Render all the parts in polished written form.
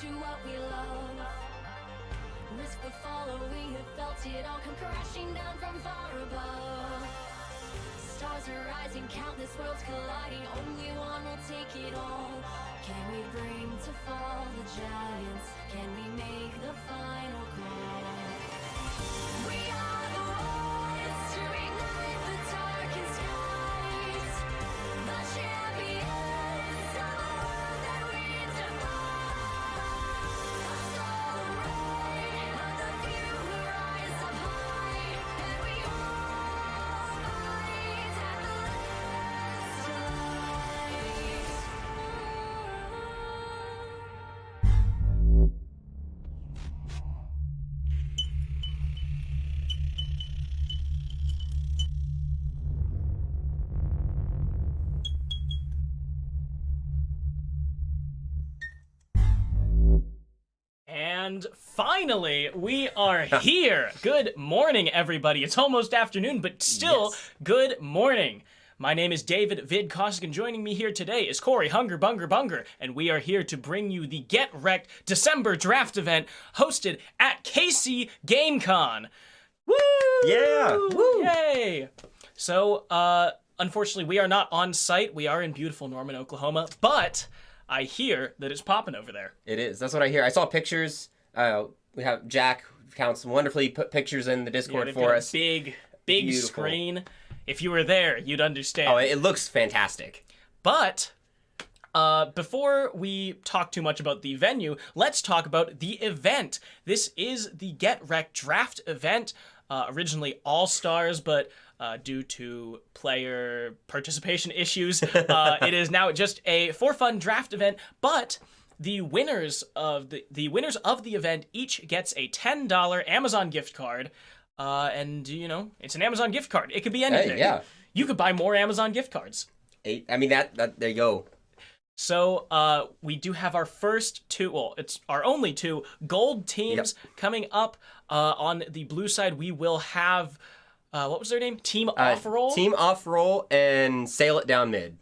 to what we love. Risk the following, have felt it all come crashing down from far above. Stars are rising, countless worlds colliding, only one will take it all. Can we bring to fall the giants? Can we make the final call? We are the ones to ignite the darkened skies. The champions of the world that we defy. A solo ride of the few who rise up high, and we all fight at the last light. And finally, we are here. Good morning, everybody. It's almost afternoon, but still, good morning. My name is David Vid Kosik, and joining me here today is Corey Hunger Bunger Bunger, and we are here to bring you the GetRECt December draft event hosted at KCGameCon. Woo! Yeah! Woo! Yay! So, unfortunately, we are not on site. We are in beautiful Norman, Oklahoma, but I hear that it's popping over there. It is. That's what I hear. I saw pictures. We have Jack Counts wonderfully put pictures in the Discord they've for got us. a big Beautiful. screen. If you were there, you'd understand. Oh, it looks fantastic. But before we talk too much about the venue, let's talk about the event. This is the GetRECt draft event. Originally all-stars, but due to player participation issues, it is now just a for-fun draft event. But the winners of the winners of the event each gets a $10 Amazon gift card. And you know, it's an Amazon gift card. It could be anything. Hey, yeah. You could buy more Amazon gift cards. I mean, that there you go. So we do have our first two, well, it's our only two gold teams coming up. On the blue side, we will have, what was their name? Team Off-Roll? Team Off-Roll and Sail It Down Mid.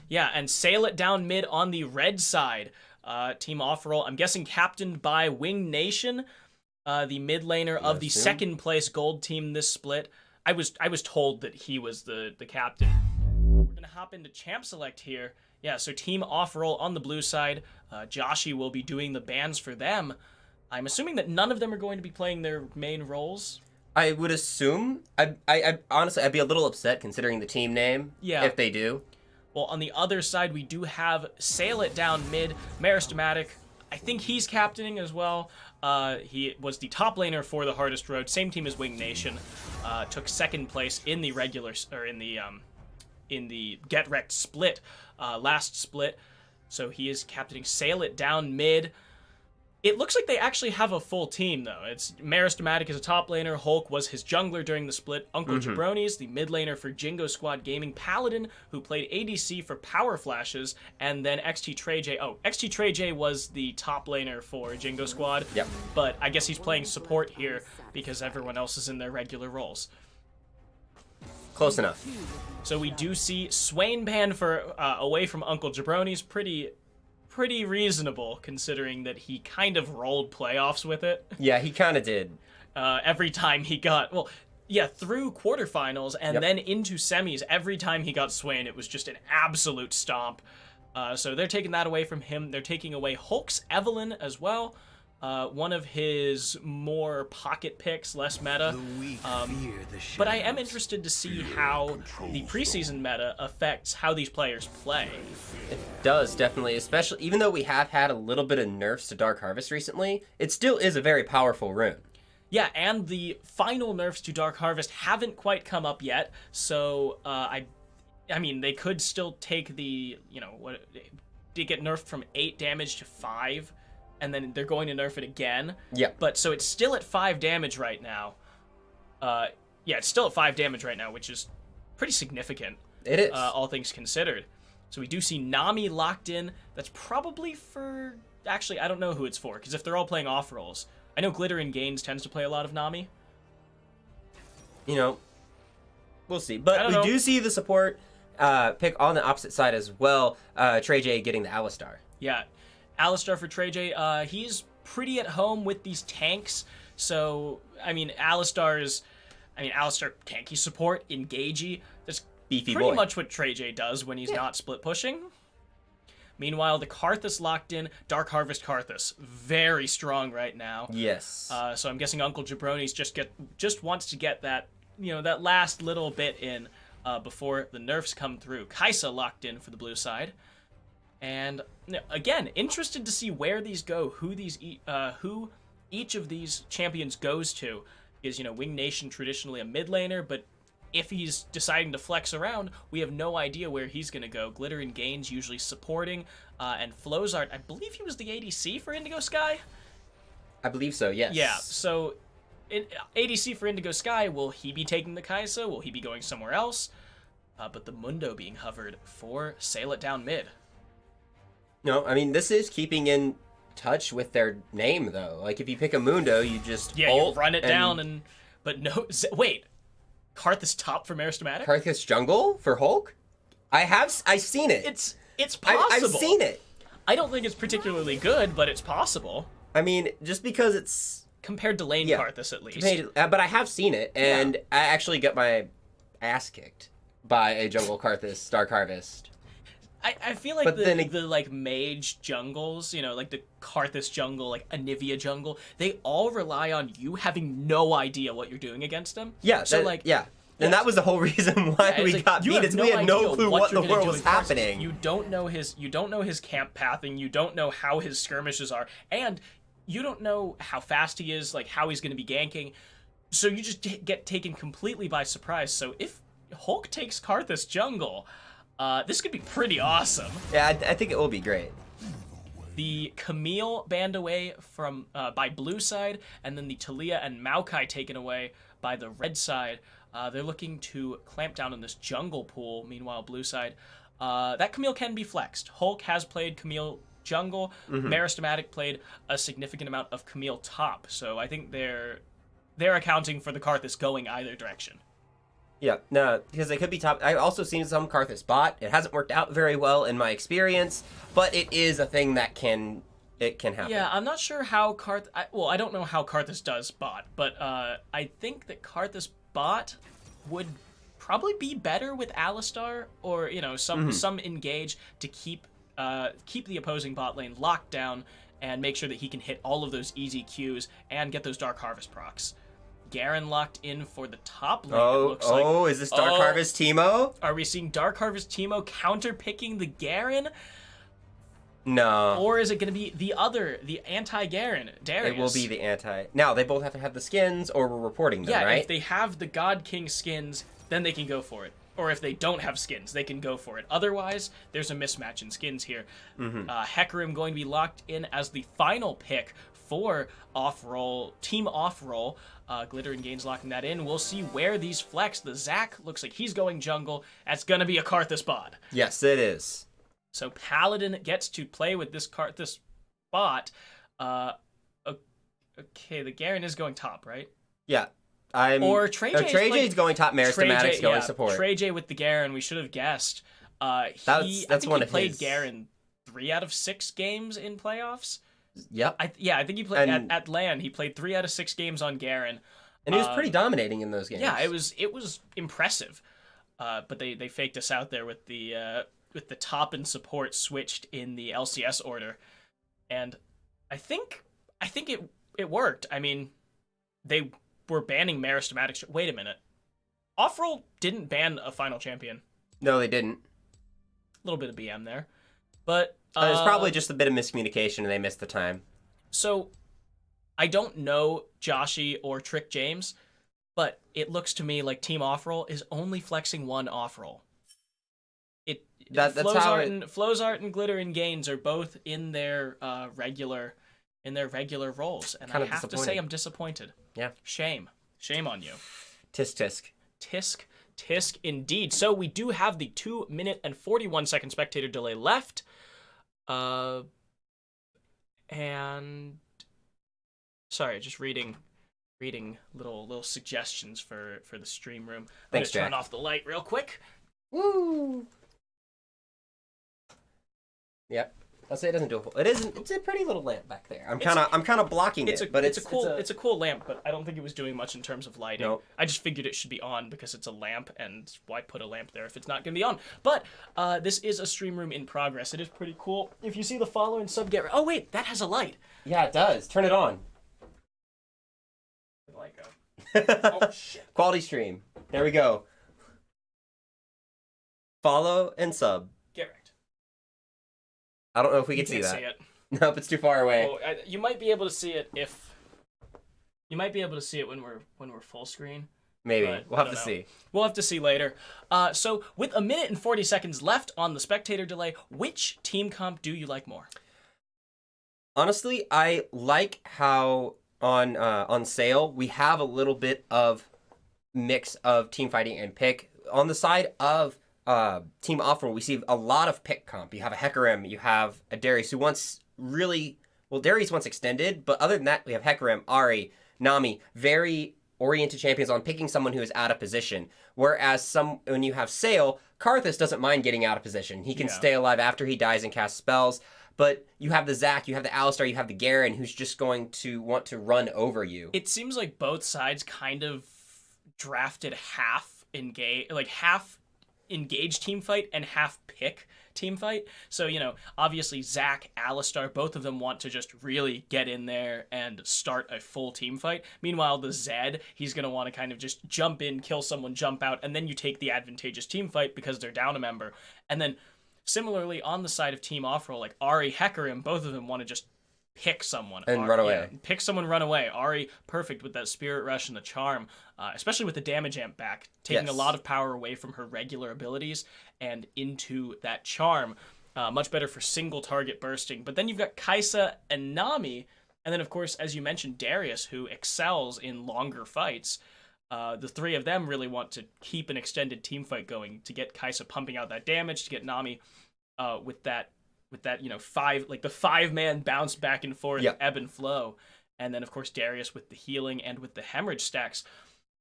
Yeah, and Sail It Down Mid on the red side. Team Off-Roll, I'm guessing captained by Wing Nation, the mid laner of the second place gold team this split. I was told that he was the captain. We're gonna hop into Champ Select here. Yeah, so Team Off-Roll on the blue side. Joshi will be doing the bans for them. I'm assuming that none of them are going to be playing their main roles. I would assume. I honestly, I'd be a little upset considering the team name. Yeah. If they do. Well, on the other side, we do have Sail It Down Mid, Maristamatic. I think he's captaining as well. He was the top laner for the Hardest Road, same team as Wing Nation. Took second place in the regular, or in the GetRECt split, last split. So he is captaining Sail It Down Mid. It looks like they actually have a full team, though. It's Maristamatic is a top laner. Hulk was his jungler during the split. Uncle Jabronis, the mid laner for Jingo Squad Gaming. Paladin, who played ADC for Power Flashes. And then XT Trey J. Oh, XT Trey J was the top laner for Jingo Squad. Yep. But I guess he's playing support here because everyone else is in their regular roles. Close enough. So we do see Swain ban for away from Uncle Jabronis. Pretty reasonable, considering that he kind of rolled playoffs with it. Yeah, he kind of did. Every time he got, through quarterfinals and then into semis, every time he got Swain, it was just an absolute stomp. So they're taking that away from him. They're taking away Hulk's Evelyn as well. One of his more pocket picks, less meta. But I am interested to see how the preseason meta affects how these players play. It does, definitely. Especially, even though we have had a little bit of nerfs to Dark Harvest recently, it still is a very powerful rune. Yeah, and the final nerfs to Dark Harvest haven't quite come up yet, so I mean, they could still take the, they get nerfed from 8 damage to 5, and then they're going to nerf it again. Yeah. But so it's still at 5 damage right now. It's still at 5 damage right now, which is pretty significant. It is. All things considered. So we do see Nami locked in. That's probably for... Actually, I don't know who it's for, because if they're all playing off rolls. I know Glitter and Gaines tends to play a lot of Nami. We'll see. But we do see the support pick on the opposite side as well. Trey J getting the Alistar. Yeah. Alistar for TreyJ, he's pretty at home with these tanks. So, Alistar tanky support, engagey. That's Beefy pretty boy. much what TreyJ does when he's not split pushing. Meanwhile, the Karthus locked in. Dark Harvest Karthus, very strong right now. Yes. So I'm guessing Uncle Jabroni's just wants to get that, that last little bit in before the nerfs come through. Kaisa locked in for the blue side. And again, interested to see where these go, who each of these champions goes to. Is Wing Nation traditionally a mid laner, but if he's deciding to flex around, we have no idea where he's going to go. Glitter and Gains usually supporting, and Flozart, I believe he was the ADC for Indigo Sky? I believe so, yes. Yeah, so ADC for Indigo Sky, will he be taking the Kaisa? Will he be going somewhere else? But the Mundo being hovered for Sail It Down mid. No, this is keeping in touch with their name, though. Like, if you pick a Mundo, you just you run it down, but no, wait. Karthus top for Meristematic? Karthus jungle for Hulk? I've seen it. It's possible. I've seen it. I don't think it's particularly good, but it's possible. Just because it's compared to lane Karthus at least. But I have seen it, and I actually got my ass kicked by a jungle Karthus Dark Harvest. I feel like the mage jungles, like the Karthus jungle, like Anivia jungle, they all rely on you having no idea what you're doing against them. Yeah, so and that was the whole reason why we got beat. Is we had no clue what the world was happening. You don't know his camp pathing. You don't know how his skirmishes are, and you don't know how fast he is, like how he's going to be ganking. So you just get taken completely by surprise. So if Hulk takes Karthus jungle, this could be pretty awesome. Yeah, I think it will be great. The Camille banned away from by blue side, and then the Talia and Maokai taken away by the red side. They're looking to clamp down on this jungle pool. Meanwhile, blue side, that Camille can be flexed. Hulk has played Camille jungle. Meristematic played a significant amount of Camille top. So I think they're accounting for the Karthus going either direction. Yeah, no, because they could be top. I've also seen some Karthus bot. It hasn't worked out very well in my experience, but it is a thing that can happen. Yeah, I'm not sure how I don't know how Karthus does bot, but I think that Karthus bot would probably be better with Alistar or some engage to keep the opposing bot lane locked down and make sure that he can hit all of those easy Qs and get those Dark Harvest procs. Garen locked in for the top lane. Is this Dark Harvest Teemo? Are we seeing Dark Harvest Teemo counter-picking the Garen? No. Or is it going to be the anti-Garen, Darius? It will be the anti. Now, they both have to have the skins, or we're reporting them, right? Yeah, if they have the God King skins, then they can go for it. Or if they don't have skins, they can go for it. Otherwise, there's a mismatch in skins here. Hecarim going to be locked in as the final pick for team off-roll. Glitter and Gains locking that in. We'll see where these flex. The Zac looks like he's going jungle. That's going to be a Karthus bot. Yes, it is. So Paladin gets to play with this Karthus bot. Okay, the Garen is going top, right? Yeah. Or TreyJ is going top, Meristematic's going support. TreyJ with the Garen, we should have guessed. I think he played Garen 3 out of 6 games in playoffs. Yep. I think he played at LAN. He played 3 out of 6 games on Garen, and he was pretty dominating in those games. Yeah, it was impressive. But they faked us out there with the top and support switched in the LCS order, and I think it worked. They were banning Meristematic. Wait a minute, Offroll didn't ban a final champion. No, they didn't. A little bit of BM there, but. It's probably just a bit of miscommunication and they missed the time. So, I don't know Joshi or Trick James, but it looks to me like Team Offroll is only flexing one Offroll. Flozart and Glitter and Gains are both in their regular roles, and I have to say I'm disappointed. Yeah. Shame on you. Tisk. Tisk indeed. So we do have the 2-minute and 41-second spectator delay left. And sorry, just reading little suggestions for the stream room. Thanks, Jack. Turn off the light real quick. Woo! Yep. I'll say it doesn't do a full. It isn't. It's a pretty little lamp back there. I'm kind of blocking it, but it's a cool lamp. But I don't think it was doing much in terms of lighting. Nope. I just figured it should be on because it's a lamp, and why put a lamp there if it's not gonna be on? But this is a stream room in progress. It is pretty cool. If you see the follow and sub, oh wait, that has a light. Yeah, it does. Turn it on. The light go. Oh shit. Quality stream. There we go. Follow and sub. GetRECt. I don't know if we You can see can't that. see it. Nope, it's too far away. Oh, you might be able to see it if. You might be able to see it when we're full screen. Maybe. But We'll have to see. We'll have to see later. So with a minute and 40 seconds left on the spectator delay, which team comp do you like more? Honestly, I like how on sale we have a little bit of mix of team fighting and pick. On the side of team offer, we see a lot of pick comp. You have a Hecarim, you have a Darius who wants Darius wants extended, but other than that, we have Hecarim, Ahri, Nami, very oriented champions on picking someone who is out of position. Whereas when you have Sale, Karthus doesn't mind getting out of position. He can stay alive after he dies and cast spells. But you have the Zac, you have the Alistar, you have the Garen, who's just going to want to run over you. It seems like both sides kind of drafted half engage team fight and half pick team fight. So, obviously Zac, Alistar, both of them want to just really get in there and start a full team fight. Meanwhile, the Zed, he's going to want to kind of just jump in, kill someone, jump out, and then you take the advantageous team fight because they're down a member. And then similarly, on the side of team off-roll, like Ahri, Hecarim, both of them want to just pick someone. And run away. Yeah, pick someone, run away. Ahri, perfect with that Spirit Rush and the Charm, especially with the damage amp back, taking a lot of power away from her regular abilities and into that Charm. Much better for single target bursting. But then you've got Kai'Sa and Nami, and then, of course, as you mentioned, Darius, who excels in longer fights. The three of them really want to keep an extended team fight going to get Kai'Sa pumping out that damage, to get Nami with that the 5-man bounce back and forth, ebb and flow, and then of course Darius with the healing and with the hemorrhage stacks.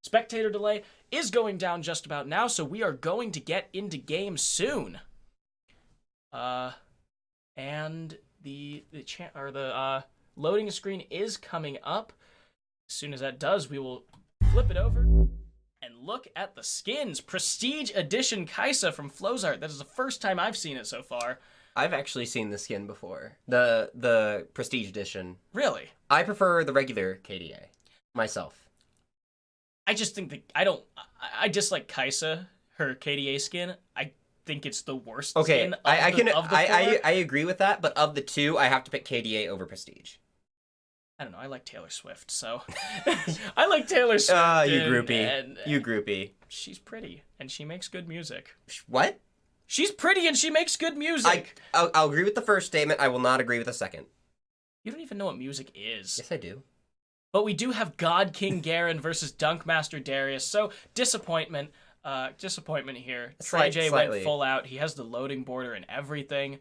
Spectator delay is going down just about now, so we are going to get into game soon. And the loading screen is coming up. As soon as that does, we will flip it over and look at the skins. Prestige Edition Kai'Sa from Flowzart. That is the first time I've seen it so far. I've actually seen the skin before. The Prestige Edition. Really? I prefer the regular KDA myself. I just think I dislike Kai'Sa, her KDA skin. I think it's the worst skin of the four. I agree with that, but of the two, I have to pick KDA over Prestige. I don't know. I like Taylor Swift, so I like Taylor Swift. You groupie. You groupie. She's pretty and she makes good music. What? She's pretty and she makes good music. I'll agree with the first statement. I will not agree with the second. You don't even know what music is. Yes, I do. But we do have God King Garen versus Dunkmaster Darius. So disappointment here. Trey J went full out. He has the loading border and everything.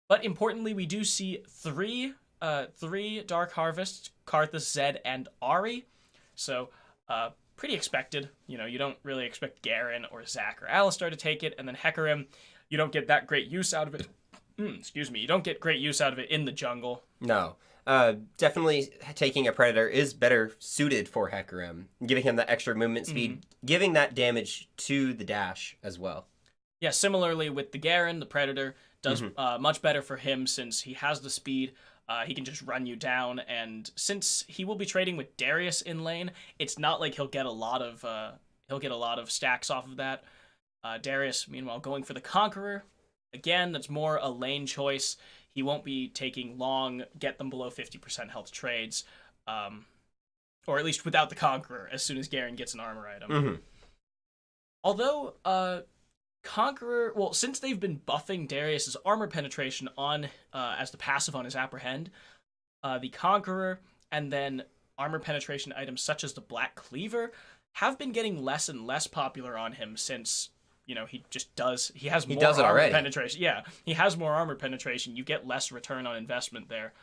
But importantly, we do see three Dark Harvests: Karthus, Zed, and Ahri. So pretty expected. You don't really expect Garen or Zac or Alistar to take it, and then Hecarim, you don't get that great use out of it. You don't get great use out of it in the jungle. No. Definitely taking a Predator is better suited for Hecarim, giving him that extra movement speed, giving that damage to the dash as well. Yeah, similarly with the Garen, the Predator does much better for him since he has the speed. He can just run you down, and since he will be trading with Darius in lane, it's not like he'll get a lot of stacks off of that. Darius, meanwhile, going for the Conqueror. Again, that's more a lane choice. He won't be taking long, get them below 50% health trades, or at least without the Conqueror, as soon as Garen gets an armor item. Although, Conqueror, well, since they've been buffing Darius's armor penetration on as the passive on his Apprehend, the Conqueror and then armor penetration items such as the Black Cleaver have been getting less and less popular on him since, he has more armor penetration. Yeah, he has more armor penetration. You get less return on investment there.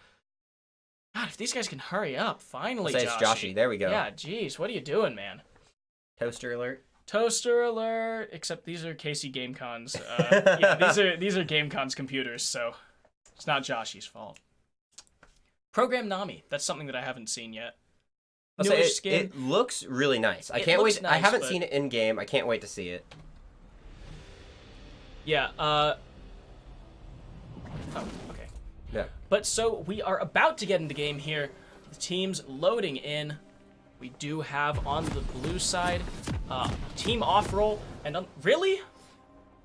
God, if these guys can hurry up, finally, It's Joshy. There we go. Yeah, jeez, what are you doing, man? Toaster alert. Toaster alert! Except these are KCGameCon's. These are GameCon's computers. So It's not Joshy's fault. Program Nami. That's something that I haven't seen yet. I'll say Newish skin. it looks really nice. I It can't looks wait. nice, I haven't but- seen it in game. I can't wait to see it. Yeah. Oh, okay. Yeah. But so we are about to get into game here. The team's loading in. We do have on the blue side, team off roll, and really?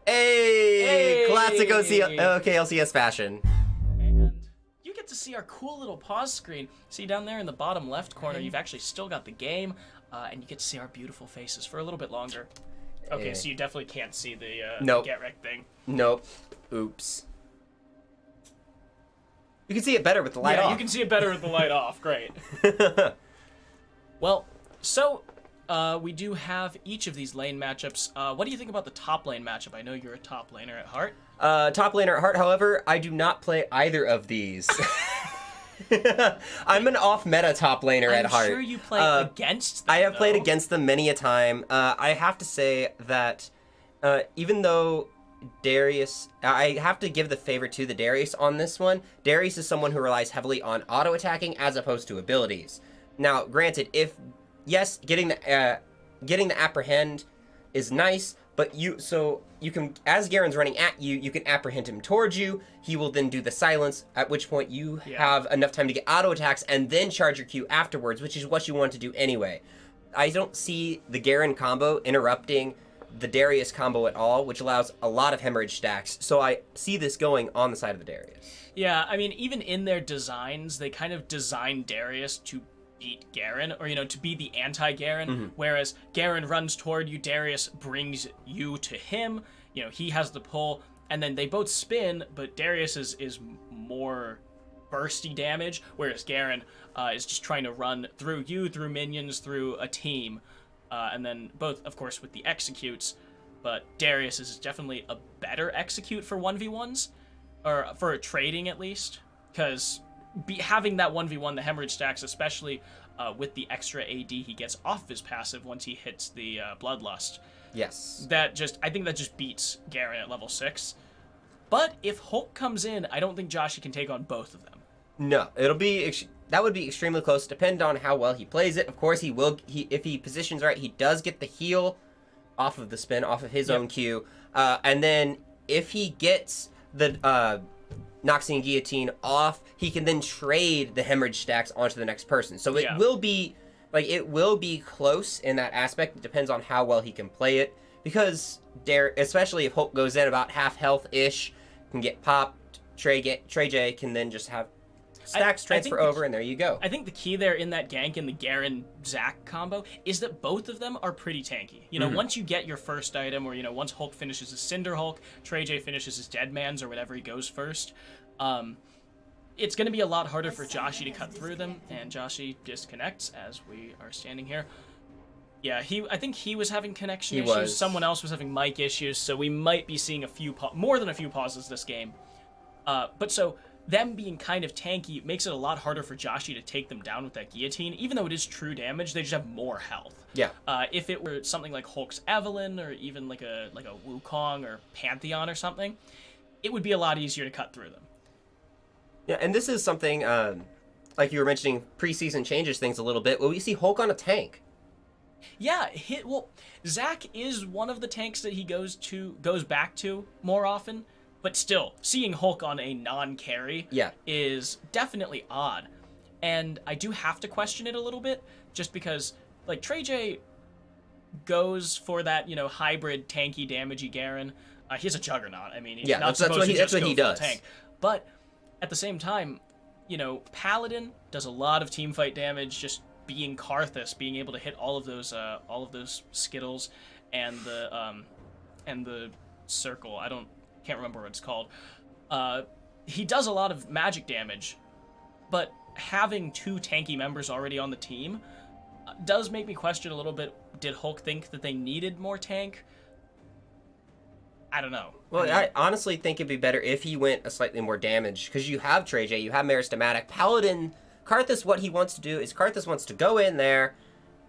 Hey, Hey! classic OKLCS fashion. And you get to see our cool little pause screen. See down there in the bottom left corner, you've actually still got the game, and you get to see our beautiful faces for a little bit longer. Okay, Yeah. so you definitely can't see the Nope. GetRECt thing. Nope. Oops. You can see it better with the light Yeah, off. you can see it better with the light off. Great. Well, so we do have each of these lane matchups. What do you think about the top lane matchup? I know you're a top laner at heart. Top laner at heart, however, I do not play either of these. I'm an off-meta top laner at heart. I'm sure you play against them, I have played though. against them many a time. I have to say that even though Darius, I have to give the favor to the Darius on this one. Darius is someone who relies heavily on auto-attacking as opposed to abilities. Now, granted, getting the apprehend is nice, but you can, as Garen's running at you, you can apprehend him towards you. He will then do the silence, at which point you have enough time to get auto attacks and then charge your Q afterwards, which is what you want to do anyway. I don't see the Garen combo interrupting the Darius combo at all, which allows a lot of hemorrhage stacks. So I see this going on the side of the Darius. Yeah, I mean, even in their designs, they kind of design Darius to beat Garen, or, to be the anti-Garen, whereas Garen runs toward you, Darius brings you to him, he has the pull, and then they both spin, but Darius is more bursty damage, whereas Garen is just trying to run through you, through minions, through a team, and then both, of course, with the executes, but Darius is definitely a better execute for 1v1s, or for trading at least, because having that 1v1, the hemorrhage stacks, especially with the extra AD he gets off his passive once he hits the Bloodlust. Yes. I think that just beats Garen at level 6. But if Hulk comes in, I don't think Joshy can take on both of them. No, that would be extremely close. Depend on how well he plays it. Of course, if he positions right, he does get the heal off of the spin, off of his own Q. And then if he gets the Noxian Guillotine off, he can then trade the hemorrhage stacks onto the next person. So it will be close in that aspect. It depends on how well he can play it, because especially if Hulk goes in about half health ish, can get popped. Trey J can then just have stacks transfer over, and there you go. I think the key there in that gank in the Garen Zac combo is that both of them are pretty tanky. Once you get your first item, or once Hulk finishes his Cinder Hulk, Trey J finishes his Dead Man's, or whatever he goes first, it's going to be a lot harder for Joshy to cut through them, and Joshy disconnects as we are standing here. Yeah, I think he was having connection issues. Someone else was having mic issues, so we might be seeing more than a few pauses this game. But so them being kind of tanky makes it a lot harder for Joshy to take them down with that guillotine. Even though it is true damage, they just have more health. Yeah. If it were something like Hulk's Evelynn, or even like a Wukong or Pantheon or something, it would be a lot easier to cut through them. Yeah, and this is something, like you were mentioning, preseason changes things a little bit. Well, we see Hulk on a tank. Yeah, Zac is one of the tanks that he goes back to more often, but still, seeing Hulk on a non-carry is definitely odd. And I do have to question it a little bit, just because, like, Trey J goes for that, hybrid tanky damagey Garen. He's a juggernaut. I mean, he's not supposed to just go full tank. But at the same time, Paladin does a lot of teamfight damage, just being Karthus, being able to hit all of those Skittles and the circle. Can't remember what it's called. He does a lot of magic damage, but having two tanky members already on the team does make me question a little bit. Did Hulk think that they needed more tank? I don't know. Well, I honestly think it'd be better if he went a slightly more damage, because you have Trey J, you have Meristematic. Paladin, Karthus, what he wants to do is Karthus wants to go in there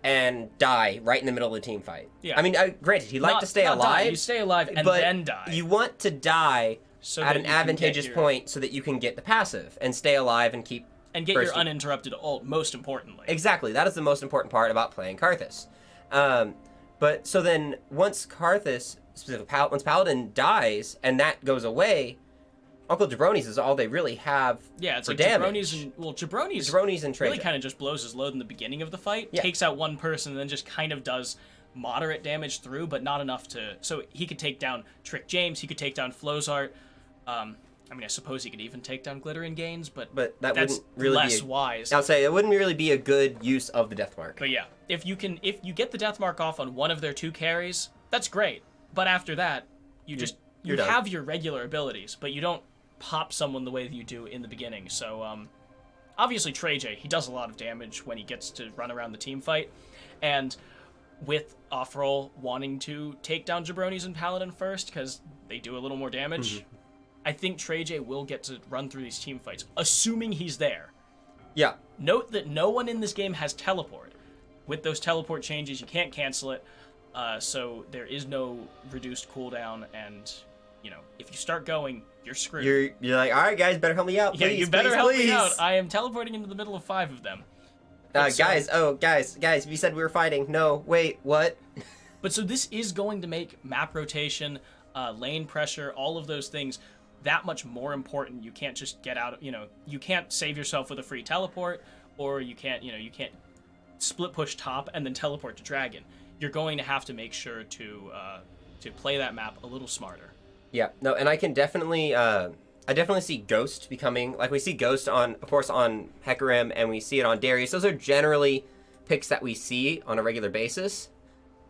and die right in the middle of the team fight. Yeah. I mean, granted, he'd like to stay alive. Die. You stay alive and then die. You want to die So at that an you can advantageous get your- point so that you can get the passive and stay alive and keep And get your bursting. uninterrupted ult, most importantly. Exactly. That is the most important part about playing Karthus. But so then once Karthus, once Paladin dies and that goes away, Uncle Jabroni's is all they really have Yeah, it's for like damage. Jabroni's and really Trajan. kind of just blows his load in the beginning of the fight, Yeah. takes out one person, and then just kind of does moderate damage through, but not enough to... So he could take down Trick James, he could take down Flozart. I mean, I suppose he could even take down Glitter and Gains, but that that's wouldn't really less be wise. I'll say it wouldn't really be a good use of the death mark. But yeah, if you get the death mark off on one of their 2 carries, that's great. But after that, you you're done. have your regular abilities, but you don't pop someone the way that you do in the beginning. So obviously Trey, he does a lot of damage when he gets to run around the team fight, and with off-roll wanting to take down Jabroni's and Paladin first because they do a little more damage, I think Trey will get to run through these team fights, assuming he's there. Yeah. Note that no one in this game has teleport. With those teleport changes, you can't cancel it, so there is no reduced cooldown, and, if you start going, you're screwed. You're like, all right, guys, better help me out. Yeah, Please, you better please, help please. me out. I am teleporting into the middle of 5 of them. Guys, you said we were fighting. No, wait, what? But so this is going to make map rotation, lane pressure, all of those things that much more important. You can't just get out, you can't save yourself with a free teleport, or you can't split push top and then teleport to Dragon. You're going to have to make sure to play that map a little smarter. Yeah, no, and I can definitely, I definitely see Ghost becoming, like we see Ghost on, of course, on Hecarim, and we see it on Darius. Those are generally picks that we see on a regular basis.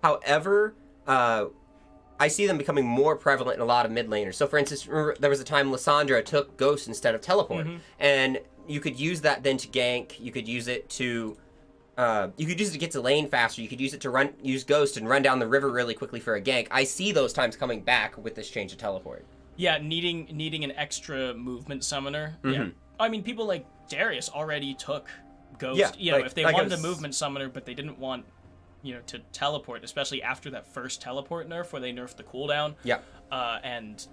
However, I see them becoming more prevalent in a lot of mid laners. So, for instance, remember, there was a time Lissandra took Ghost instead of Teleport, and you could use that then to gank. You could use it to, get to lane faster. You could use it to use Ghost and run down the river really quickly for a gank. I see those times coming back with this change to Teleport. Yeah, needing an extra movement summoner. Yeah, I mean, people like Darius already took Ghost. Yeah, If they wanted a movement summoner, but they didn't want, to teleport, especially after that first teleport nerf where they nerfed the cooldown. Yeah. And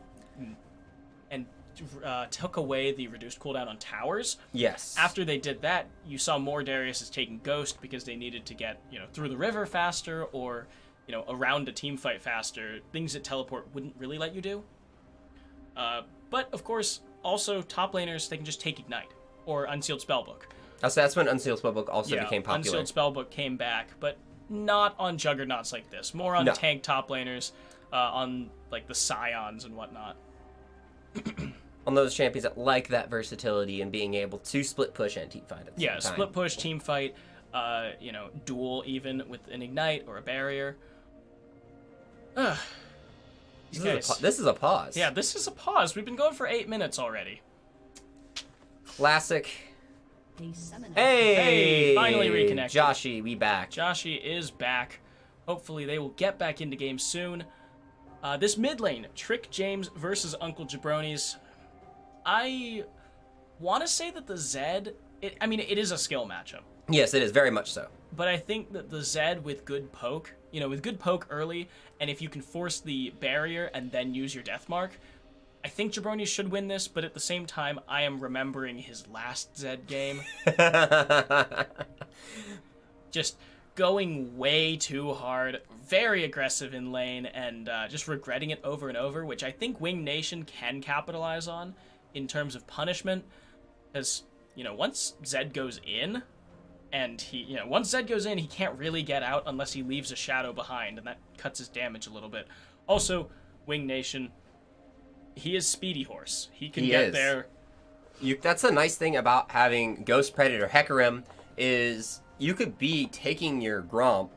took away the reduced cooldown on towers. Yes. After they did that, you saw more Darius taking Ghost because they needed to get, through the river faster or, around a team fight faster. Things that teleport wouldn't really let you do. But, of course, also top laners, they can just take Ignite or Unsealed Spellbook. So that's when Unsealed Spellbook also became popular. Unsealed Spellbook came back, but not on juggernauts like this. More on tank top laners, on, like, the Scions and whatnot. On those champions that like that versatility and being able to split push and team fight at the same time. Split push, team fight, duel even with an Ignite or a barrier. This is a pause. Yeah, this is a pause. We've been going for 8 minutes already. Classic. The summoner. Hey! Finally reconnected. Joshi, we back. Joshi is back. Hopefully they will get back into game soon. This mid lane, Trick James versus Uncle Jabroni's. I want to say that the Zed, it is a skill matchup. Yes, it is, very much so. But I think that the Zed with good poke, with good poke early, and if you can force the barrier and then use your death mark, I think Jabroni should win this, but at the same time, I am remembering his last Zed game. Just going way too hard, very aggressive in lane, and just regretting it over and over, which I think Wing Nation can capitalize on in terms of punishment, because, once Zed goes in, and once Zed goes in, he can't really get out unless he leaves a shadow behind, and that cuts his damage a little bit. Also, Wing Nation, he is Speedy Horse. He can get there. That's the nice thing about having Ghost Predator Hecarim is you could be taking your Gromp,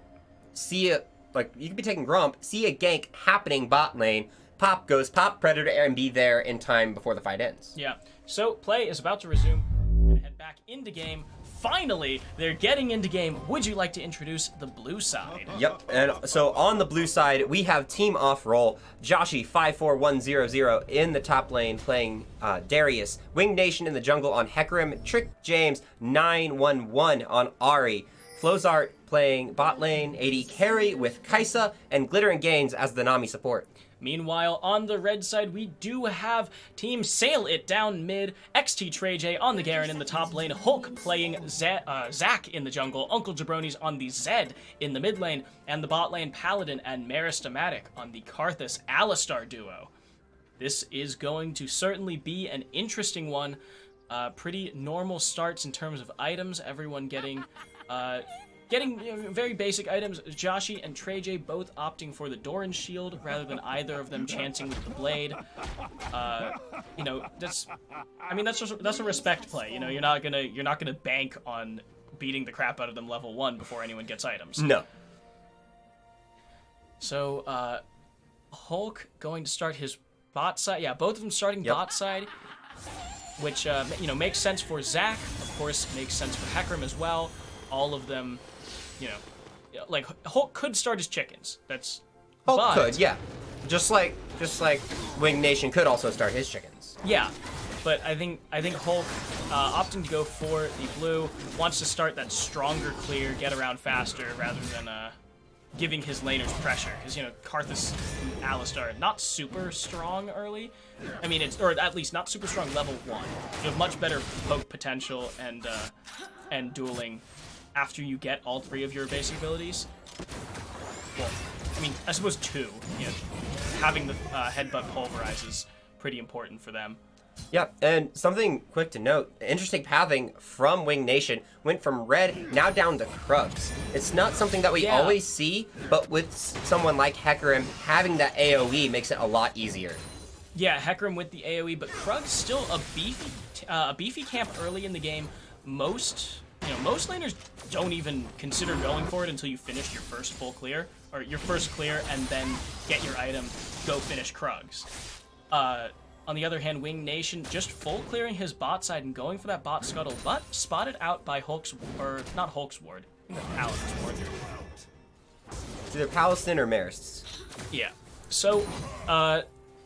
see a gank happening bot lane, pop Ghost, pop Predator, and be there in time before the fight ends. Yeah. So play is about to resume. We're gonna head back into game. Finally, they're getting into game. Would you like to introduce the blue side? Yep, and so on the blue side, we have team off roll. Joshi 54100 in the top lane playing Darius. Wing Nation in the jungle on Hecarim. Trick James 911 on Ari. Flozart playing bot lane. AD carry with Kaisa and Glitter and Gains as the Nami support. Meanwhile, on the red side, we do have Team Sail It down mid, XT TreyJ on the Garen in the top lane, Hulk playing Zac in the jungle, Uncle Jabroni's on the Zed in the mid lane, and the bot lane Paladin and Meristematic on the Karthus Alistar duo. This is going to certainly be an interesting one. Pretty normal starts in terms of items, everyone getting very basic items. Joshi and TreyJ both opting for the Doran shield rather than either of them chancing with the blade. That's a respect play. You're not gonna bank on beating the crap out of them level 1 before anyone gets items. No. So Hulk going to start his bot side. Yeah, both of them starting bot side, which makes sense for Zac. Of course, makes sense for Hecarim as well. All of them. Like Hulk could start his chickens. Hulk could, yeah. Just like Wing Nation could also start his chickens. Yeah, but I think Hulk opting to go for the blue wants to start that stronger clear, get around faster rather than giving his laners pressure. Because Karthus and Alistar not super strong early. I mean, or at least not super strong level 1. You have much better poke potential and dueling after you get all 3 of your basic abilities. Well, I mean, I suppose 2. Having the headbutt pulverize is pretty important for them. Yeah, and something quick to note, interesting pathing from Wing Nation went from red now down to Krugs. It's not something that we always see, but with someone like Hecarim, having that AoE makes it a lot easier. Yeah, Hecarim with the AoE, but Krugs still a beefy camp early in the game. Most laners don't even consider going for it until you finish your first full clear, or your first clear, and then get your item, go finish Krugs. On the other hand, Wing Nation just full clearing his bot side and going for that bot scuttle, but spotted out by not Hulk's ward, I think that's Paladin's ward. It's either Palestine or Marist's. Yeah. So,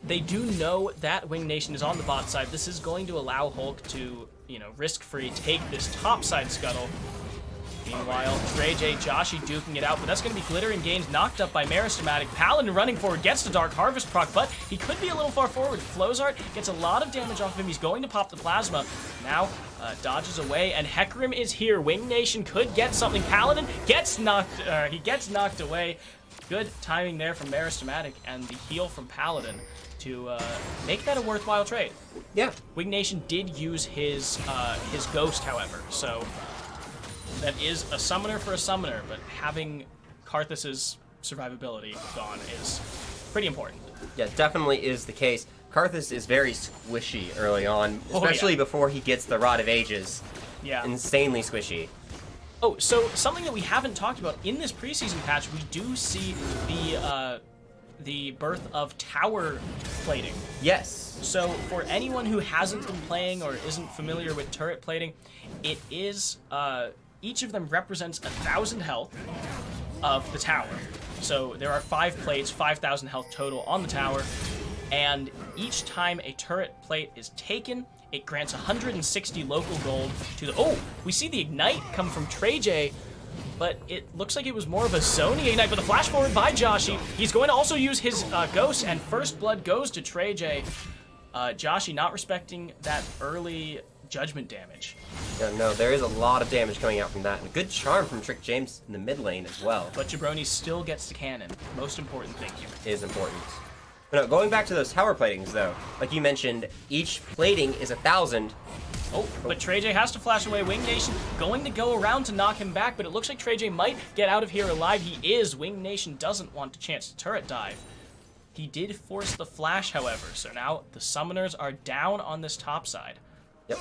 they do know that Wing Nation is on the bot side. This is going to allow Hulk to, risk-free take this top side scuttle. Meanwhile, TreyJ, Joshi duking it out, but that's going to be Glittering Gains knocked up by Meristematic. Paladin running forward, gets the Dark Harvest proc, but he could be a little far forward. Flowzart gets a lot of damage off of him. He's going to pop the Plasma. Now, dodges away, and Hecarim is here. Wing Nation could get something. Paladin gets knocked away. Good timing there from Meristematic, and the heal from Paladin to make that a worthwhile trade. Yeah. Wing Nation did use his Ghost, however, so that is a summoner for a summoner, but having Karthus's survivability gone is pretty important. Yeah, definitely is the case. Karthus is very squishy early on, especially before he gets the Rod of Ages. Yeah. Insanely squishy. Oh, so something that we haven't talked about in this preseason patch, we do see the birth of tower plating. Yes. So for anyone who hasn't been playing or isn't familiar with turret plating, it is each of them represents 1,000 health of the tower. So there are 5 plates, 5,000 health total on the tower, and each time a turret plate is taken, it grants 160 local gold to the... Oh, we see the Ignite come from TreyJ, but it looks like it was more of a zoning Ignite, but the flash forward by Joshi. He's going to also use his Ghost, and first blood goes to TreyJ. Joshi not respecting that early judgment damage. Yeah, no, there is a lot of damage coming out from that, and a good charm from Trick James in the mid lane as well. But Jabroni still gets the cannon. Most important thing here. Is important. But no, going back to those tower platings, though, like you mentioned, each plating is 1,000. Oh, but TreyJ has to flash away. Wing Nation going to go around to knock him back, but it looks like TreyJ might get out of here alive. He is. Wing Nation doesn't want to chance the turret dive. He did force the flash, however, so now the summoners are down on this top side. Yep.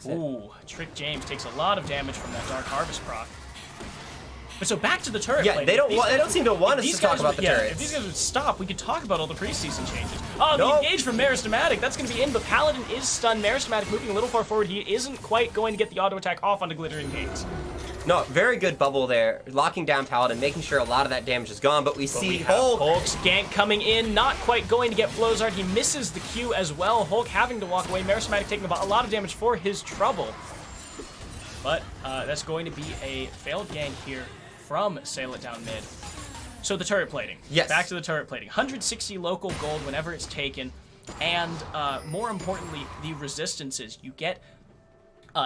Ooh, Trick James takes a lot of damage from that Dark Harvest proc. But so back to the turret plate. They don't seem to want us to talk about the turrets. If these guys would stop, we could talk about all the preseason changes. Oh, the engage from Meristematic. That's going to be in, but Paladin is stunned. Meristematic moving a little far forward. He isn't quite going to get the auto attack off onto Glittering Gates. No, very good bubble there. Locking down Paladin, making sure a lot of that damage is gone, but we see Hulk. Hulk's gank coming in, not quite going to get Flowzart. He misses the Q as well. Hulk having to walk away. Meristematic taking a lot of damage for his trouble. But that's going to be a failed gank here from Sail It down mid. So the turret plating. Yes. Back to the turret plating. 160 local gold whenever it's taken. And more importantly, the resistances. You get...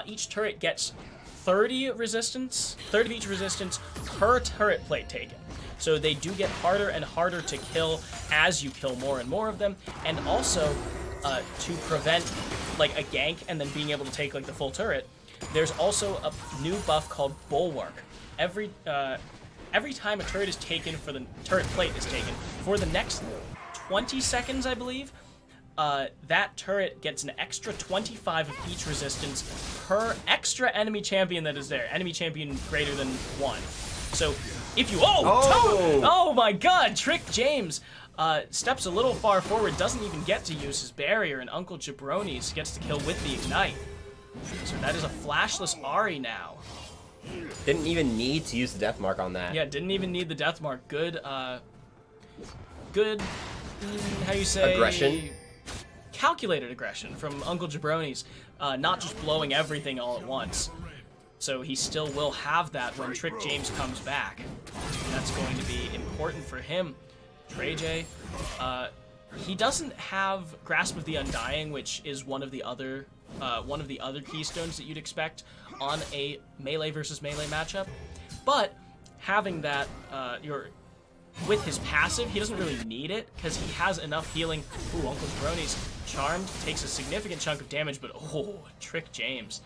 each turret gets 30 resistance, 30 of each resistance per turret plate taken. So they do get harder and harder to kill as you kill more and more of them. And also, to prevent like a gank and then being able to take like the full turret, there's also a new buff called Bulwark. Every time a turret is taken for the turret plate is taken for the next 20 seconds, I believe, that turret gets an extra 25 of each resistance per extra enemy champion that is there. Enemy champion greater than 1. So if you oh my god, Trick James steps a little far forward, doesn't even get to use his barrier, and Uncle Jabronis gets to kill with the ignite. So that is a flashless Ahri now. Didn't even need to use the death mark on that. Yeah, didn't even need the death mark. Good, how you say? Aggression? Calculated aggression from Uncle Jabronis, not just blowing everything all at once. So he still will have that when Trick James comes back. And that's going to be important for him. TreyJ, he doesn't have Grasp of the Undying, which is one of the other keystones that you'd expect on a melee versus melee matchup. But having that, with his passive, he doesn't really need it because he has enough healing. Ooh, Uncle Jabronis charmed, takes a significant chunk of damage, but Trick James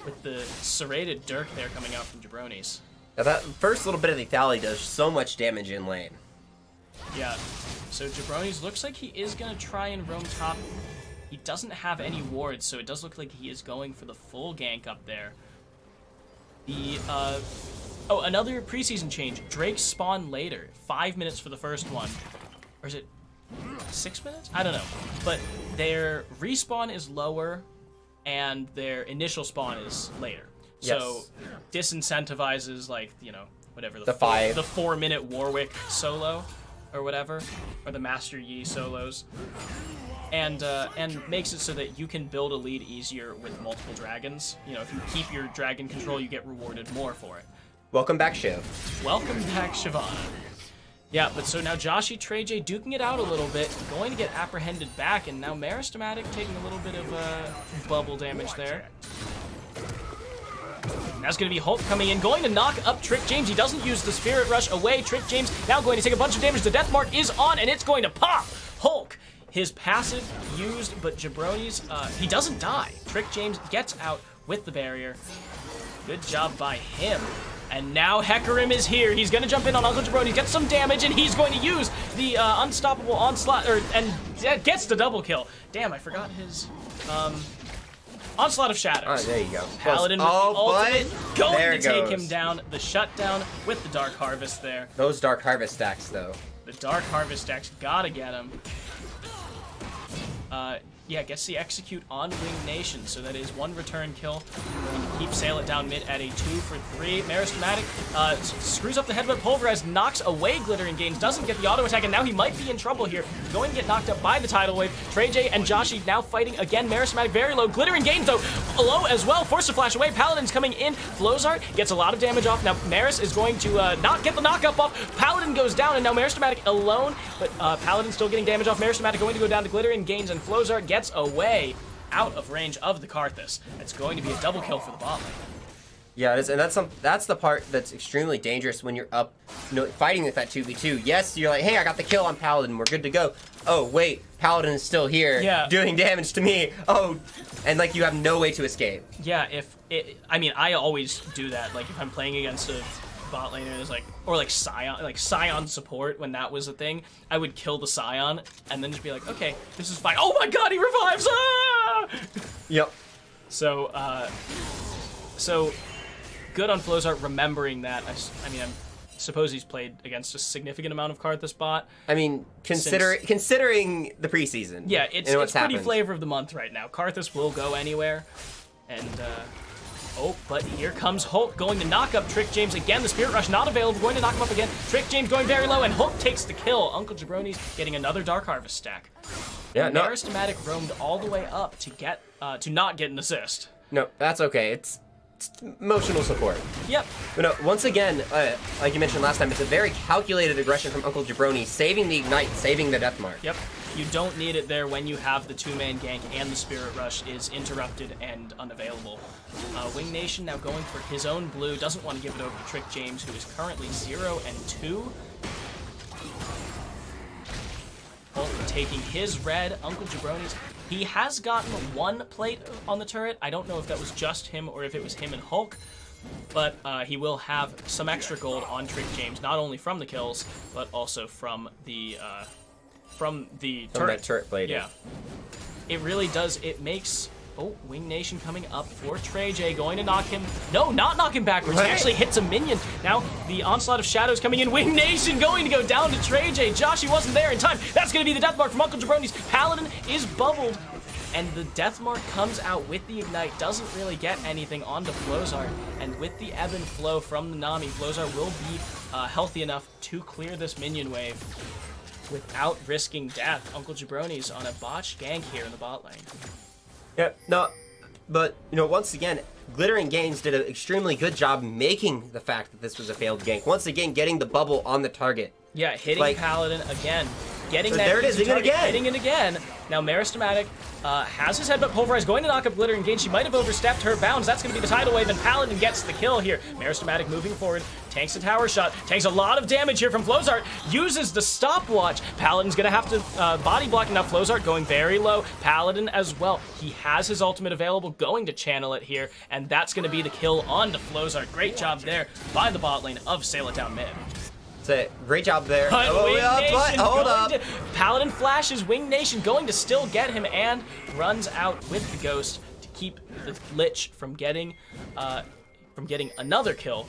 with the serrated Dirk there coming out from Jabronis. Now that first little bit of lethality does so much damage in lane. Yeah, so Jabronis looks like he is going to try and roam top. He doesn't have any wards, so it does look like he is going for the full gank up there. The, another preseason change. Drakes spawn later. 5 minutes for the first one. Or is it 6 minutes? I don't know. But their respawn is lower, and their initial spawn is later. So disincentivizes, like, you know, whatever. The 4-minute Warwick solo, or whatever. Or the Master Yi solos. And makes it so that you can build a lead easier with multiple dragons. You know, if you keep your dragon control, you get rewarded more for it. Welcome back, Shiv. Welcome back, Shyvana. Yeah, but so now Joshi TreyJ duking it out a little bit, going to get apprehended back, and now Meristematic taking a little bit of bubble damage there. That's going to be Hulk coming in, going to knock up Trick James. He doesn't use the Spirit Rush away. Trick James now going to take a bunch of damage. The Death Mark is on, and it's going to pop. Hulk, his passive used, but Jabronis, he doesn't die. Trick James gets out with the barrier. Good job by him. And now Hecarim is here. He's going to jump in on Uncle Jabronis, get some damage, and he's going to use the unstoppable onslaught, and gets the double kill. Damn, I forgot his Onslaught of Shadows. Oh, there you go. Paladin with the ultimate, going to take goes. him down. The shutdown with the Dark Harvest there. Those Dark Harvest stacks, though. The Dark Harvest stacks, gotta get him. Yeah, gets the execute on Winged Nation, so that is one return kill. And keep Sail It down mid at a 2 for 3. Meristematic screws up the headbutt, pulverized, knocks away Glittering Gains, doesn't get the auto attack, and now he might be in trouble here. Going to get knocked up by the Tidal Wave. TreyJ and Joshi now fighting again. Meristematic very low. Glittering Gains, though, low as well. Forced to flash away. Paladin's coming in. Flozart gets a lot of damage off. Now Maris is going to not get the knockup off. Paladin goes down, and now Meristematic alone, but Paladin still getting damage off. Meristematic going to go down to Glittering Gains, and Flozart gets away out of range of the Karthus. It's going to be a double kill for the bot lane. Yeah, it is, and that's the part that's extremely dangerous when you're up, fighting with that 2v2. Yes, you're like, hey, I got the kill on Paladin, we're good to go. Oh, wait, Paladin is still here, doing damage to me. Oh, and like you have no way to escape. Yeah, I mean, I always do that. Like if I'm playing against a bot laner is like, or like Scion support, when that was a thing, I would kill the Scion and then just be like, okay, this is fine. Oh my god, he revives! Ah! Yep. So good on Flozart remembering that. I mean, I suppose he's played against a significant amount of Karthus bot. I mean, considering the preseason. Yeah, it's pretty flavor of the month right now. Karthus will go anywhere, and oh, but here comes Hulk going to knock up Trick James again. The Spirit Rush not available, going to knock him up again. Trick James going very low, and Hulk takes the kill. Uncle Jabronis getting another Dark Harvest stack. Yeah, no. Meristematic roamed all the way up to not get an assist. No, that's okay. It's emotional support. Yep. But no, once again, like you mentioned last time, it's a very calculated aggression from Uncle Jabroni, saving the Ignite, saving the Death Mark. Yep. You don't need it there when you have the two-man gank and the Spirit Rush is interrupted and unavailable. Wing Nation now going for his own blue, doesn't want to give it over to Trick James, who is currently 0 and 2. Hulk taking his red, Uncle Jabroni's. He has gotten 1 plate on the turret. I don't know if that was just him or if it was him and Hulk, but he will have some extra gold on Trick James, not only from the kills, but also from the turret. That turret blade. Yeah. It really does. It makes... Oh, Wing Nation coming up for Trey J, going to knock him. No, not knock him backwards. He actually hits a minion. Now, the Onslaught of Shadows coming in. Wing Nation going to go down to Trey J. Joshi wasn't there in time. That's going to be the Death Mark from Uncle Jabroni's. Paladin is bubbled. And the Death Mark comes out with the Ignite. Doesn't really get anything onto Flozart. And with the ebb and flow from the Nami, Flozart will be healthy enough to clear this minion wave without risking death. Uncle Jabroni's on a botched gank here in the bot lane. Yeah, no, but, once again, Glittering Games did an extremely good job making the fact that this was a failed gank. Once again, getting the bubble on the target. Yeah, hitting Paladin again. Getting that there it is, easy target, again. hitting it again. Now, Meristematic has his headbutt pulverized, going to knock up Glittering Games. She might have overstepped her bounds. That's going to be the tidal wave, and Paladin gets the kill here. Meristematic moving forward, tanks a tower shot, takes a lot of damage here from Flozart, uses the stopwatch. Paladin's going to have to body block. Now Flozart going very low. Paladin as well. He has his ultimate available, going to channel it here, and that's going to be the kill onto Flozart. Great job there by the bot lane of Sail It Down Mid. It's a great job there. But Hold up. Paladin flashes, Wing Nation going to still get him and runs out with the Ghost to keep the Lich from getting another kill.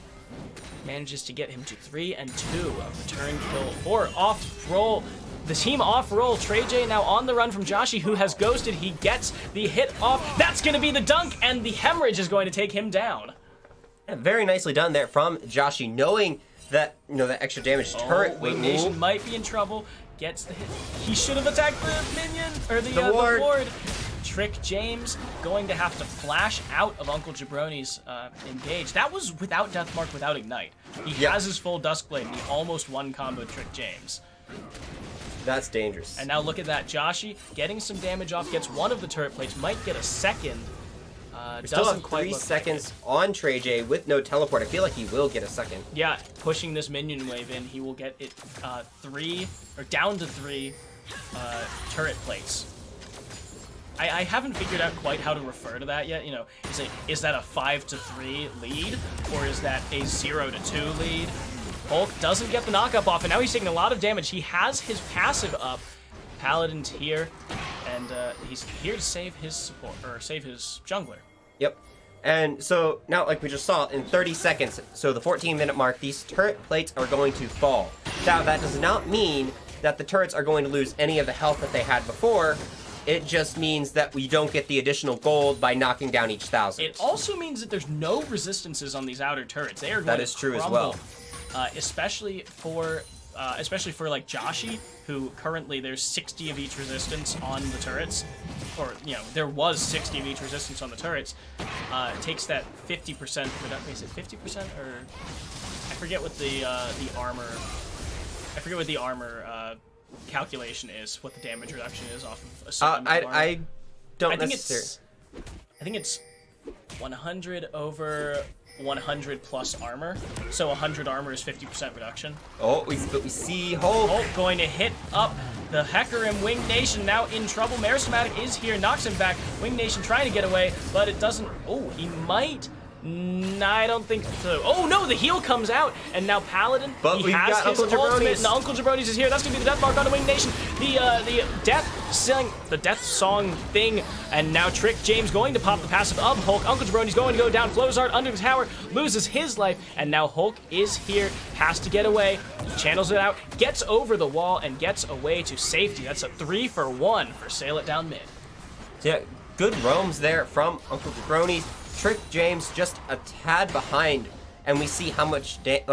Manages to get him to 3 and 2. A return kill for off roll. The team off roll. Trey J now on the run from Joshi, who has ghosted. He gets the hit off. That's going to be the dunk, and the hemorrhage is going to take him down. Yeah, very nicely done there from Joshi, knowing that that extra damage turret. Wing Nation might be in trouble. Gets the hit. He should have attacked the minion or the ward. Trick James going to have to flash out of Uncle Jabroni's engage. That was without Death Mark, without Ignite. He has his full Duskblade, and he almost one combo Trick James. That's dangerous. And now look at that. Joshi getting some damage off, gets one of the turret plates, might get a second. We still have 3 seconds on Trey J with no teleport. I feel like he will get a second. Yeah, pushing this minion wave in, he will get it down to 3 turret plates. I haven't figured out quite how to refer to that yet. Is that a 5-3 lead, or is that a 0-2 lead? Hulk doesn't get the knockup off, and now he's taking a lot of damage. He has his passive up. Paladin's here, and he's here to save his support, or save his jungler. Yep. And so now, like we just saw, in 30 seconds, so the 14-minute mark, these turret plates are going to fall. Now, that does not mean that the turrets are going to lose any of the health that they had before. It just means that we don't get the additional gold by knocking down each 1,000. It also means that there's no resistances on these outer turrets. They are going that is true crumble, as well. especially for like Joshi, who currently there's 60 of each resistance on the turrets, or there was 60 of each resistance on the turrets. Takes that 50%. Is it 50% or I forget what the armor. I forget what the armor calculation is. What the damage reduction is off of a certain armor. I don't. I think it's 100 over 100 plus armor, so 100 armor is 50% reduction. Oh, we see Hulk. Hulk going to hit up the Hecker, and Wing Nation now in trouble. Meristematic is here, knocks him back. Wing Nation trying to get away, but it doesn't. Oh, he might. Nah, I don't think so. Oh no, the heal comes out, and now Paladin, he has his ultimate, and Uncle Jabroni's is here. That's gonna be the death mark on the Wing Nation. The death song thing, and now Trick James going to pop the passive of Hulk. Uncle Jabroni's going to go down. Flozart under the tower, loses his life, and now Hulk is here, has to get away, channels it out, gets over the wall, and gets away to safety. That's a 3-for-1 for Sail It Down Mid. Yeah, good roams there from Uncle Jabroni. Trick James just a tad behind, and we see how much damage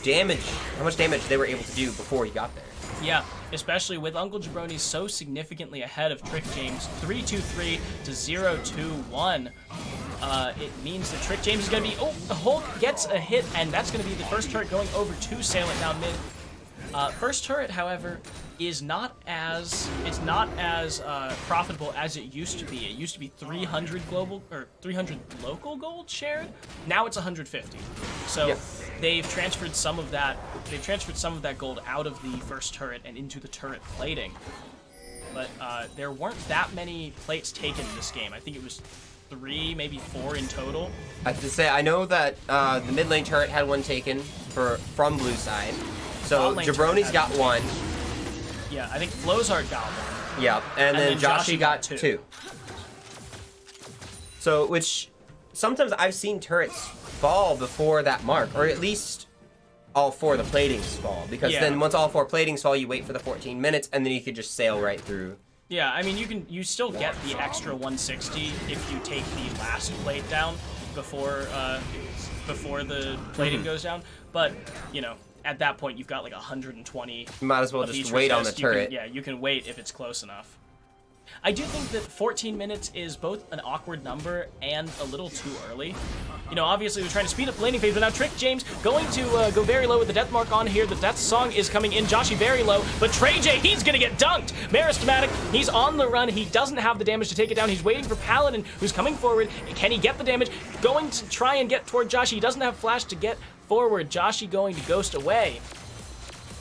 they were able to do before he got there. Yeah, especially with Uncle Jabroni so significantly ahead of Trick James, 3-2-3 to 0-2-1. it means that Trick James is going to be... Oh, Hulk gets a hit, and that's going to be the first turret going over to Sail It down mid. First turret, however, is not as profitable as it used to be. It used to be 300 global or 300 local gold shared. Now it's 150. So Yep. they've transferred some of that. They've transferred some of that gold out of the first turret and into the turret plating. But there weren't that many plates taken in this game. I think it was 3, maybe 4 in total. I have to say, I know that the mid lane turret had one taken from blue side. So Bot lane Jabroni's turret got had one. Yeah, I think Flozart got one. Yeah, and then Joshi Joshi got got 2. So, which sometimes I've seen turrets fall before that mark, or at least all 4 of the platings fall. Because Yeah. then once all 4 platings fall, you wait for the 14 minutes, and then you could just sail right through. Yeah, I mean you still get the extra 160 if you take the last plate down before the plating goes down. But you know, at that point you've got like 120. You might as well of just each wait on the resist. You can- turret. yeah, you can wait if it's close enough. I do think that 14 minutes is both an awkward number and a little too early. You know, obviously we're trying to speed up the laning phase, but now Trick James going to go very low with the death mark on here. The death song is coming in. Joshi very low, but Trey J, he's gonna get dunked. Maristematic, he's on the run. He doesn't have the damage to take it down. He's waiting for Paladin, who's coming forward. Can he get the damage? Going to try and get toward Joshi. He doesn't have flash to get forward. Joshi going to ghost away.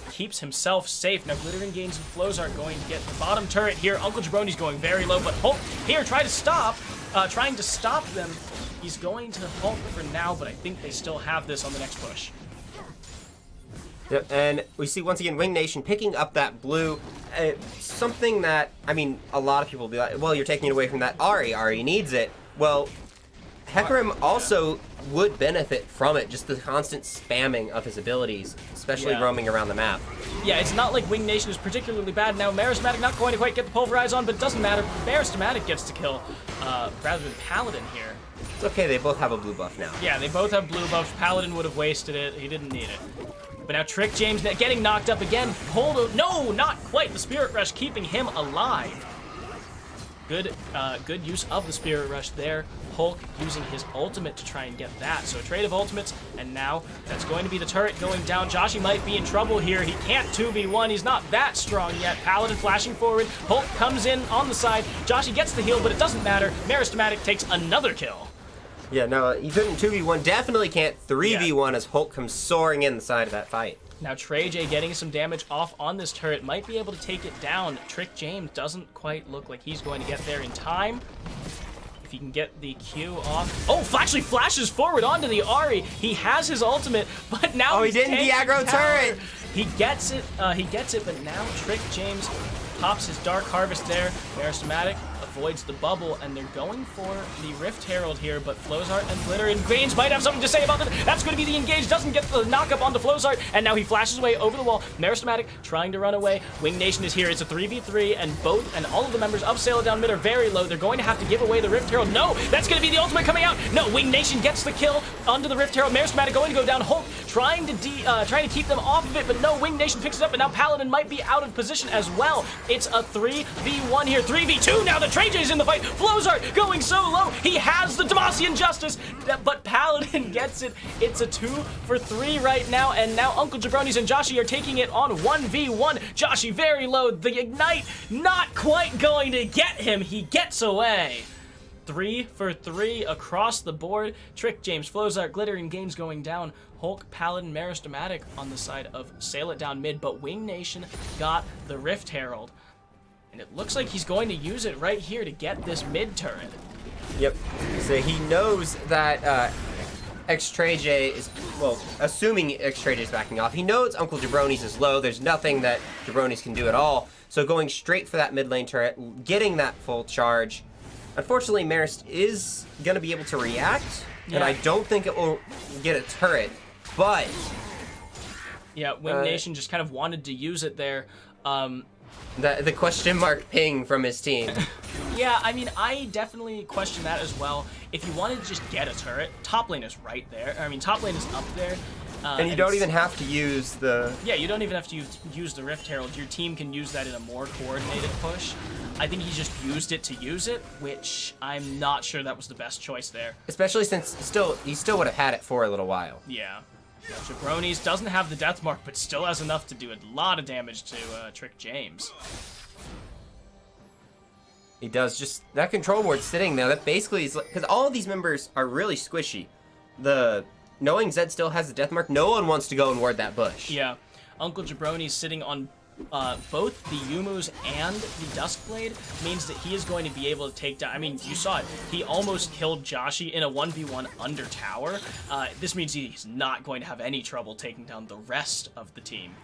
Keeps himself safe. Now Glittering Gains and Flows are going to get the bottom turret here. Uncle Jabroni's going very low, but Hulk here trying to stop them. He's going to Hulk for now, but I think they still have this on the next push. Yep, and we see once again Wing Nation picking up that blue. Something that, I mean, a lot of people will be like, well, you're taking it away from that Ahri. Ahri needs it. Well, Hecarim also would benefit from it, just the constant spamming of his abilities, especially roaming around the map. Yeah, it's not like Wing Nation is particularly bad now. Maristematic not going to quite get the Pulverize on, but it doesn't matter. Maristematic gets to kill rather than Paladin here. It's okay, they both have a blue buff now. Yeah, they both have blue buffs. Paladin would have wasted it. He didn't need it. But now Trick James getting knocked up again. No, not quite. The Spirit Rush keeping him alive. Good use of the Spirit Rush there. Hulk using his ultimate to try and get that. So a trade of ultimates, and now that's going to be the turret going down. Joshi might be in trouble here. He can't 2v1. He's not that strong yet. Paladin flashing forward. Hulk comes in on the side. Joshi gets the heal, but it doesn't matter. Maristematic takes another kill. Yeah, no, he couldn't 2v1. Definitely can't 3v1 as Hulk comes soaring in the side of that fight. Now Trey J getting some damage off on this turret, might be able to take it down. Trick James doesn't quite look like he's going to get there in time. If he can get the Q off. Oh, actually flashes forward onto the Ahri. He has his ultimate, but now he didn't de-aggro turret. He gets it, but now Trick James pops his Dark Harvest there. Maristematic avoids the bubble, and they're going for the Rift Herald here, but Flozart and Glittering Gains might have something to say about that. That's going to be the engage, doesn't get the knock-up onto Flozart, and now he flashes away over the wall. Maristematic trying to run away. Wing Nation is here. It's a 3v3, and all of the members of Sail It Down Mid are very low. They're going to have to give away the Rift Herald. No, that's going to be the ultimate coming out. No, Wing Nation gets the kill onto the Rift Herald. Maristematic going to go down. Hulk trying to keep them off of it, but no, Wing Nation picks it up, and now Paladin might be out of position as well. It's a 3v1 here. 3v2 now. The Trey J's in the fight. Flozart going so low. He has the Demacian Justice, but Paladin gets it. It's a 2-for-3 right now, and now Uncle Jabroni's and Joshi are taking it on 1v1. Joshi very low. The Ignite not quite going to get him. He gets away. 3-for-3 across the board. Trick James, Flozart, Glittering Games going down. Hulk, Paladin, Maristematic on the side of Sail It Down Mid, but Wing Nation got the Rift Herald. And it looks like he's going to use it right here to get this mid turret. Yep. So he knows that X-Trey J is, well, assuming X-Trey J is backing off, he knows Uncle Jabroni's is low. There's nothing that Jabroni's can do at all. So going straight for that mid lane turret, getting that full charge. Unfortunately, Marist is going to be able to react, and I don't think it will get a turret, but... Yeah, Wing Nation just kind of wanted to use it there. The question mark ping from his team. Yeah, I mean, I definitely question that as well. If you wanted to just get a turret, top lane is right there. I mean, top lane is up there. And you don't even have to use the... Yeah, you don't even have to use the Rift Herald. Your team can use that in a more coordinated push. I think he just used it to use it, which I'm not sure that was the best choice there. Especially since he still would have had it for a little while. Yeah. Jabronis doesn't have the death mark, but still has enough to do a lot of damage to Trick James. He does. Just that control board sitting there, that basically is, because all of these members are really squishy. Knowing Zed still has the death mark, no one wants to go and ward that bush. Yeah. Uncle Jabroni's sitting on both the Yumus and the Duskblade means that he is going to be able to take down. I mean, you saw it. He almost killed Joshi in a 1v1 under tower. This means he's not going to have any trouble taking down the rest of the team.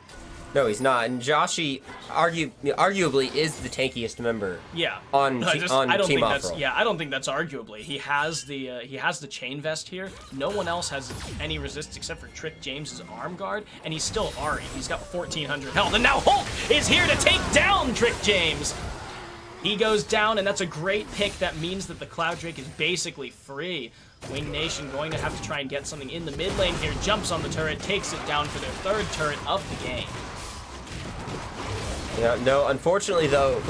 No, he's not. And Joshi, arguably, is the tankiest member. Yeah. On Team Off-Roll. Yeah, I don't think that's arguably. He has the chain vest here. No one else has any resist except for Trick James's arm guard, and he's still Ari. He's got 1,400 health, and now Hulk is here to take down Trick James. He goes down, and that's a great pick. That means that the Cloud Drake is basically free. Wing Nation going to have to try and get something in the mid lane here. Jumps on the turret, takes it down for their third turret of the game. Yeah, no, unfortunately though,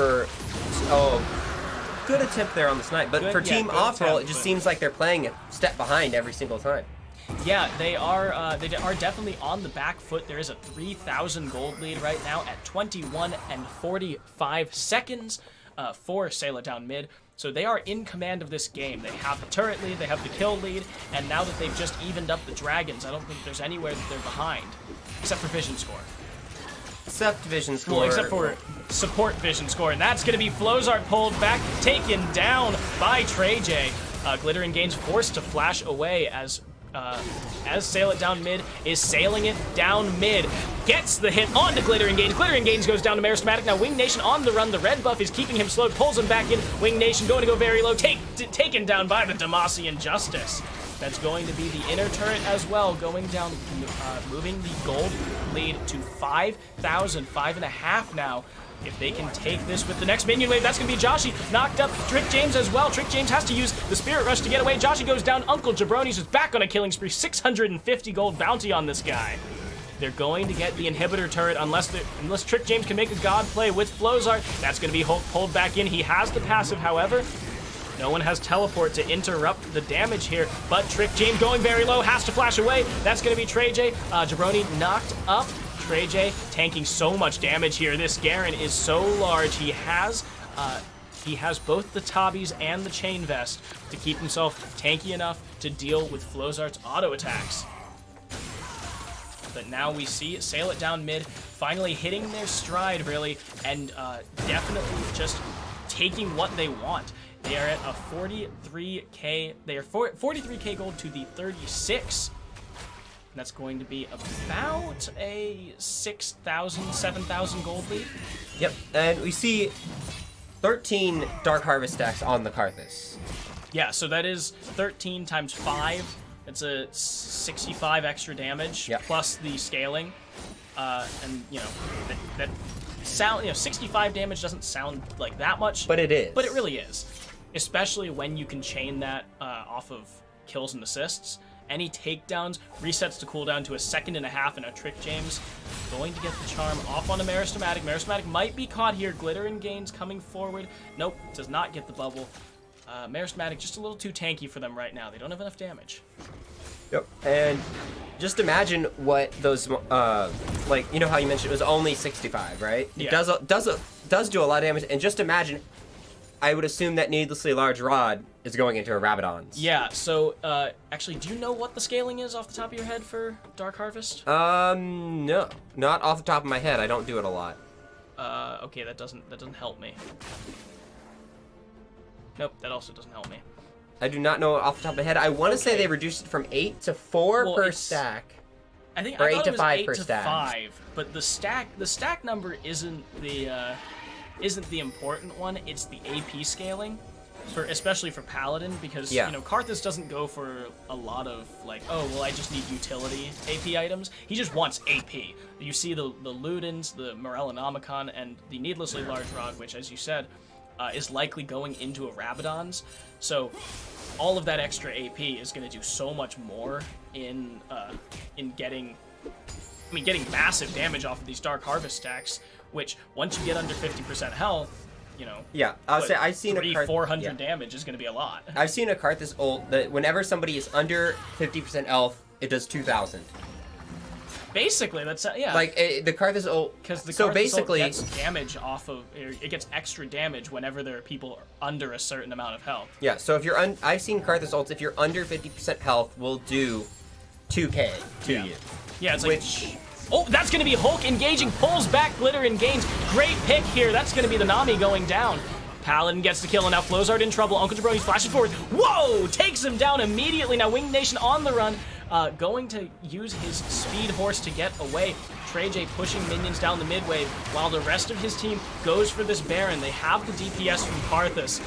good attempt there on the snipe, but for Team Off-Roll, it just seems like they're playing a step behind every single time. Yeah, they are definitely on the back foot. There is a 3,000 gold lead right now at 21 and 45 seconds for Sailor down mid. So they are in command of this game. They have the turret lead, they have the kill lead, and now that they've just evened up the dragons, I don't think there's anywhere that they're behind, except for vision score. Except vision score. Well, except for support vision score, and that's going to be Flozart pulled back, taken down by Trey J. Glittering Gains forced to flash away as Sail It Down mid is sailing it down mid. Gets the hit onto Glittering Gains. Glittering Gains goes down to Meristematic. Now Wing Nation on the run. The red buff is keeping him slowed, pulls him back in. Wing Nation going to go very low, taken down by the Demacian Justice. That's going to be the inner turret as well, going down, moving the gold lead to 5,000, 5.5 now. If they can take this with the next minion wave, that's going to be Joshi. Knocked up Trick James as well. Trick James has to use the Spirit Rush to get away. Joshi goes down. Uncle Jabronis is back on a killing spree. 650 gold bounty on this guy. They're going to get the inhibitor turret unless Trick James can make a god play with Flozart. That's going to be Hulk pulled back in. He has the passive, however. No one has teleport to interrupt the damage here, but Trick James going very low, has to flash away. That's going to be Trey J. Jabroni knocked up. Trey J tanking so much damage here. This Garen is so large. He has both the Tabis and the Chain Vest to keep himself tanky enough to deal with Flozart's auto attacks. But now we see Sail It Down mid finally hitting their stride, really, and definitely just taking what they want. They are at a 43k. They are 43k gold to the 36. That's going to be about a 6,000, 7,000 gold lead. Yep, and we see 13 Dark Harvest stacks on the Karthus. Yeah, so that is 13 times 5. That's a 65 extra damage, plus the scaling. And, you know, that sound, 65 damage doesn't sound like that much. But it is. But it really is. Especially when you can chain that off of kills and assists. Any takedowns resets the cooldown to a 1.5 seconds, and a Trick James going to get the charm off on a Meristematic. Meristematic might be caught here. Glittering Gains coming forward. Nope, does not get the bubble. Meristematic just a little too tanky for them right now. They don't have enough damage. Yep, and just imagine what those, like, you know how you mentioned it was only 65, right? It does do a lot of damage, and just imagine, I would assume that Needlessly Large Rod is going into a Rabadon's. Yeah, so, actually, do you know what the scaling is off the top of your head for Dark Harvest? No. Not off the top of my head. I don't do it a lot. Okay, that doesn't help me. Nope, that also doesn't help me. I do not know off the top of my head. I want to say they reduced it from 8 to 4 per stack. I think or I 8 to 5 8 per to stack. 5, but the stack number isn't the important one. It's the AP scaling, especially for Paladin, because you know Karthus doesn't go for a lot of like, oh well, I just need utility AP items. He just wants AP. You see the Ludens, the Morellonomicon, and the Needlessly Large Rod, which, as you said, is likely going into a Rabadon's. So all of that extra AP is going to do so much more in getting massive damage off of these Dark Harvest stacks, which once you get under 50% health, Yeah, I'll say I've seen a cart. 400 damage is going to be a lot. I've seen a cart this old that whenever somebody is under 50% health, it does 2,000. Basically, that's yeah. Like the cart this old, because the so cart basically gets damage off of it gets extra damage whenever there are people under a certain amount of health. Yeah, so if you're I've seen cart this ults, if you're under 50% health, will do 2k to you. Yeah, it's like oh, that's going to be Hulk engaging, pulls back Glitter and gains. Great pick here. That's going to be the Nami going down. Paladin gets the kill, and now Flozard in trouble. Uncle Jabroni's flashing forward. Whoa! Takes him down immediately. Now Winged Nation on the run. Going to use his speed horse to get away. TreyJ pushing minions down the mid wave while the rest of his team goes for this Baron. They have the DPS from Karthus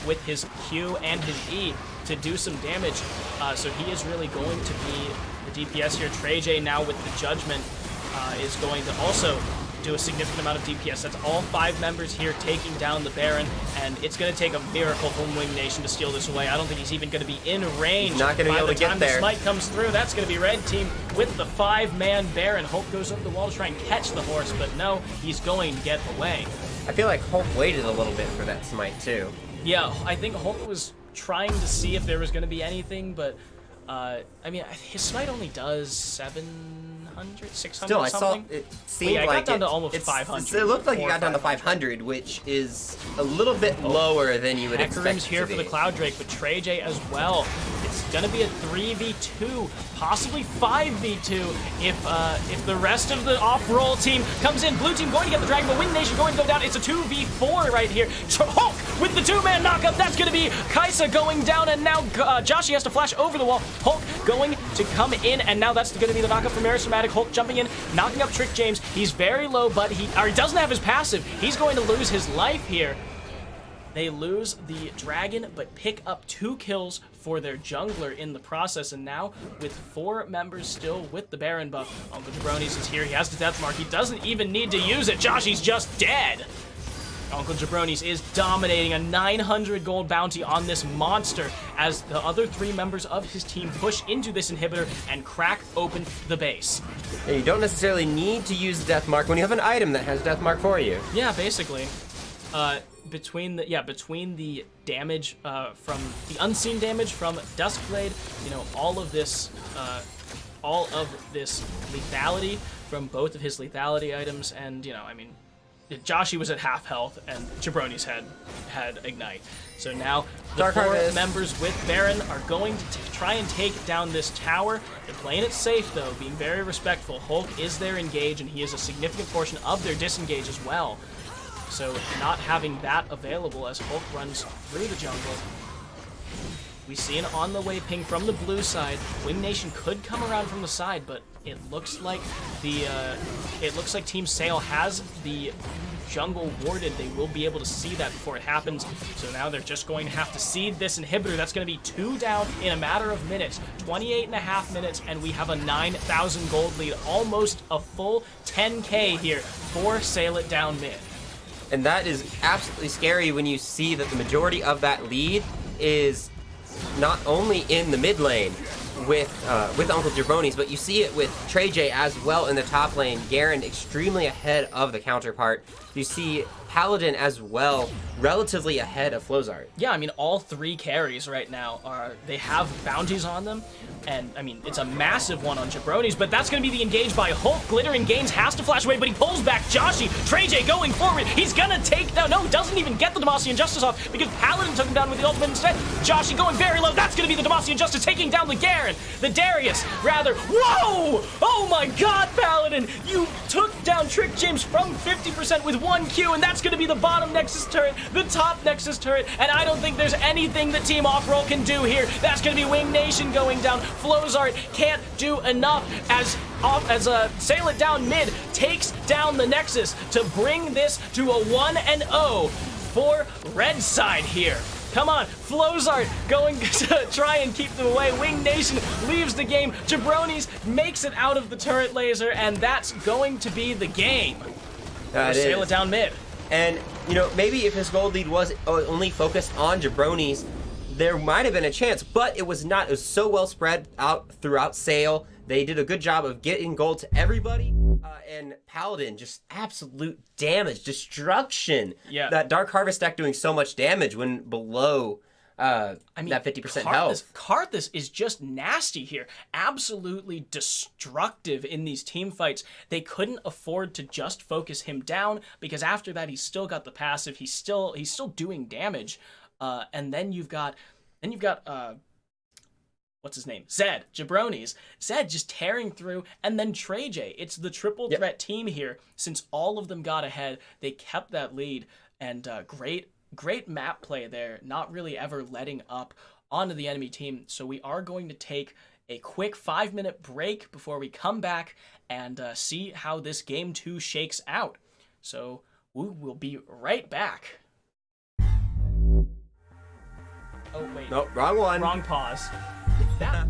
with his Q and his E to do some damage. So he is really going to be the DPS here. TreyJ now with the Judgment is going to also do a significant amount of DPS. That's all 5 members here taking down the Baron, and it's going to take a miracle from Winged Nation to steal this away. I don't think he's even going to be in range. He's not going to be able to get there. By the time the smite comes through, that's going to be Red Team with the 5-man Baron. Hulk goes up the wall to try and catch the horse, but no, he's going to get away. I feel like Hulk waited a little bit for that smite too. Yeah, I think Hulk was trying to see if there was going to be anything, but I mean, his smite only does 700, 600 Still, I something. saw it seemed it like got down to almost 500. It looked like it got down to 500, 500, which is a little bit lower than you would expect. Hecarim's here for the Cloud Drake, but TreyJ as well. It's gonna be a 3v2, possibly 5v2 if the rest of the off-roll team comes in. Blue team going to get the Dragon, but Winged Nation going to go down. It's a 2v4 right here. Hulk with the 2-man knockup. That's gonna be Kaisa going down, and now Joshi has to flash over the wall. Hulk going to come in, and now that's going to be the knockup from Aristematic. Hulk jumping in, knocking up Trick James. He's very low, but he doesn't have his passive. He's going to lose his life here. They lose the Dragon, but pick up 2 kills for their jungler in the process, and now with 4 members still with the Baron buff, Uncle Jabroni's is here. He has the death mark. He doesn't even need to use it. Joshi's just dead. Uncle Jabroni's is dominating a 900 gold bounty on this monster as the other 3 members of his team push into this inhibitor and crack open the base. Yeah, you don't necessarily need to use the death mark when you have an item that has death mark for you. Yeah, basically. Between the damage from the unseen damage from Duskblade, all of this lethality from both of his lethality items, and Joshi was at half health, and Jabroni's had Ignite. So now the 4 members with Baron are going to try and take down this tower. They're playing it safe, though, being very respectful. Hulk is their engage, and he is a significant portion of their disengage as well. So not having that available as Hulk runs through the jungle. We see an on-the-way ping from the blue side. Winged Nation could come around from the side, but it looks like Team Sail has the jungle warded. They will be able to see that before it happens. So now they're just going to have to seed this inhibitor. That's going to be 2 down in a matter of minutes. 28.5 minutes, and we have a 9,000 gold lead. Almost a full 10k here for Sail It Down mid. And that is absolutely scary when you see that the majority of that lead is not only in the mid lane with Uncle Jabroni's, but you see it with TreyJ as well in the top lane. Garen extremely ahead of the counterpart. You see Paladin as well, relatively ahead of Flozard. Yeah, I mean, all 3 carries right now they have bounties on them, and I mean, it's a massive one on Jabroni's, but that's going to be the engage by Hulk. Glitter and Gaines has to flash away, but he pulls back Joshi. TreyJ going forward. He's going to take down. No, doesn't even get the Demacian Justice off because Paladin took him down with the ultimate instead. Joshi going very low. That's going to be the Demacian Justice taking down the Garen. The Darius, rather. Whoa! Oh my god, Paladin! You took down Trick James from 50% with 1 Q, and that's going to be the bottom Nexus turret, the top Nexus turret, and I don't think there's anything that Team Off-Roll can do here. That's going to be Winged Nation going down. Flozart can't do enough as Sail It Down mid takes down the Nexus to bring this to a 1-0 for Red side here. Come on, Flozart going to try and keep them away. Winged Nation leaves the game. Jabroni's makes it out of the turret laser, and that's going to be the game. Sail It Down mid. And, maybe if his gold lead was only focused on Jabroni's, there might have been a chance, but it was not. It was so well spread out throughout Sail. They did a good job of getting gold to everybody, And Paladin, just absolute damage, destruction. Yeah. That Dark Harvest deck doing so much damage when below that 50% health. Karthus is just nasty here. Absolutely destructive in these team fights. They couldn't afford to just focus him down because after that he's still got the passive. He's still doing damage. And then you've got what's his name? Zed, Jabroni's. Zed just tearing through, and then Trey J. It's the triple threat team here. Since all of them got ahead, they kept that lead, and great map play there, not really ever letting up onto the enemy team. So we are going to take a quick 5-minute break before we come back and see how this game 2 shakes out. So we will be right back. Oh, wait. Nope, wrong one. Wrong pause. That...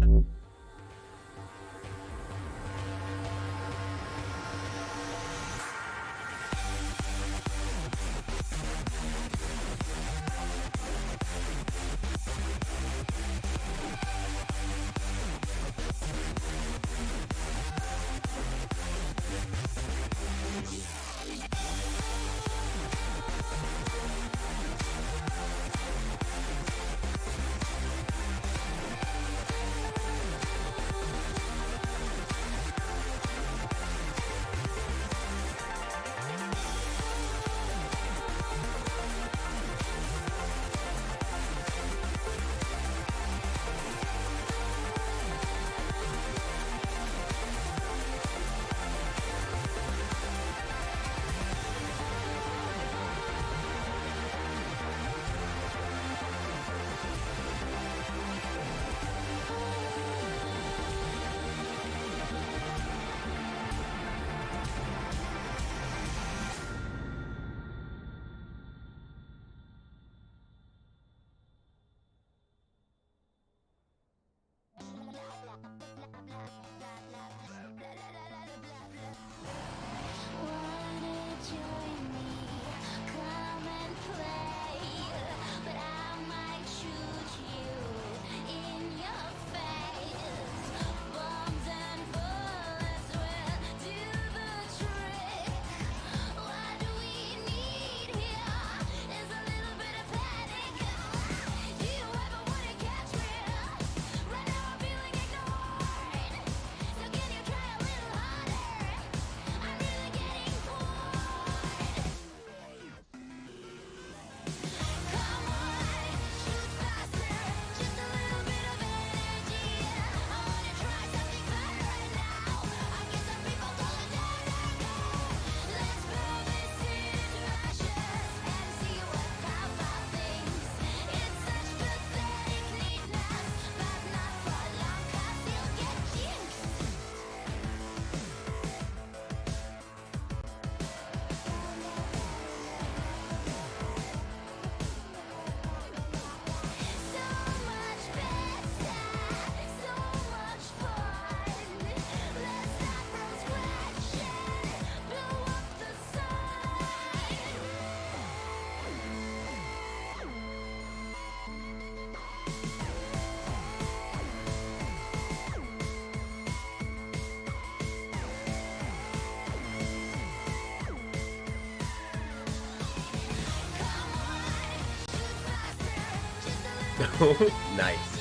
Nice.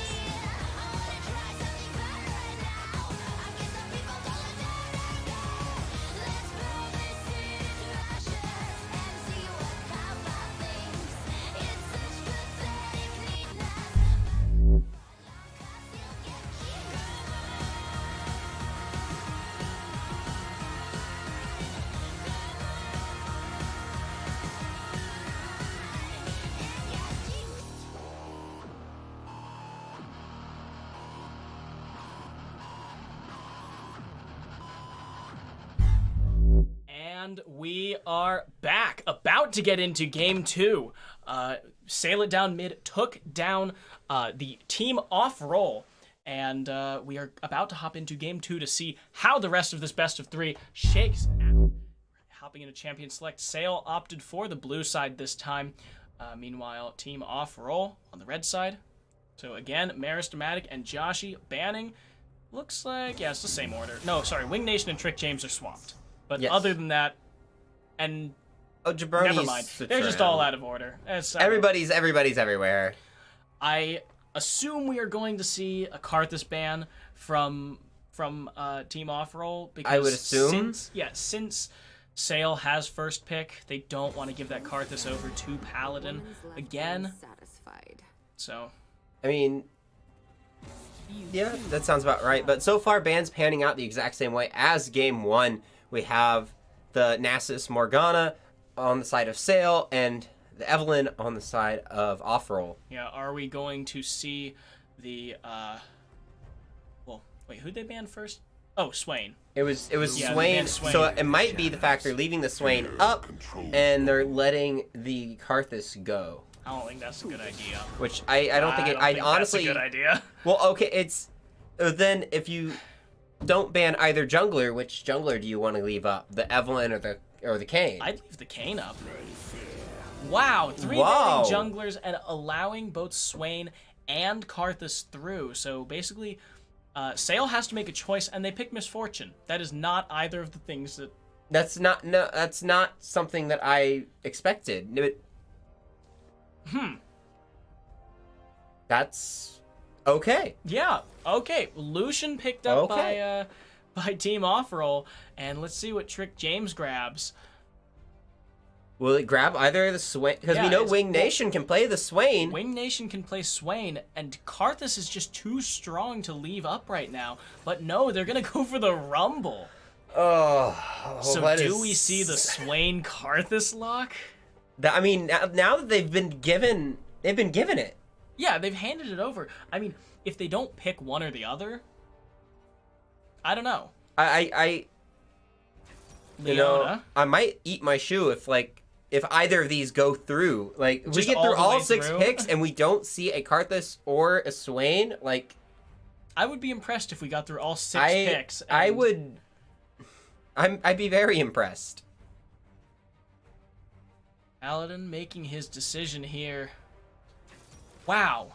And we are back, about to get into game 2. Sail It Down Mid took down the team off roll, and we are about to hop into game 2 to see how the rest of this best of 3 shakes out. Hopping into Champion Select, Sail opted for the blue side this time. Meanwhile, team off roll on the red side. So again, Maristamatic and Joshi banning. Looks like, yeah, it's the same order. No, sorry, Wing Nation and Trick James are swapped. But Yes. other than that, and Oh, Jabroni's never mind. the They're just trim. all out of order. Everybody's everywhere. I assume we are going to see a Karthus ban from Team Off-Roll because I would assume. since Sale has first pick, they don't want to give that Karthus over to Paladin again. Satisfied. So I mean, yeah, that sounds about right. But so far, bans panning out the exact same way as Game 1. We have the Nasus Morgana on the side of Sale and the Evelyn on the side of Off-Roll. yeah, are we going to see the well, wait, who'd they ban first? Oh, Swain. It was Yeah, they Swain, banned Swain. so it might be the fact they're leaving the Swain up and they're letting the Karthus go. I don't think that's a good idea. Which I don't think it. I think honestly. that's a good idea. Well, okay, it's then if you don't ban either jungler, which jungler do you want to leave up? The Evelyn or the Kayn? I'd leave the Kayn up. Wow, three Wow. banning junglers and allowing both Swain and Karthus through. So basically, Sale has to make a choice, and they pick Misfortune. That is not either of the things that. That's not something that I expected. That's okay. Yeah. Okay. Lucian picked up Okay. by Team Off-Roll, and let's see what trick James grabs. Will it grab either of the Swain? Because Yeah, we know it's- Wing Nation can play the Swain. Wing Nation can play Swain, and Karthus is just too strong to leave up right now. But no, they're gonna go for the Rumble. Oh, So what do is- we see the Swain Karthus lock? I mean, now that they've been given it. Yeah, they've handed it over. I mean, if they don't pick one or the other, I don't know. I you Leona. know, I might eat my shoe if either of these go through. Like, we Just get all through the all way 6 through? picks and we don't see a Karthus or a Swain. Like, I would be impressed if we got through all 6 I picks. I and- would. I'd be very impressed. Paladin making his decision here. Wow.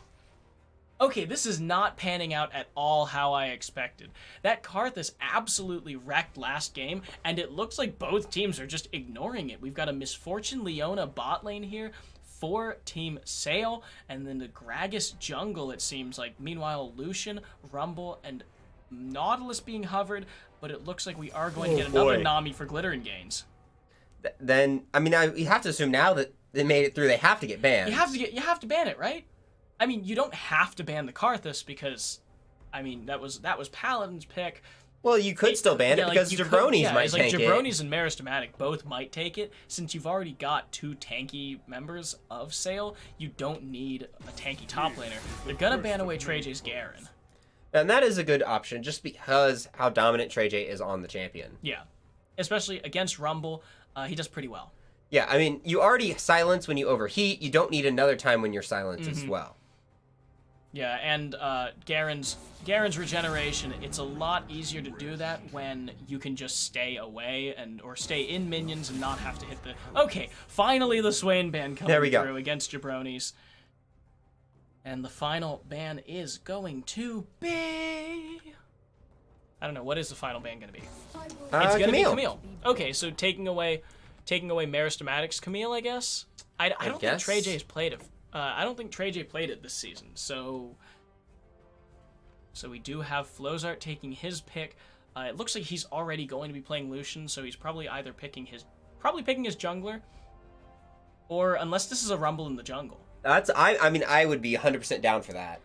Okay, this is not panning out at all how I expected. That Karthus absolutely wrecked last game, and it looks like both teams are just ignoring it. We've got a Misfortune Leona bot lane here for Team Sale, and then the Gragas jungle, it seems like. Meanwhile, Lucian, Rumble, and Nautilus being hovered, but it looks like we are going to get another boy. Nami for glittering gains. Then I mean, you have to assume now that they made it through, they have to get banned. You have to ban it, right? I mean, you don't have to ban the Karthus because, I mean, that was Paladin's pick. Well, you could still ban it because you Jabronis could, might it's like take Jabronis and Meristematic both might take it. Since you've already got 2 tanky members of Sale, you don't need a tanky top laner. They're gonna ban away Trej's Garen. And that is a good option, just because how dominant Trey J is on the champion. Yeah, especially against Rumble, he does pretty well. Yeah, I mean, you already silence when you overheat. You don't need another time when you're silenced as well. Yeah, and Garen's regeneration, it's a lot easier to do that when you can just stay away or stay in minions and not have to hit the... Okay, finally the Swain ban coming There we go. through against Jabronis. And the final ban is going to be... I don't know, what is the final ban going to be? It's going to be Camille. Okay, so taking away Meristematic's Camille, I guess? I don't think guess. Trey J's played it. I don't think Trey J played it this season, so we do have Flozart taking his pick. It looks like he's already going to be playing Lucian, so he's probably either picking his jungler, or unless this is a Rumble in the jungle. I mean, I would be 100% down for that.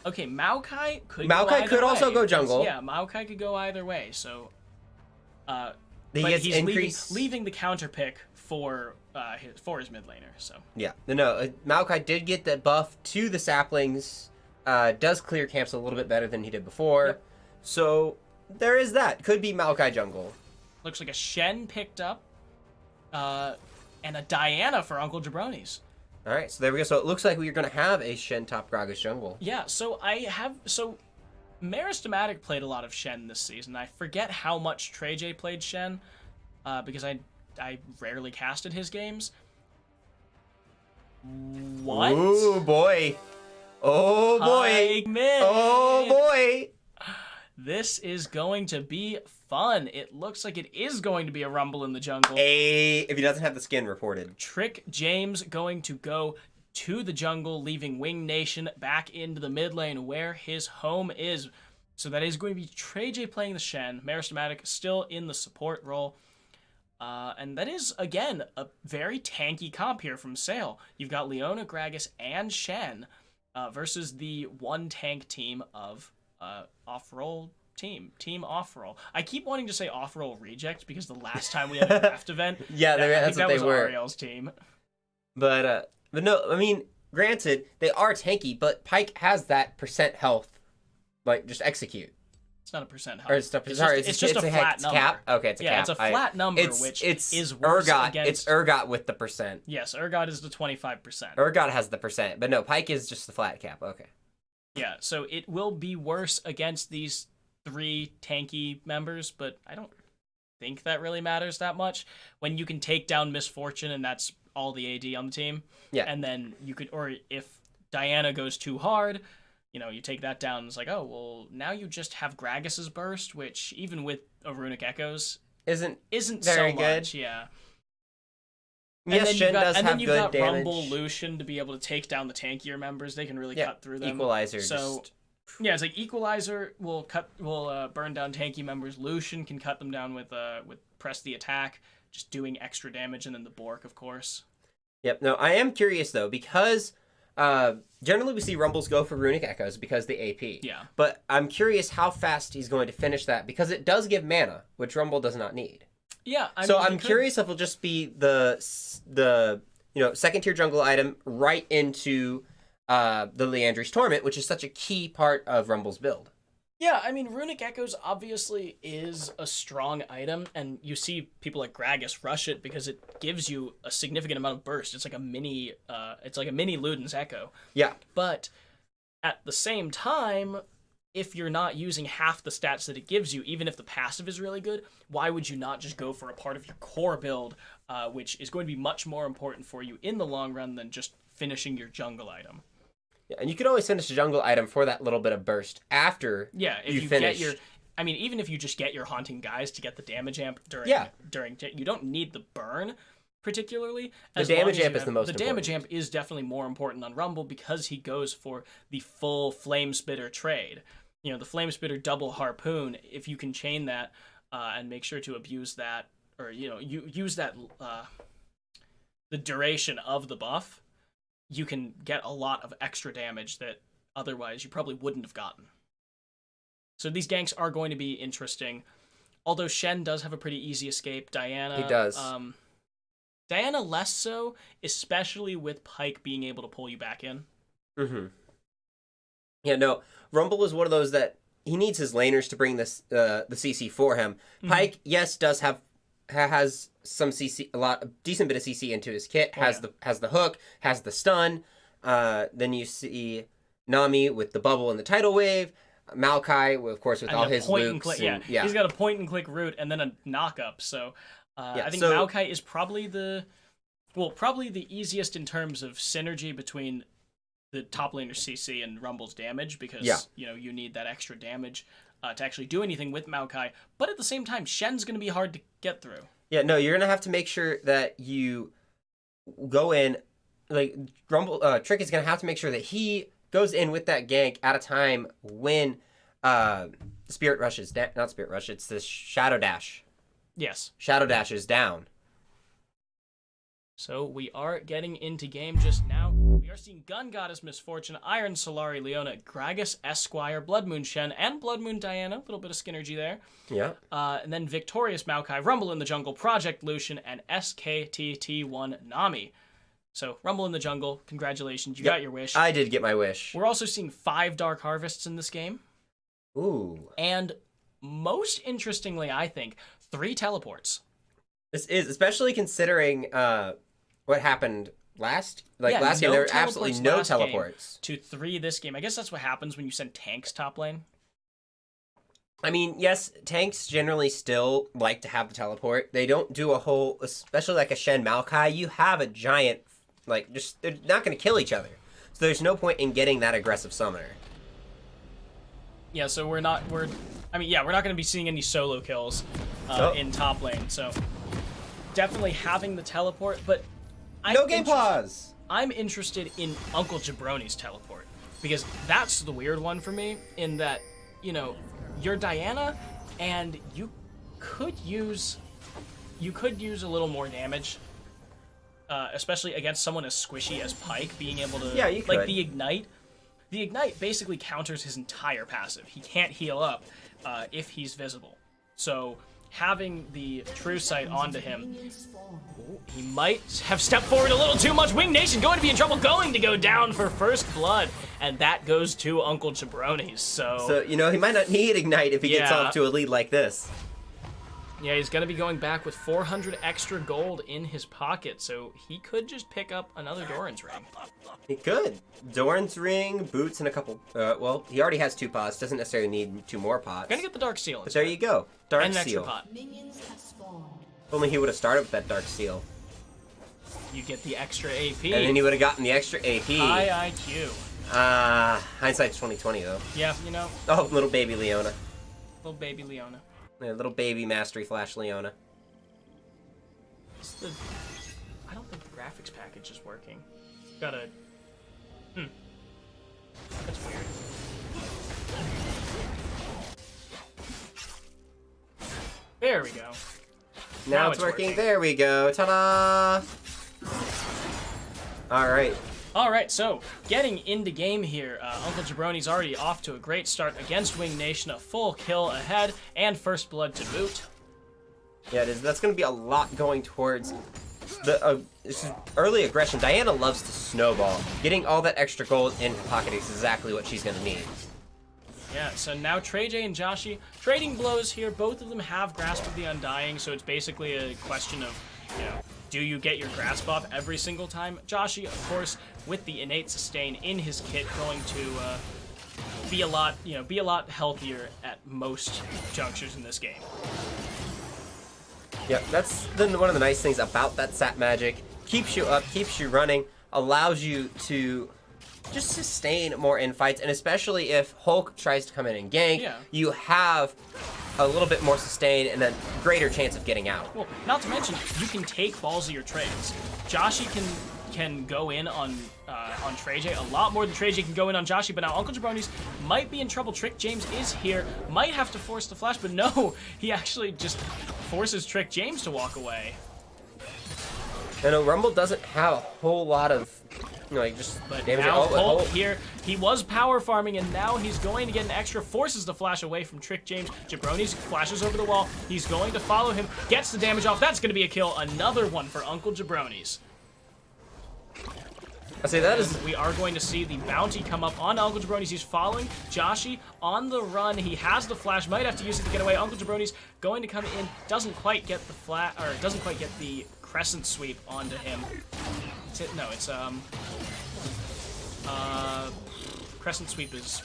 Okay, Maokai could Maokai go either could also way. go jungle. Yeah, Maokai could go either way. So, but gets he's increase- leaving the counter pick for his mid laner. So Yeah, no, Maokai did get that buff to the saplings. Does clear camps a little bit better than he did before. Yep. So there is that. Could be Maokai jungle. looks like a Shen picked up, and a Diana for Uncle Jabronis. All right, so there we go. So it looks like we're going to have a Shen top Gragas jungle. Yeah, so Meristematic played a lot of Shen this season. I forget how much Trey J played Shen, because I rarely casted his games. What? Ooh, boy. Oh, boy. I missed. Oh, boy. This is going to be fun. It looks like it is going to be a rumble in the jungle. If he doesn't have the skin reported. Trick James going to go to the jungle, leaving Wing Nation back into the mid lane where his home is. So that is going to be Trey J playing the Shen. Maristamatic still in the support role. And that is, again, a very tanky comp here from Sale. You've got Leona, Gragas, and Shen versus the one tank team of off-roll team off-roll. I keep wanting to say off-roll reject because the last time we had a draft event, yeah, that's what they were. Ariel's team. But no, I mean, granted, they are tanky, but Pyke has that percent health. Like, just execute. It's not a percent health. Or it's just a flat number. Cap? Okay, it's a cap. Yeah, it's a flat number, which is worse against... It's Urgot with the percent. Yes, Urgot is the 25%. Urgot has the percent, but no, Pyke is just the flat cap. Okay. Yeah, so it will be worse against these 3 tanky members, but I don't think that really matters that much. When you can take down Misfortune and that's all the AD on the team. Yeah. And then you could... Or if Diana goes too hard... You know, you take that down and it's like, oh, well, now you just have Gragas's burst, which even with Runic Echoes isn't very so good. Much, yeah. Yes, Shen does have good damage. And then you've got Rumble, Lucian to be able to take down the tankier members. They can really cut through them. Equalizer. So, yeah, it's like Equalizer will burn down tanky members. Lucian can cut them down with press the attack, just doing extra damage, and then the Bork, of course. Yep. No, I am curious though because. Generally we see Rumbles go for Runic Echoes because the AP. Yeah. But I'm curious how fast he's going to finish that because it does give mana, which Rumble does not need. Yeah. I'm curious if it'll just be the second tier jungle item right into the Leandry's Torment, which is such a key part of Rumble's build. Yeah, I mean, Runic Echoes obviously is a strong item, and you see people like Gragas rush it because it gives you a significant amount of burst. It's like a mini Luden's Echo. Yeah. But at the same time, if you're not using half the stats that it gives you, even if the passive is really good, why would you not just go for a part of your core build, which is going to be much more important for you in the long run than just finishing your jungle item? Yeah, and you could always finish a jungle item for that little bit of burst after if you finish. Get your, I mean, even if you just get your Haunting Guys to get the damage amp during, you don't need the burn particularly. The damage amp is the most important. The damage amp is definitely more important on Rumble because he goes for the full Flame Spitter trade. You know, the Flame Spitter double harpoon, if you can chain that and make sure to abuse that, or, you know, use that, the duration of the buff, you can get a lot of extra damage that otherwise you probably wouldn't have gotten. So these ganks are going to be interesting. Although Shen does have a pretty easy escape. Diana... He does. Diana less so, especially with Pyke being able to pull you back in. Mm-hmm. Yeah, no. Rumble is one of those that he needs his laners to bring this the CC for him. Mm-hmm. Pyke, yes, has some CC, a decent bit of CC into his kit. Has the hook, has the stun. Then you see Nami with the bubble and the tidal wave. Maokai, of course, with all his loops. Yeah, he's got a point and click route and then a knock up. So I think Maokai is probably the easiest in terms of synergy between the top laner CC and Rumble's damage because you need that extra damage to actually do anything with Maokai. But at the same time, Shen's going to be hard to get through. Yeah, no, you're going to have to make sure that you go in, like, Trick is going to have to make sure that he goes in with that gank at a time when Spirit Rush is down. Not Spirit Rush, it's the Shadow Dash. Yes. Shadow Dash is down. So we are getting into game just now. We are seeing Gun Goddess Misfortune, Iron Solari Leona, Gragas Esquire, Blood Moon Shen, and Blood Moon Diana. A little bit of synergy there. Yeah. And then Victorious Maokai, Rumble in the Jungle, Project Lucian, and SKTT1 Nami. So Rumble in the Jungle, congratulations, you got your wish. I did get my wish. We're also seeing 5 Dark Harvests in this game. Ooh. And most interestingly, I think, 3 teleports. This is, especially considering what happened last game, there were absolutely no teleports. To 3 this game. I guess that's what happens when you send tanks top lane. I mean, yes, tanks generally still like to have the teleport. They don't do a whole, especially like a Shen Maokai, you have a giant, they're not going to kill each other. So there's no point in getting that aggressive summoner. Yeah, so I mean, yeah, we're not going to be seeing any solo kills in top lane, so definitely having the teleport, but No game pause! I'm interested in Uncle Jabroni's teleport, because that's the weird one for me, in that, you know, you're Diana, and you could use a little more damage, especially against someone as squishy as Pyke, being able to, Yeah, you like, could. the Ignite basically counters his entire passive. He can't heal up if he's visible. So having the True Sight onto him, he might have stepped forward a little too much. Wing Nation going to be in trouble, going to go down for first blood, and that goes to Uncle Jabroni's. So, you know, he might not need Ignite if he gets Yeah. off to a lead like this. Yeah, he's going to be going back with 400 extra gold in his pocket, so he could just pick up another Doran's Ring. He could. Doran's Ring, boots, and a couple... well, he already has 2 pots. Doesn't necessarily need 2 more pots. Gonna get the Dark Seal But instead. there you go. Dark And an extra Seal. pot. If only he would have started with that Dark Seal. You get the extra AP. And then he would have gotten the extra AP. High IQ. Hindsight's 2020, though. Yeah, you know, Oh, little baby Leona. little baby Leona. Yeah, little baby Mastery Flash Leona. I don't think the graphics package is working. Gotta... That's weird. There we go. Now it's working. There we go. Ta-da! Alright. Alright, so, getting into game here, Uncle Jabroni's already off to a great start against Wing Nation, a full kill ahead, and first blood to boot. Yeah, it is. That's going to be a lot going towards the this is early aggression. Diana loves to snowball. Getting all that extra gold in her pocket is exactly what she's going to need. Yeah, so now TreyJ and Joshi trading blows here. Both of them have Grasp of the Undying, so it's basically a question of, you know, do you get your Grasp off every single time? Joshi, of course, with the innate sustain in his kit, going to be a lot healthier at most junctures in this game. Yep, that's one of the nice things about that sap magic. Keeps you up, keeps you running, allows you to just sustain more in fights, and especially if Hulk tries to come in and gank, you have a little bit more sustain and a greater chance of getting out. Well, not to mention, you can take balls of your trades. Joshi can go in on TreyJ a lot more than TreyJ can go in on Joshi, but now Uncle Jabroni's might be in trouble. Trick James is here, might have to force the flash, but no, he actually just forces Trick James to walk away. I know Rumble doesn't have a whole lot of, you know, like just But damage. now Hulk here, he was power farming, and now he's going to get an extra, forces the flash away from Trick James. Jabroni's flashes over the wall. He's going to follow him, gets the damage off. That's going to be a kill. Another one for Uncle Jabroni's. I say that is. We are going to see the bounty come up on Uncle Jabroni's. He's following Joshi on the run. He has the flash, might have to use it to get away. Uncle Jabroni's going to come in, doesn't quite get the doesn't quite get the crescent sweep onto him. No, it's crescent sweep is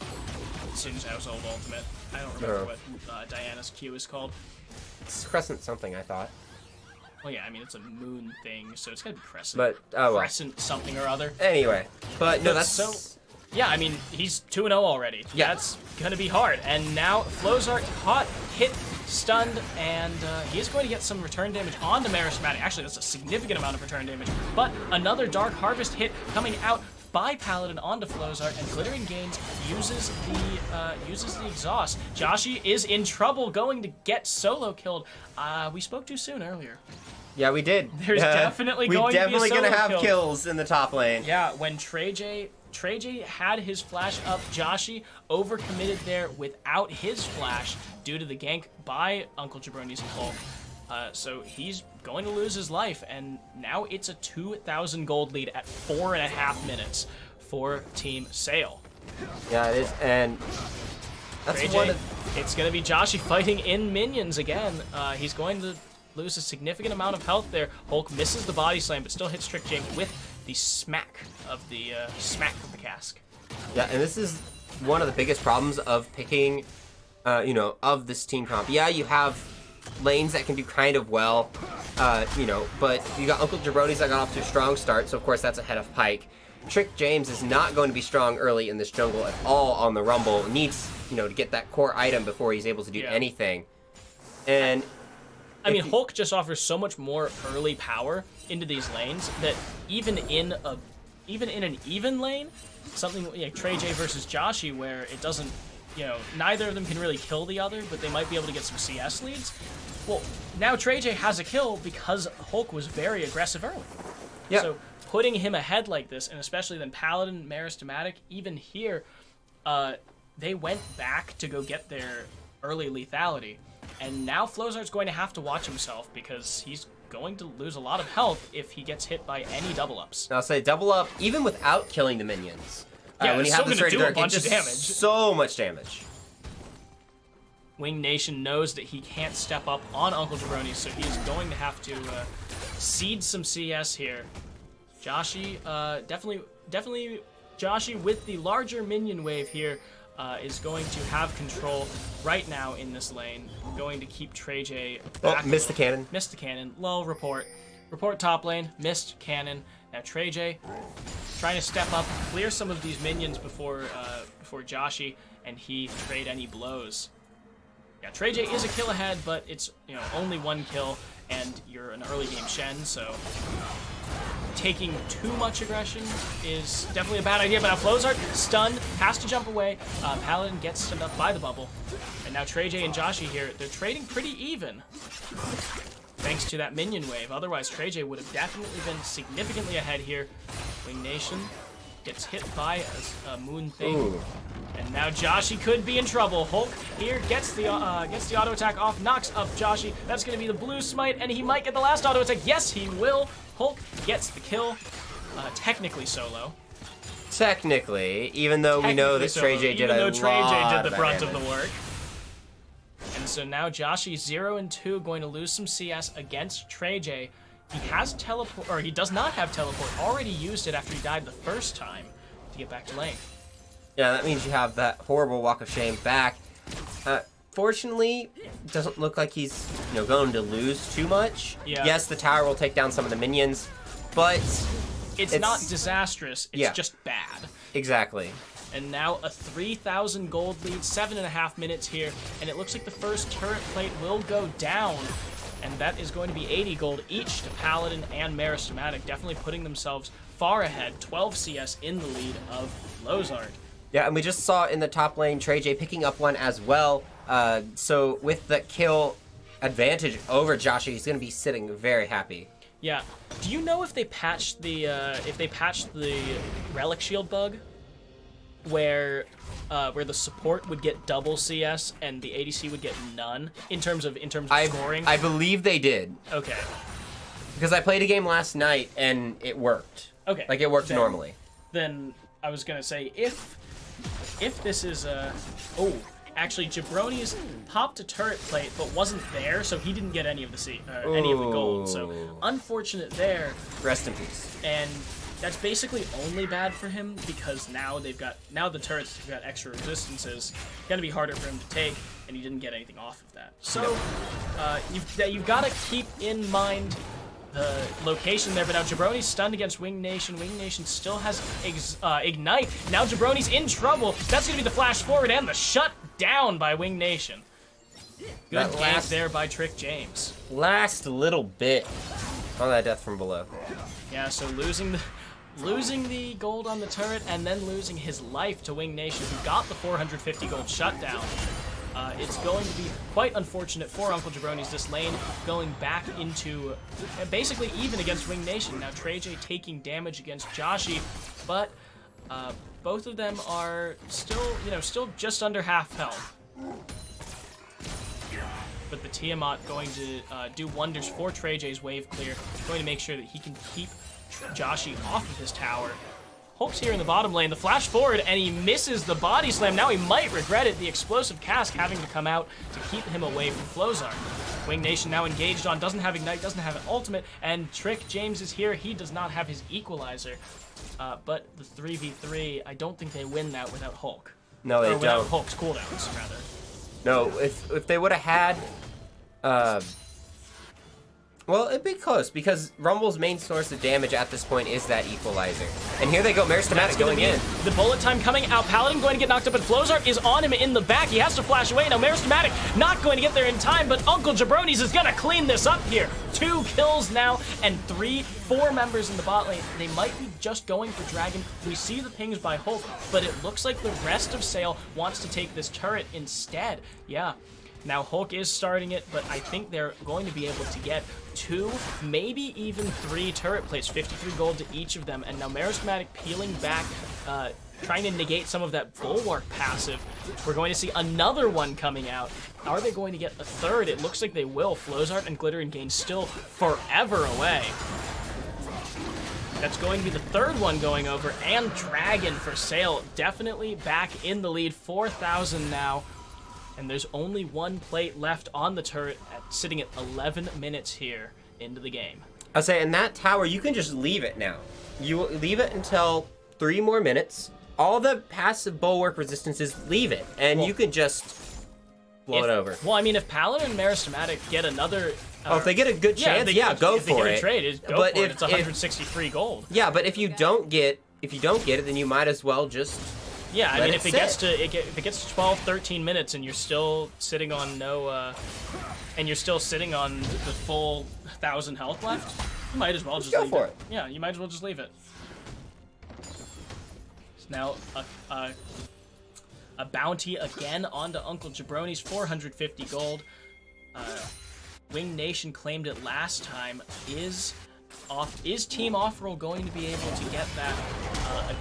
Sin's Household Ultimate. I don't remember what Diana's Q is called. It's Crescent something, I thought. Well, yeah, I mean, it's a moon thing, so it's gotta be Crescent. But, oh well. Crescent something or other. Anyway, but no, that's... So, yeah, I mean, he's 2-0 already. Yeah. That's gonna be hard. And now, Flozart caught, hit, stunned, and he is going to get some return damage onto Marismatic. Actually, that's a significant amount of return damage. But another Dark Harvest hit coming out by Paladin onto Flozart, and Glittering Gains uses the exhaust. Joshi is in trouble, going to get solo killed. We spoke too soon earlier. Yeah, we did. There's definitely going to be a definitely solo gonna have kill. kills in the top lane. Yeah, when TreyJ had his flash up, Joshi overcommitted there without his flash due to the gank by Uncle Jabroni's Hulk. So he's going to lose his life, and now it's a 2,000 gold lead at 4.5 minutes for Team Sail. Yeah, it is, and that's TreyJ, one of... it's going to be Joshi fighting in minions again. He's going to lose a significant amount of health there. Hulk misses the body slam, but still hits Trick James with the smack of the cask. Yeah, and this is one of the biggest problems of picking, you know, of this team comp. Yeah, you have lanes that can do kind of well, you know, but you got Uncle Jabroni's that got off to a strong start, so of course that's ahead of Pyke. Trick James is not going to be strong early in this jungle at all on the Rumble. Needs, to get that core item before he's able to do anything. And I mean, Hulk just offers so much more early power into these lanes that even in an even lane, something like Trey J versus Joshi, where it doesn't, neither of them can really kill the other, but they might be able to get some CS leads. Well, now Trey J has a kill because Hulk was very aggressive early. Yeah. So putting him ahead like this, and especially then Paladin, Meristematic, even here, they went back to go get their early lethality. And now Flozart's going to have to watch himself because he's going to lose a lot of health if he gets hit by any double-ups. I'll say double up, even without killing the minions. Yeah, when it's you have still this going to do a Dirk, bunch of damage. So much damage. Wing Nation knows that he can't step up on Uncle Jabroni, so he's going to have to seed some CS here. Joshi, definitely Joshi with the larger minion wave here is going to have control right now in this lane. Going to keep Trey J back. Oh, missed the cannon. Missed the cannon. Low report. Report top lane. Missed cannon. Now Trey J trying to step up, clear some of these minions before Joshi, and he trade any blows. Yeah, Trey J is a kill ahead, but it's only one kill, and you're an early game Shen, so taking too much aggression is definitely a bad idea. But now Flozart stunned, has to jump away. Paladin gets stunned up by the bubble, and now Trey J and Joshi here, they're trading pretty even, thanks to that minion wave. Otherwise, Trey J would have definitely been significantly ahead here. Wing Nation gets hit by a moon thing. Ooh. And now Joshi could be in trouble. Hulk here gets the auto attack off, knocks up Joshi. That's going to be the blue smite, and he might get the last auto attack. Yes, he will. Hulk gets the kill, technically solo. Technically, even though we know that Trey J did a lot of Trey J did the brunt damage. of the work. And so now Joshi 0-2 going to lose some CS against Trey J. He has teleport, or he does not have teleport. Already used it after he died the first time to get back to lane. Yeah, that means you have that horrible walk of shame back. Fortunately, it doesn't look like he's going to lose too much. Yeah. Yes, the tower will take down some of the minions, but it's not disastrous. It's just bad. Exactly. And now a 3,000 gold lead, 7.5 minutes here, and it looks like the first turret plate will go down. And that is going to be 80 gold each to Paladin and Meristematic, definitely putting themselves far ahead, 12 CS in the lead of Flozart. Yeah, and we just saw in the top lane Trey J picking up one as well. So with the kill advantage over Joshi, he's going to be sitting very happy. Yeah. Do you know if they patched the relic shield bug, where the support would get double CS and the ADC would get none in terms of scoring? I believe they did. Okay. Because I played a game last night and it worked. Okay. Like it worked normally. Then I was gonna say if this is actually Jabroni's popped a turret plate but wasn't there, so he didn't get any of the gold. So unfortunate there. Rest in peace. And that's basically only bad for him because now the turrets have got extra resistances. Gonna be harder for him to take, and he didn't get anything off of that. So you've got to keep in mind the location there. But now Jabroni's stunned against Wing Nation. Wing Nation still has Ignite. Now Jabroni's in trouble. That's gonna be the flash forward and the shut down by Wing Nation. Good gank there by Trick James. Last little bit on that death from below. Yeah, so losing the gold on the turret and then losing his life to Wing Nation, who got the 450 gold shutdown. It's going to be quite unfortunate for Uncle Jabroni's this lane, going back into basically even against Wing Nation. Now Trey J taking damage against Joshi, but both of them are still just under half health. But the Tiamat going to do wonders for Trey J's wave clear, going to make sure that he can keep Joshi off of his tower. Hulk's here in the bottom lane, the flash forward, and he misses the body slam. Now he might regret it, the explosive cask having to come out to keep him away from Flozart. Wing Nation now engaged on, doesn't have Ignite, doesn't have an ultimate, and Trick James is here. He does not have his equalizer. But the 3v3, I don't think they win that without Hulk. No, they without don't. Hulk's cooldowns, rather. No, if they would have had... well, it'd be close, because Rumble's main source of damage at this point is that equalizer. And here they go, Meristematic going in. The bullet time coming out. Paladin going to get knocked up, and Flozart is on him in the back. He has to flash away. Now Meristematic not going to get there in time, but Uncle Jabronis is going to clean this up here. 2 kills now, and 4 members in the bot lane. They might be just going for Dragon. We see the pings by Hulk, but it looks like the rest of Sail wants to take this turret instead. Yeah. Now Hulk is starting it, but I think they're going to be able to get 2, maybe even 3 turret plays, 53 gold to each of them. And now Meristematic peeling back, trying to negate some of that Bulwark passive. We're going to see another one coming out. Are they going to get a third? It looks like they will. Flozart and Glitter and Gain still forever away. That's going to be the third one going over, and Dragon for Sail definitely back in the lead, 4,000 now. And there's only 1 plate left on the turret, sitting at 11 minutes here into the game. I'll say, in that tower, you can just leave it now. You leave it until 3 more minutes. All the passive Bulwark resistances, leave it, and you can just blow it over. Well, I mean, if Paladin and Meristematic get another... if they get a good chance, go if for they get it. A trade, go but for it. It's 163 gold. Yeah, but if you don't get it, then you might as well just... Yeah, I mean, if it gets to 12, 13 minutes and you're still sitting on the full 1,000 health left, you might as well just leave it. Yeah, you might as well just leave it. Now, a bounty again onto Uncle Jabroni's 450 gold. Wing Nation claimed it last time. Is Team Off-Roll going to be able to get that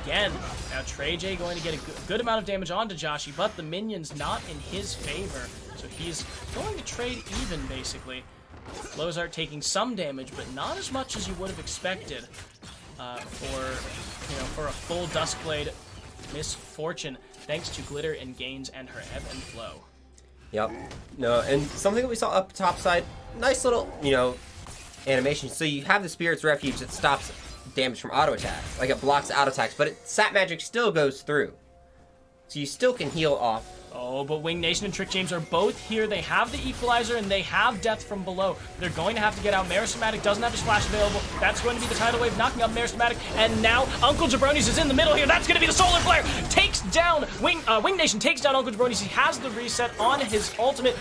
again? Now TreyJ going to get a good amount of damage onto Joshi, but the minions not in his favor, so he's going to trade even basically. Flozart taking some damage, but not as much as you would have expected for a full Duskblade misfortune, thanks to Glitter and Gains and her ebb and flow. Yep. No, and something that we saw up top side, nice little, animation. So you have the Spirit's Refuge that stops damage from auto attacks. Like it blocks auto attacks, but Sap Magic still goes through. So you still can heal off. Oh, but Wing Nation and Trick James are both here. They have the Equalizer and they have Death from below. They're going to have to get out. Meristematic doesn't have his flash available. That's going to be the tidal wave knocking up Meristematic. And now Uncle Jabronis is in the middle here. That's going to be the Solar Flare. Takes down Wing Nation takes down Uncle Jabronis. He has the reset on his ultimate.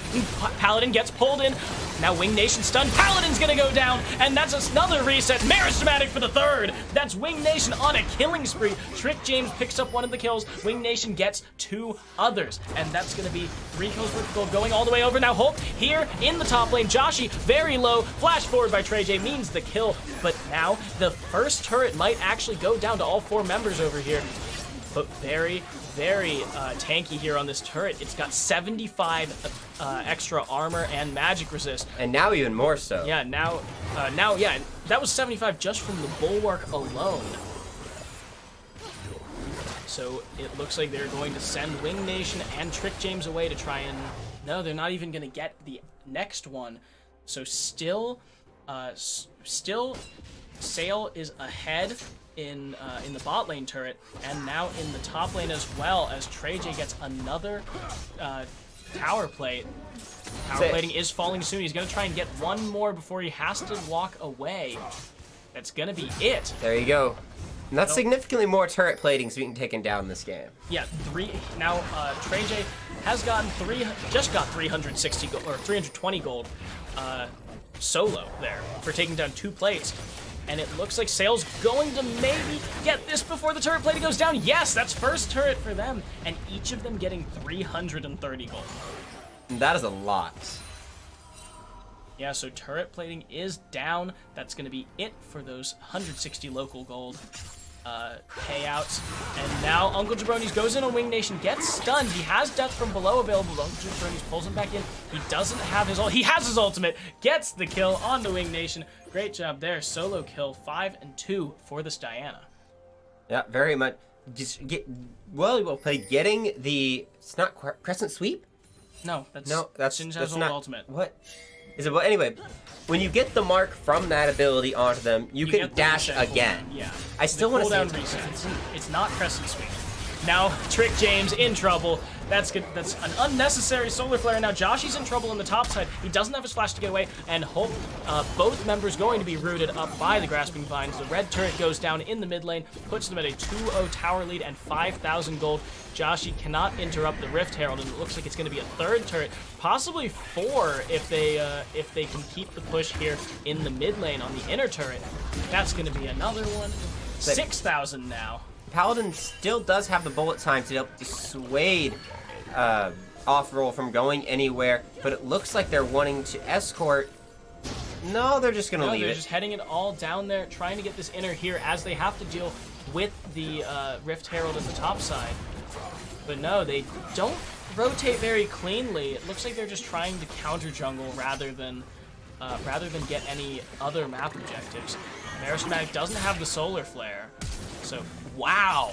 Paladin gets pulled in. Now Wing Nation stunned. Paladin's going to go down. And that's another reset. Meristematic for the third. That's Wing Nation on a killing spree. Trick James picks up one of the kills. Wing Nation gets 2 others. And that's going to be 3 kills worth of gold going all the way over. Now Hulk here in the top lane. Joshi very low. Flash forward by TreyJ means the kill. But now the first turret might actually go down to all 4 members over here. But very, very tanky here on this turret. It's got 75 extra armor and magic resist. And now even more so. Yeah, now, that was 75 just from the Bulwark alone. So it looks like they're going to send Wing Nation and Trick James away to try and... No, they're not even going to get the next one. So still Sail is ahead in the bot lane turret, and now in the top lane as well, as TreyJ gets another tower plate. Tower plating is falling soon. He's going to try and get one more before he has to walk away. That's going to be it. There you go. And that's significantly more turret platings being taken down this game. Yeah, now TreyJ has gotten just got 360 gold, or 320 gold solo there for taking down 2 plates. And it looks like Sail's going to maybe get this before the turret plating goes down. Yes, that's first turret for them. And each of them getting 330 gold. That is a lot. Yeah, so turret plating is down. That's going to be it for those 160 local gold payouts. And now Uncle Jabronis goes in on Wing Nation, gets stunned. He has Death from below available, but Uncle Jabronis pulls him back in. He doesn't have his ult. He has his ultimate. Gets the kill on the Wing Nation. Great job there. Solo kill, 5 and 2 for this Diana. Yeah, very much. Just well played. Getting the... It's not Crescent Sweep? No, that's Shinja's old ultimate. What? Is it? Well, anyway, when you get the mark from that ability onto them, you can dash again. Yeah. I still want to say reset. It's not Crescent Sweep. Now Trick James in trouble. That's good. That's an unnecessary solar flare. Now Joshy's in trouble on the top side. He doesn't have his flash to get away, and Hulk, both members going to be rooted up by the Grasping Vines. The red turret goes down in the mid lane, puts them at a 2-0 tower lead and 5,000 gold. Joshy cannot interrupt the Rift Herald, and it looks like it's going to be a third turret, possibly 4 if they can keep the push here in the mid lane on the inner turret. That's going to be another one. 6,000 now. Paladin still does have the bullet time to help dissuade off-roll from going anywhere, but it looks like they're wanting to escort. No, they're just going to leave they're it. just heading it all down there, trying to get this inner here as they have to deal with the Rift Herald at the top side. But no, they don't rotate very cleanly. It looks like they're just trying to counter jungle rather than get any other map objectives. Maristamatic doesn't have the solar flare, so wow,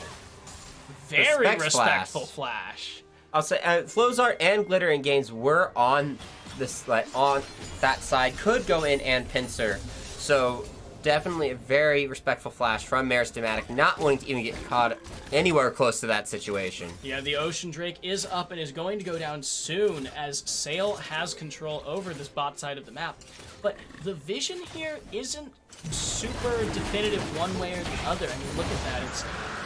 very respectful flash. I'll say Flowzart and Glittering Gains were on this, like, on that side, could go in and pincer, so definitely a very respectful flash from Maristamatic, not wanting to even get caught anywhere close to that situation. Yeah, the Ocean Drake is up and is going to go down soon as Sail has control over this bot side of the map. But the vision here isn't super definitive one way or the other. I mean, look at that.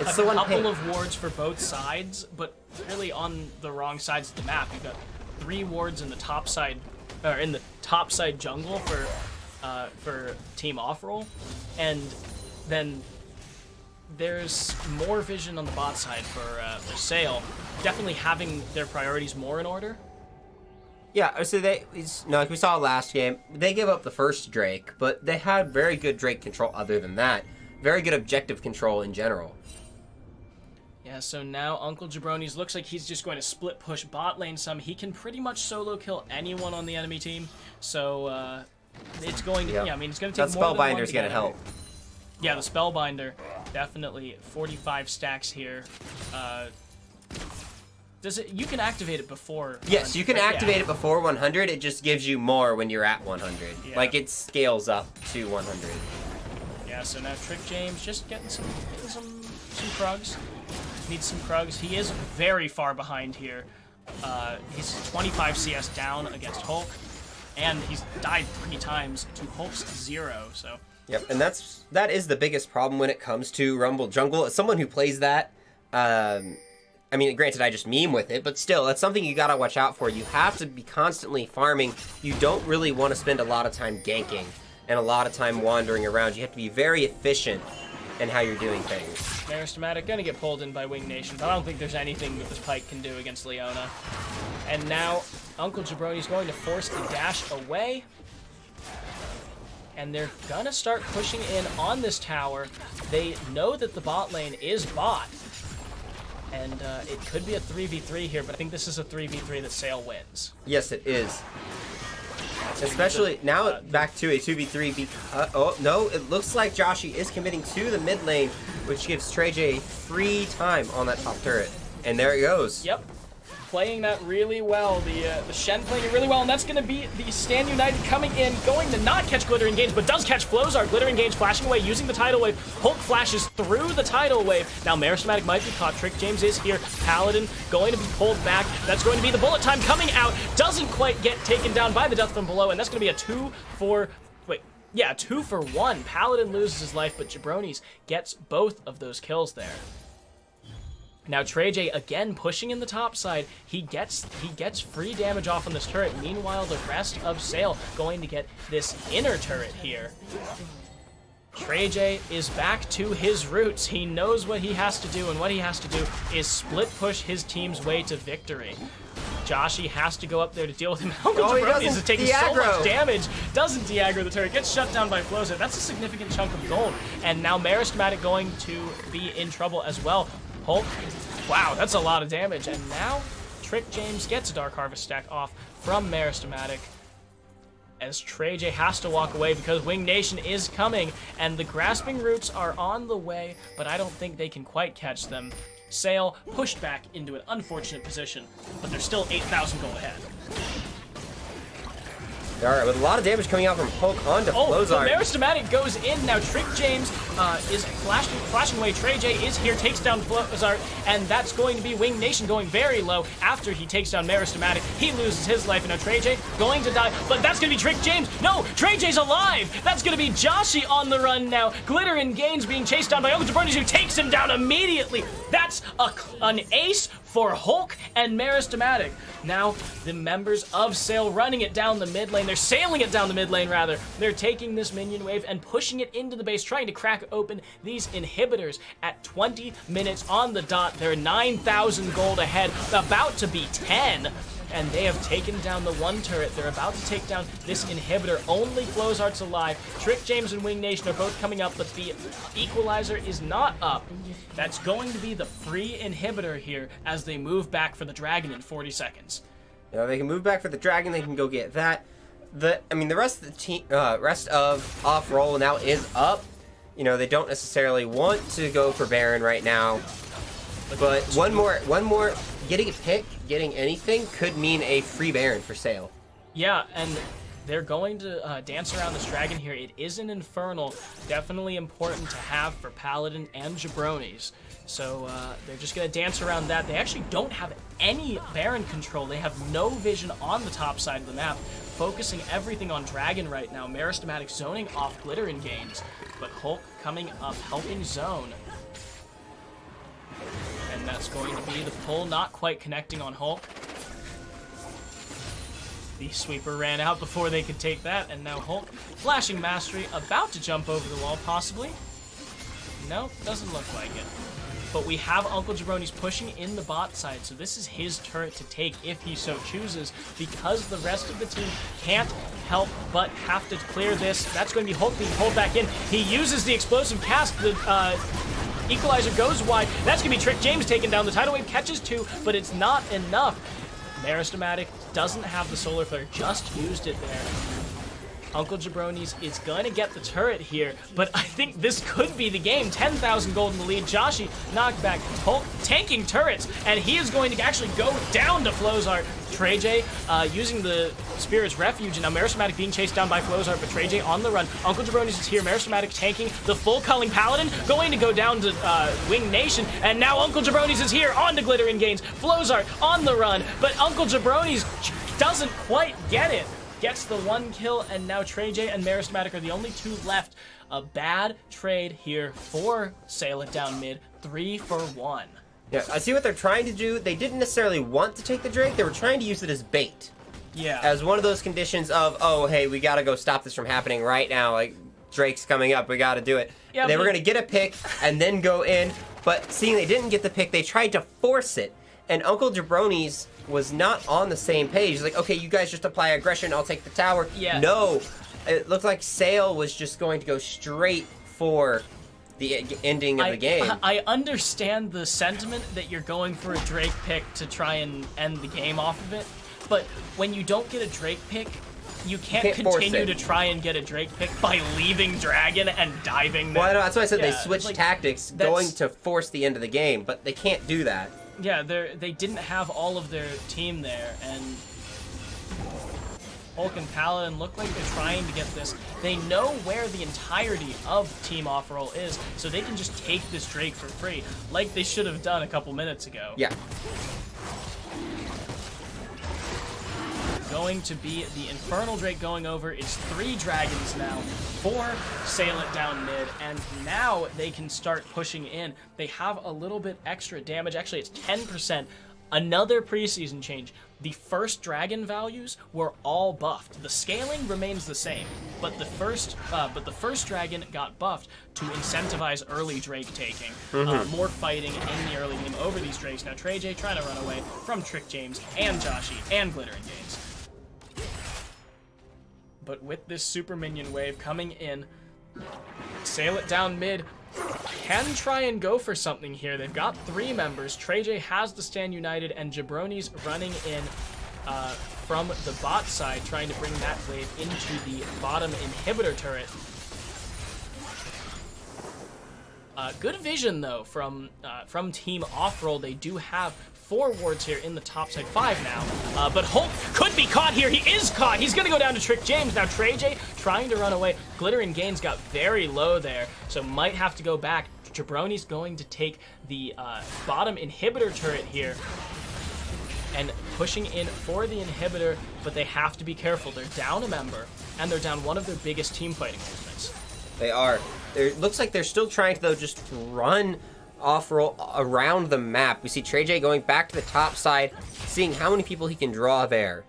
It's a couple of wards for both sides, but really on the wrong sides of the map. You've got 3 wards in the top side, or in the top side jungle for Team Off-Roll, and then there's more vision on the bot side for Sail, definitely having their priorities more in order. Yeah, so like we saw last game, they gave up the first Drake, but they had very good Drake control other than that. Very good objective control in general. Yeah, so now Uncle Jabroni's looks like he's just going to split push bot lane some. He can pretty much solo kill anyone on the enemy team, so it's going to, I mean, it's going to take more than one to get Spellbinder's going to help. Yeah, the Spellbinder, definitely 45 stacks here. You can activate it before. Yes, you can activate it before 100. It just gives you more when you're at 100. Yeah. Like, it scales up to 100. Yeah, so now Trick James just getting some Krugs. Needs some Krugs. He is very far behind here. He's 25 CS down against Hulk, and he's died 3 times to Hulk's 0. So. Yep, and that is the biggest problem when it comes to Rumble Jungle. As someone who plays that, I mean, granted, I just meme with it, but still, that's something you gotta watch out for. You have to be constantly farming. You don't really want to spend a lot of time ganking and a lot of time wandering around. You have to be very efficient in how you're doing things. Maristamatic gonna get pulled in by Wing Nation, but I don't think there's anything that this Pike can do against Leona. And now, Uncle Jabroni's going to force the dash away. And they're gonna start pushing in on this tower. They know that the bot lane is bot. And it could be a 3v3 here, but I think this is a 3v3 that Sail wins. Yes, it is. Especially now back to a 2v3 because... oh, no, it looks like Joshy is committing to the mid lane, which gives TreyJ free time on that top turret. And there it goes. Yep. Playing that really well. The Shen playing it really well, and that's going to be the Stand United coming in, going to not catch Glittering Gains, but does catch Flowzart. Glittering Gains flashing away, using the Tidal Wave. Hulk flashes through the Tidal Wave. Now Maristamatic might be caught. Trick James is here. Paladin going to be pulled back. That's going to be the bullet time coming out. Doesn't quite get taken down by the death from below, and that's going to be a 2 for 1. Paladin loses his life, but Jabroni's gets both of those kills there. Now TreyJ again pushing in the top side. He gets free damage off on this turret. Meanwhile, the rest of Sail going to get this inner turret here. TreyJ is back to his roots. He knows what he has to do, and what he has to do is split push his team's way to victory. Joshy has to go up there to deal with him. Uncle Jabroni is taking so much damage. Doesn't de-aggro the turret. Gets shut down by Flowzart. That's a significant chunk of gold. And now Maristamatic going to be in trouble as well. Hulk, wow, that's a lot of damage. And now Trick James gets a Dark Harvest stack off from Maristamatic, as TreyJ has to walk away because Wing Nation is coming, and the Grasping Roots are on the way, but I don't think they can quite catch them. Sail pushed back into an unfortunate position, but they're still 8,000 gold ahead. All right, with a lot of damage coming out from Hulk onto Oh, the Flozart. Meristematic goes in. Now Trick James is flashing away. Trey J is here, takes down Flozart, and that's going to be Wing Nation going very low after he takes down Meristematic. He loses his life, and now Trey J going to die, but that's going to be Trick James. No, Trey J's alive. That's going to be Joshy on the run now. Glitter and Gaines being chased down by Uncle Jabroni, who takes him down immediately. That's an ace for Hulk and Meristematic. Now, the members of Sail running it down the mid lane. They're sailing it down the mid lane, rather. They're taking this minion wave and pushing it into the base, trying to crack open these inhibitors at 20 minutes on the dot. They're 9,000 gold ahead, about to be 10. And they have taken down the one turret. They're about to take down this inhibitor. Only Flozart's alive. Trick James and Wing Nation are both coming up, but the equalizer is not up. That's going to be the free inhibitor here as they move back for the dragon in 40 seconds. Yeah, they can move back for the dragon. They can go get that. The rest of the team, rest of off roll now is up. You know, they don't necessarily want to go for Baron right now, but one more getting a pick, getting anything could mean a free Baron for Sail. Yeah, and they're going to dance around this dragon here. It is an Infernal, definitely important to have for Paladin and Jabronis. So they're just going to dance around that. They actually don't have any Baron control. They have no vision on the top side of the map, focusing everything on Dragon right now. Meristematic zoning off Glitter and Gaines, but Hulk coming up, helping zone. And that's going to be the pull, not quite connecting on Hulk. The sweeper ran out before they could take that, and now Hulk, flashing mastery, about to jump over the wall, possibly. No, doesn't look like it. But we have Uncle Jabroni's pushing in the bot side, so this is his turret to take if he so chooses, because the rest of the team can't help but have to clear this. That's going to be Hulk being pulled back in. He uses the explosive cast, the equalizer goes wide. That's going to be Trick James taken down. The tidal wave catches two, but it's not enough. Meristematic doesn't have the solar flare, just used it there. Uncle Jabroni's is going to get the turret here, but I think this could be the game. 10,000 gold in the lead. Joshy knocked back. Hulk taking turrets, and he is going to actually go down to Flozart. Trey J using the Spirit's Refuge, and now Meristematic being chased down by Flozart, but Trey J on the run. Uncle Jabroni's is here. Meristematic tanking the full Culling Paladin, going to go down to Wing Nation, and now Uncle Jabroni's is here on to Glitter and Gaines. Flozart on the run, but Uncle Jabroni's doesn't quite get it. Gets the one kill, and now Trey J and Meristematic are the only two left. A bad trade here for Sail It Down mid, 3 for 1. Yeah, I see what they're trying to do. They didn't necessarily want to take the Drake. They were trying to use it as bait. Yeah. As one of those conditions of, oh, hey, we got to go stop this from happening right now. Like, Drake's coming up. We got to do it. Yeah, they were going to get a pick and then go in. But seeing they didn't get the pick, they tried to force it. And Uncle Jabroni's was not on the same page. He's like, okay, you guys just apply aggression. I'll take the tower. Yeah. No. It looked like Sail was just going to go straight for the ending of the game. I understand the sentiment that you're going for a Drake pick to try and end the game off of it, but when you don't get a Drake pick, you can't continue to try and get a Drake pick by leaving Dragon and diving there. Well, that's why I said they switched tactics, going to force the end of the game, but they can't do that. Yeah, they didn't have all of their team there, and Hulk and Paladin look like they're trying to get this. They know where the entirety of Team Off-Roll is, so they can just take this Drake for free, like they should have done a couple minutes ago. Yeah. Going to be the Infernal Drake going over. It's 3 dragons now, 4 Sail It Down mid, and now they can start pushing in. They have a little bit extra damage. Actually, it's 10%. Another preseason change. The first dragon values were all buffed. The scaling remains the same, but the first dragon got buffed to incentivize early Drake taking, more fighting in the early game over these Drakes. Now Trey J trying to run away from Trick James and Joshy and Glitter and Gaines. But with this super minion wave coming in, Sail It Down mid can try and go for something here. They've got 3 members. Trey J has the Stand United, and Jabroni's running in from the bot side, trying to bring that wave into the bottom inhibitor turret. Good vision, though, from Team Off-Roll. They do have 4 wards here in the top side, 5 now. But Hulk could be caught here. He is caught. He's going to go down to Trick James. Now TreyJ trying to run away. Glitter and Gains got very low there, so might have to go back. Jabroni's going to take the bottom inhibitor turret here and pushing in for the inhibitor, but they have to be careful. They're down a member, and they're down one of their biggest team fighting movements. They are. It looks like they're still trying to, though, just run off-roll around the map. We see TreyJ going back to the top side, seeing how many people he can draw there.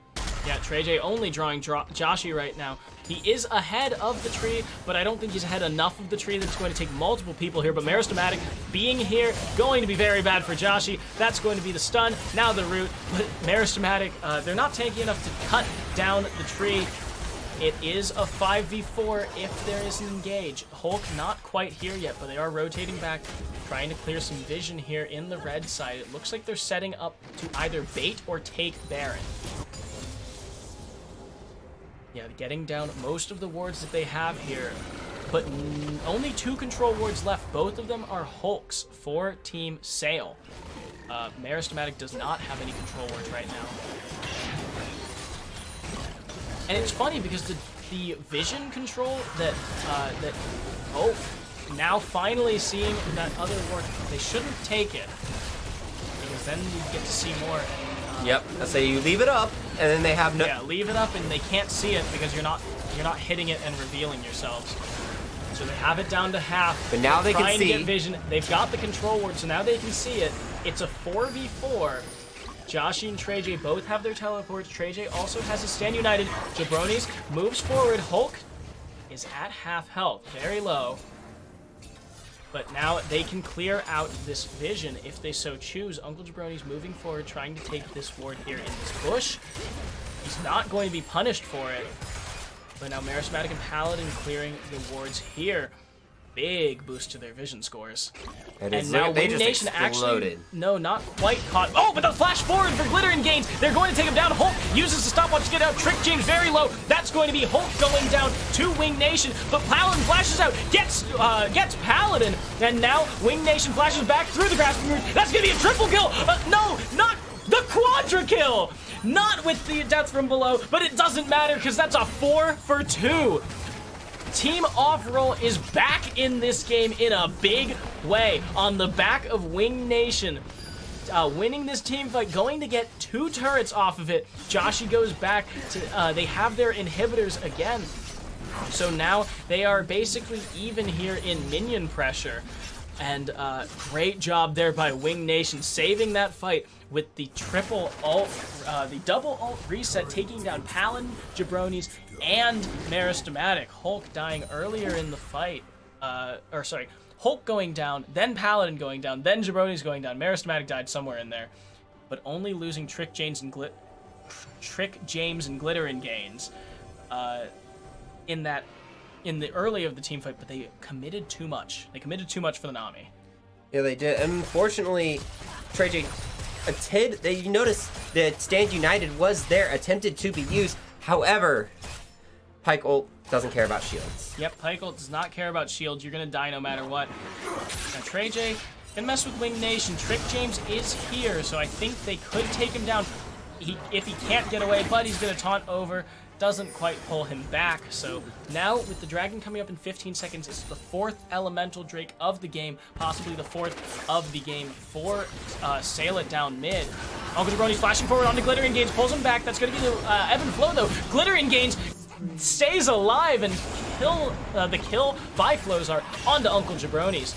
Yeah, TreyJ only drawing Joshi right now. He is ahead of the tree, but I don't think he's ahead enough of the tree that's going to take multiple people here. But Meristematic being here, going to be very bad for Joshi. That's going to be the stun. Now the root. But Meristematic, they're not tanky enough to cut down the tree. It is a 5v4 if there is an engage. Hulk not quite here yet, but they are rotating back, trying to clear some vision here in the red side. It looks like they're setting up to either bait or take Baron. Yeah, getting down most of the wards that they have here, but only 2 control wards left. Both of them are Hulks for Team Sail. Meristematic does not have any control wards right now. And it's funny because the vision control that now finally seeing that other ward, they shouldn't take it because then you get to see more. And, yep, I say you leave it up, and then they have no. Yeah, leave it up, and they can't see it because you're not hitting it and revealing yourselves. So they have it down to half. But now they can trying see. to get vision. They've got the control ward, so now they can see it. It's a 4v4. Joshi and TreyJ both have their teleports. TreyJ also has his Stand United. Jabroni's moves forward. Hulk is at half health, very low. But now they can clear out this vision if they so choose. Uncle Jabroni's moving forward, trying to take this ward here in this bush. He's not going to be punished for it. But now Meristematic and Paladin clearing the wards here. Big boost to their vision scores. And now they Wing just Nation exploded. actually, no, not quite caught. Oh, but the flash forward for Glitter and Gains. They're going to take him down. Hulk uses the stopwatch to get out. Trick James very low. That's going to be Hulk going down to Wing Nation. But Paladin flashes out, gets Paladin, and now Wing Nation flashes back through the grasping root. That's going to be a triple kill. No, not the quadra kill. Not with the death from below, but it doesn't matter because that's a 4 for 2. Team Off-Roll is back in this game in a big way on the back of Wing Nation. Winning this team fight, going to get 2 turrets off of it. Joshi goes back to, they have their inhibitors again. So now they are basically even here in minion pressure. And great job there by Wing Nation, saving that fight with the triple ult, the double ult reset, taking down Paladin, Jabroni's, and Meristematic. Hulk dying earlier in the fight. Hulk going down, then Paladin going down, then Jabroni's going down. Meristematic died somewhere in there. But only losing Trick James and Glitter and Gains in the early of the team fight, but they committed too much. They committed too much for the Nami. Yeah, they did. And unfortunately, TreyJ, you notice that Stand United was there, attempted to be used. However, Pyke ult doesn't care about shields. Yep, Pyke ult does not care about shields. You're going to die no matter what. Now, TreyJ can mess with Wing Nation. Trick James is here, so I think they could take him down if he can't get away, but he's going to taunt over. Doesn't quite pull him back. So now with the dragon coming up in 15 seconds, it's the 4th elemental Drake of the game, possibly the 4th of the game for Sail It down mid. Uncle Jabroni's flashing forward onto Glitter and Gains, pulls him back. That's going to be the ebb and flow though. Glitter and Gains stays alive and the kill by Flozar onto Uncle Jabroni's.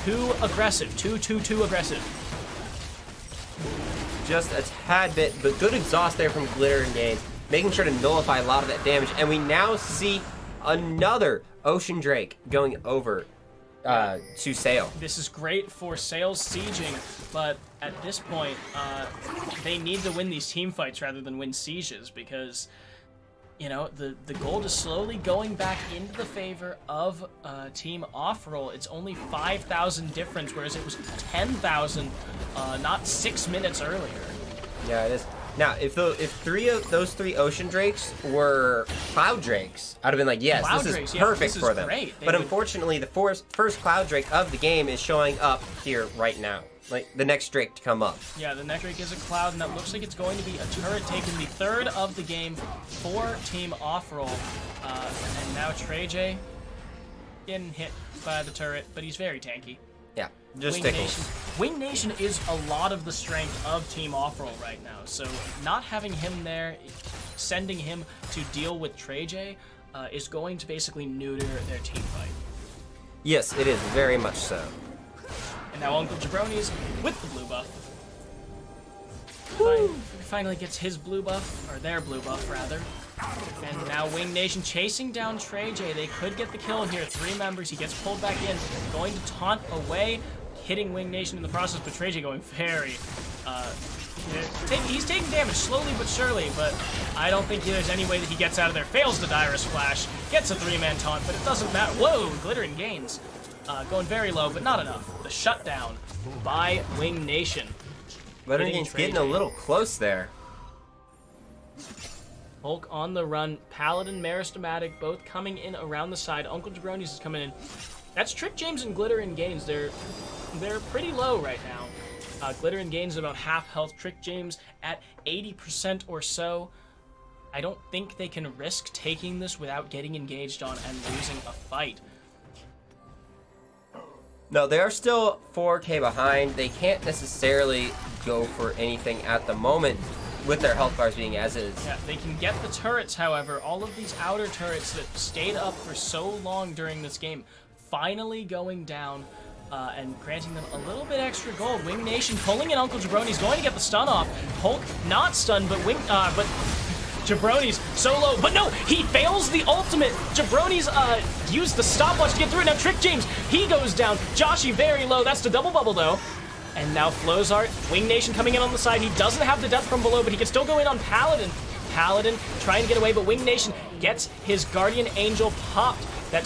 Too aggressive, too aggressive. Just a tad bit, but good exhaust there from Glitter and Gains, making sure to nullify a lot of that damage. And we now see another Ocean Drake going over to Sail. This is great for Sail's sieging, but at this point, they need to win these team fights rather than win sieges because, you know, the gold is slowly going back into the favor of Team Off-Roll. It's only 5,000 difference, whereas it was 10,000 not 6 minutes earlier. Yeah, it is. Now, if those 3 Ocean Drakes were Cloud Drakes, I'd have been like, yes, Cloud this Drakes, is perfect this is for them. great. But unfortunately, the first Cloud Drake of the game is showing up here right now. like the next Drake to come up. Yeah, the next Drake is a cloud, and that looks like it's going to be a turret taking the third of the game for Team Off-Roll. And now TreyJ getting hit by the turret, but he's very tanky. Yeah, just Wing tickles. Nation. Wing Nation is a lot of the strength of Team Off-Roll right now, so not having him there, sending him to deal with TreyJ, is going to basically neuter their team fight. Yes, it is very much so. And now Uncle Jabroni's with the blue buff. Finally gets his blue buff, or their blue buff rather. And now Wing Nation chasing down TreyJ. They could get the kill here. 3 members. He gets pulled back in, going to taunt away, hitting Wing Nation in the process, but TreyJ going very... he's taking damage slowly but surely, but I don't think there's any way that he gets out of there. Fails the Dyrus Flash, gets a 3-man taunt, but it doesn't matter. Whoa, Glittering Gains. Going very low, but not enough. The shutdown by Wing Nation. Glittering Gains getting a little close there. Hulk on the run. Paladin, Meristematic, both coming in around the side. Uncle Jabroni's is coming in. That's Trick James and Glitter and Gains. They're pretty low right now. Glitter and Gains about half health. Trick James at 80% or so. I don't think they can risk taking this without getting engaged on and losing a fight. No, they are still 4K behind. They can't necessarily go for anything at the moment with their health bars being as is. Yeah, they can get the turrets, however. All of these outer turrets that stayed up for so long during this game finally going down and granting them a little bit extra gold. Wing Nation pulling in Uncle Jabroni's going to get the stun off. Hulk not stunned, but Jabroni's so low, but no, he fails the ultimate. Jabroni's used the stopwatch to get through it. Now Trick James, he goes down. Joshy very low. That's the double bubble though. And now Flozart, Wing Nation coming in on the side. He doesn't have the death from below, but he can still go in on Paladin. Paladin trying to get away, but Wing Nation gets his Guardian Angel popped. But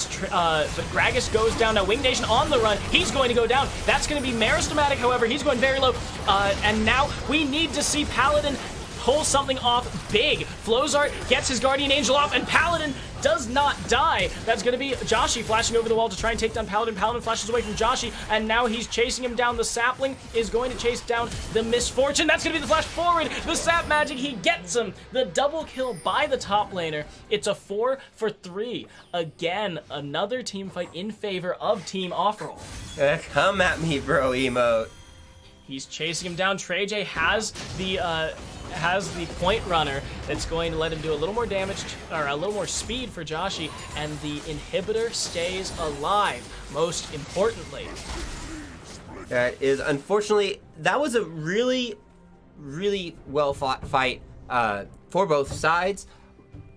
Gragas goes down. Now Wing Nation on the run. He's going to go down. That's going to be Meristematic, however. He's going very low. And now we need to see Paladin pull something off big. Flozart gets his Guardian Angel off, and Paladin does not die. That's going to be Joshy flashing over the wall to try and take down Paladin. Paladin flashes away from Joshy, and now he's chasing him down. The Sapling is going to chase down the Misfortune. That's going to be the flash forward. The Sap Magic, he gets him. The double kill by the top laner. It's a 4 for 3. Again, another team fight in favor of Team Off-Roll. Come at me, bro, emote. He's chasing him down. TreyJ has the point runner that's going to let him do a little more damage, or a little more speed for Joshy, and the inhibitor stays alive, most importantly. That is, unfortunately, that was a really, really well fought fight for both sides.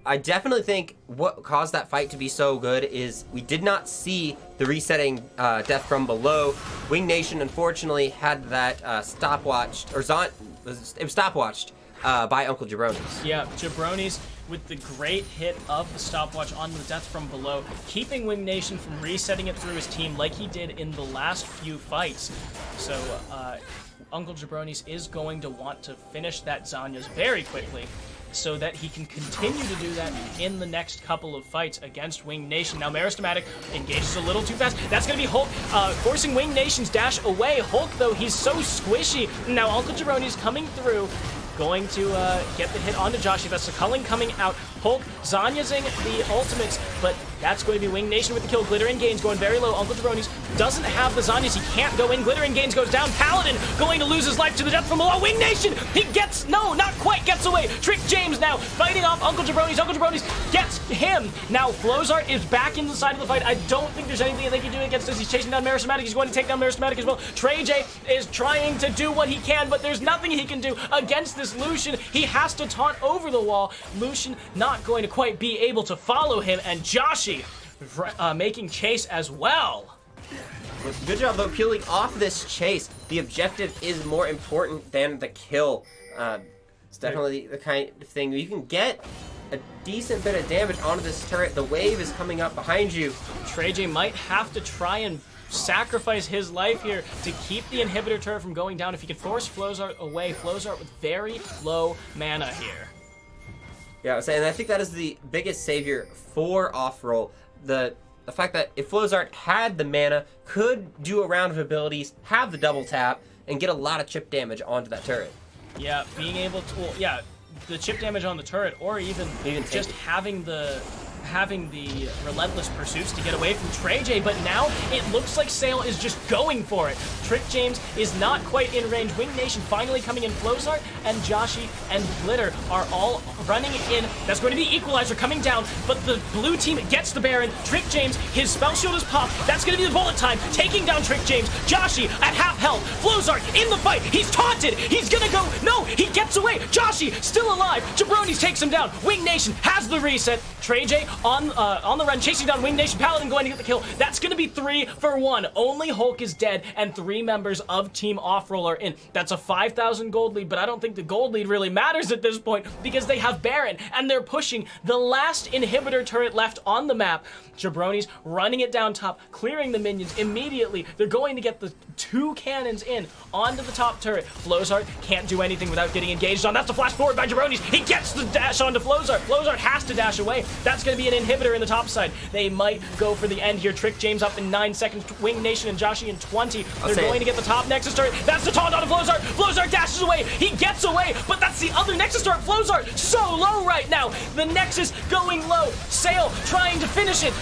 I definitely think what caused that fight to be so good is we did not see the resetting death from below. Wing Nation, unfortunately, had that stopwatched, or it was stopwatched by Uncle Jabroni's. Yeah, Jabroni's with the great hit of the stopwatch on the death from below, keeping Wing Nation from resetting it through his team like he did in the last few fights. So Uncle Jabroni's is going to want to finish that Zanya's very quickly, so that he can continue to do that in the next couple of fights against Wing Nation. Now Meristematic engages a little too fast. That's going to be Hulk forcing Wing Nation's dash away. Hulk, though, he's so squishy. Now Uncle Jabroni's coming through, going to get the hit onto Joshy. That's the culling coming out. Hulk Zanyasing the ultimates, but that's going to be Wing Nation with the kill. Glittering Gains going very low. Uncle Jabroni's doesn't have the Zanyas. He can't go in. Glittering Gains goes down. Paladin going to lose his life to the death from below. Wing Nation, he gets, no, not quite gets away. Trick James now fighting off Uncle Jabroni's. Uncle Jabroni's gets him. Now Flozart is back in the side of the fight. I don't think there's anything they can do against this. He's chasing down Meristematic. He's going to take down Meristematic as well. TreyJ is trying to do what he can, but there's nothing he can do against this Lucian. He has to taunt over the wall. Lucian not going to quite be able to follow him, and Joshy making chase as well. Good job, though, peeling off this chase. The objective is more important than the kill. It's definitely the kind of thing you can get a decent bit of damage onto this turret. The wave is coming up behind you. TreyJ might have to try and sacrifice his life here to keep the inhibitor turret from going down. If he can force Flozart away, Flozart with very low mana here. Yeah, and I think that is the biggest savior for off-roll. The fact that if Flozart had the mana, could do a round of abilities, have the double tap, and get a lot of chip damage onto that turret. Yeah, being able to, well, yeah, the chip damage on the turret, or even just having the relentless pursuits to get away from Trey J, but now it looks like Sale is just going for it. Trick James is not quite in range. Wing Nation finally coming in. Flozart and Joshi and Glitter are all running in. That's going to be Equalizer coming down, but the blue team gets the Baron. Trick James, his spell shield is popped. That's going to be the bullet time, taking down Trick James. Joshi at half health. Flozart in the fight. He's taunted. He's going to go. No, he gets away. Joshi still alive. Jabronis takes him down. Wing Nation has the reset. Trey J on the run, chasing down Wing Nation. Paladin going to get the kill. That's going to be 3 for 1. Only Hulk is dead, and 3 members of Team Off-Roll are in. That's a 5,000 gold lead, but I don't think the gold lead really matters at this point because they have Baron, and they're pushing the last inhibitor turret left on the map. Jabronis running it down top, clearing the minions immediately. They're going to get the 2 cannons in onto the top turret. Flozart can't do anything without getting engaged on. That's the flash forward by Jabronis. He gets the dash onto Flozart. Flozart has to dash away. That's going to be an inhibitor in the top side. They might go for the end here. Trick James up in 9 seconds. Wing Nation and Joshi in 20. They're going to get the top Nexus turret. That's the taunt onto Flozart. Flozart dashes away. He gets away, but that's the other Nexus turret. Flozart so low right now. The Nexus going low. Sale trying to finish it.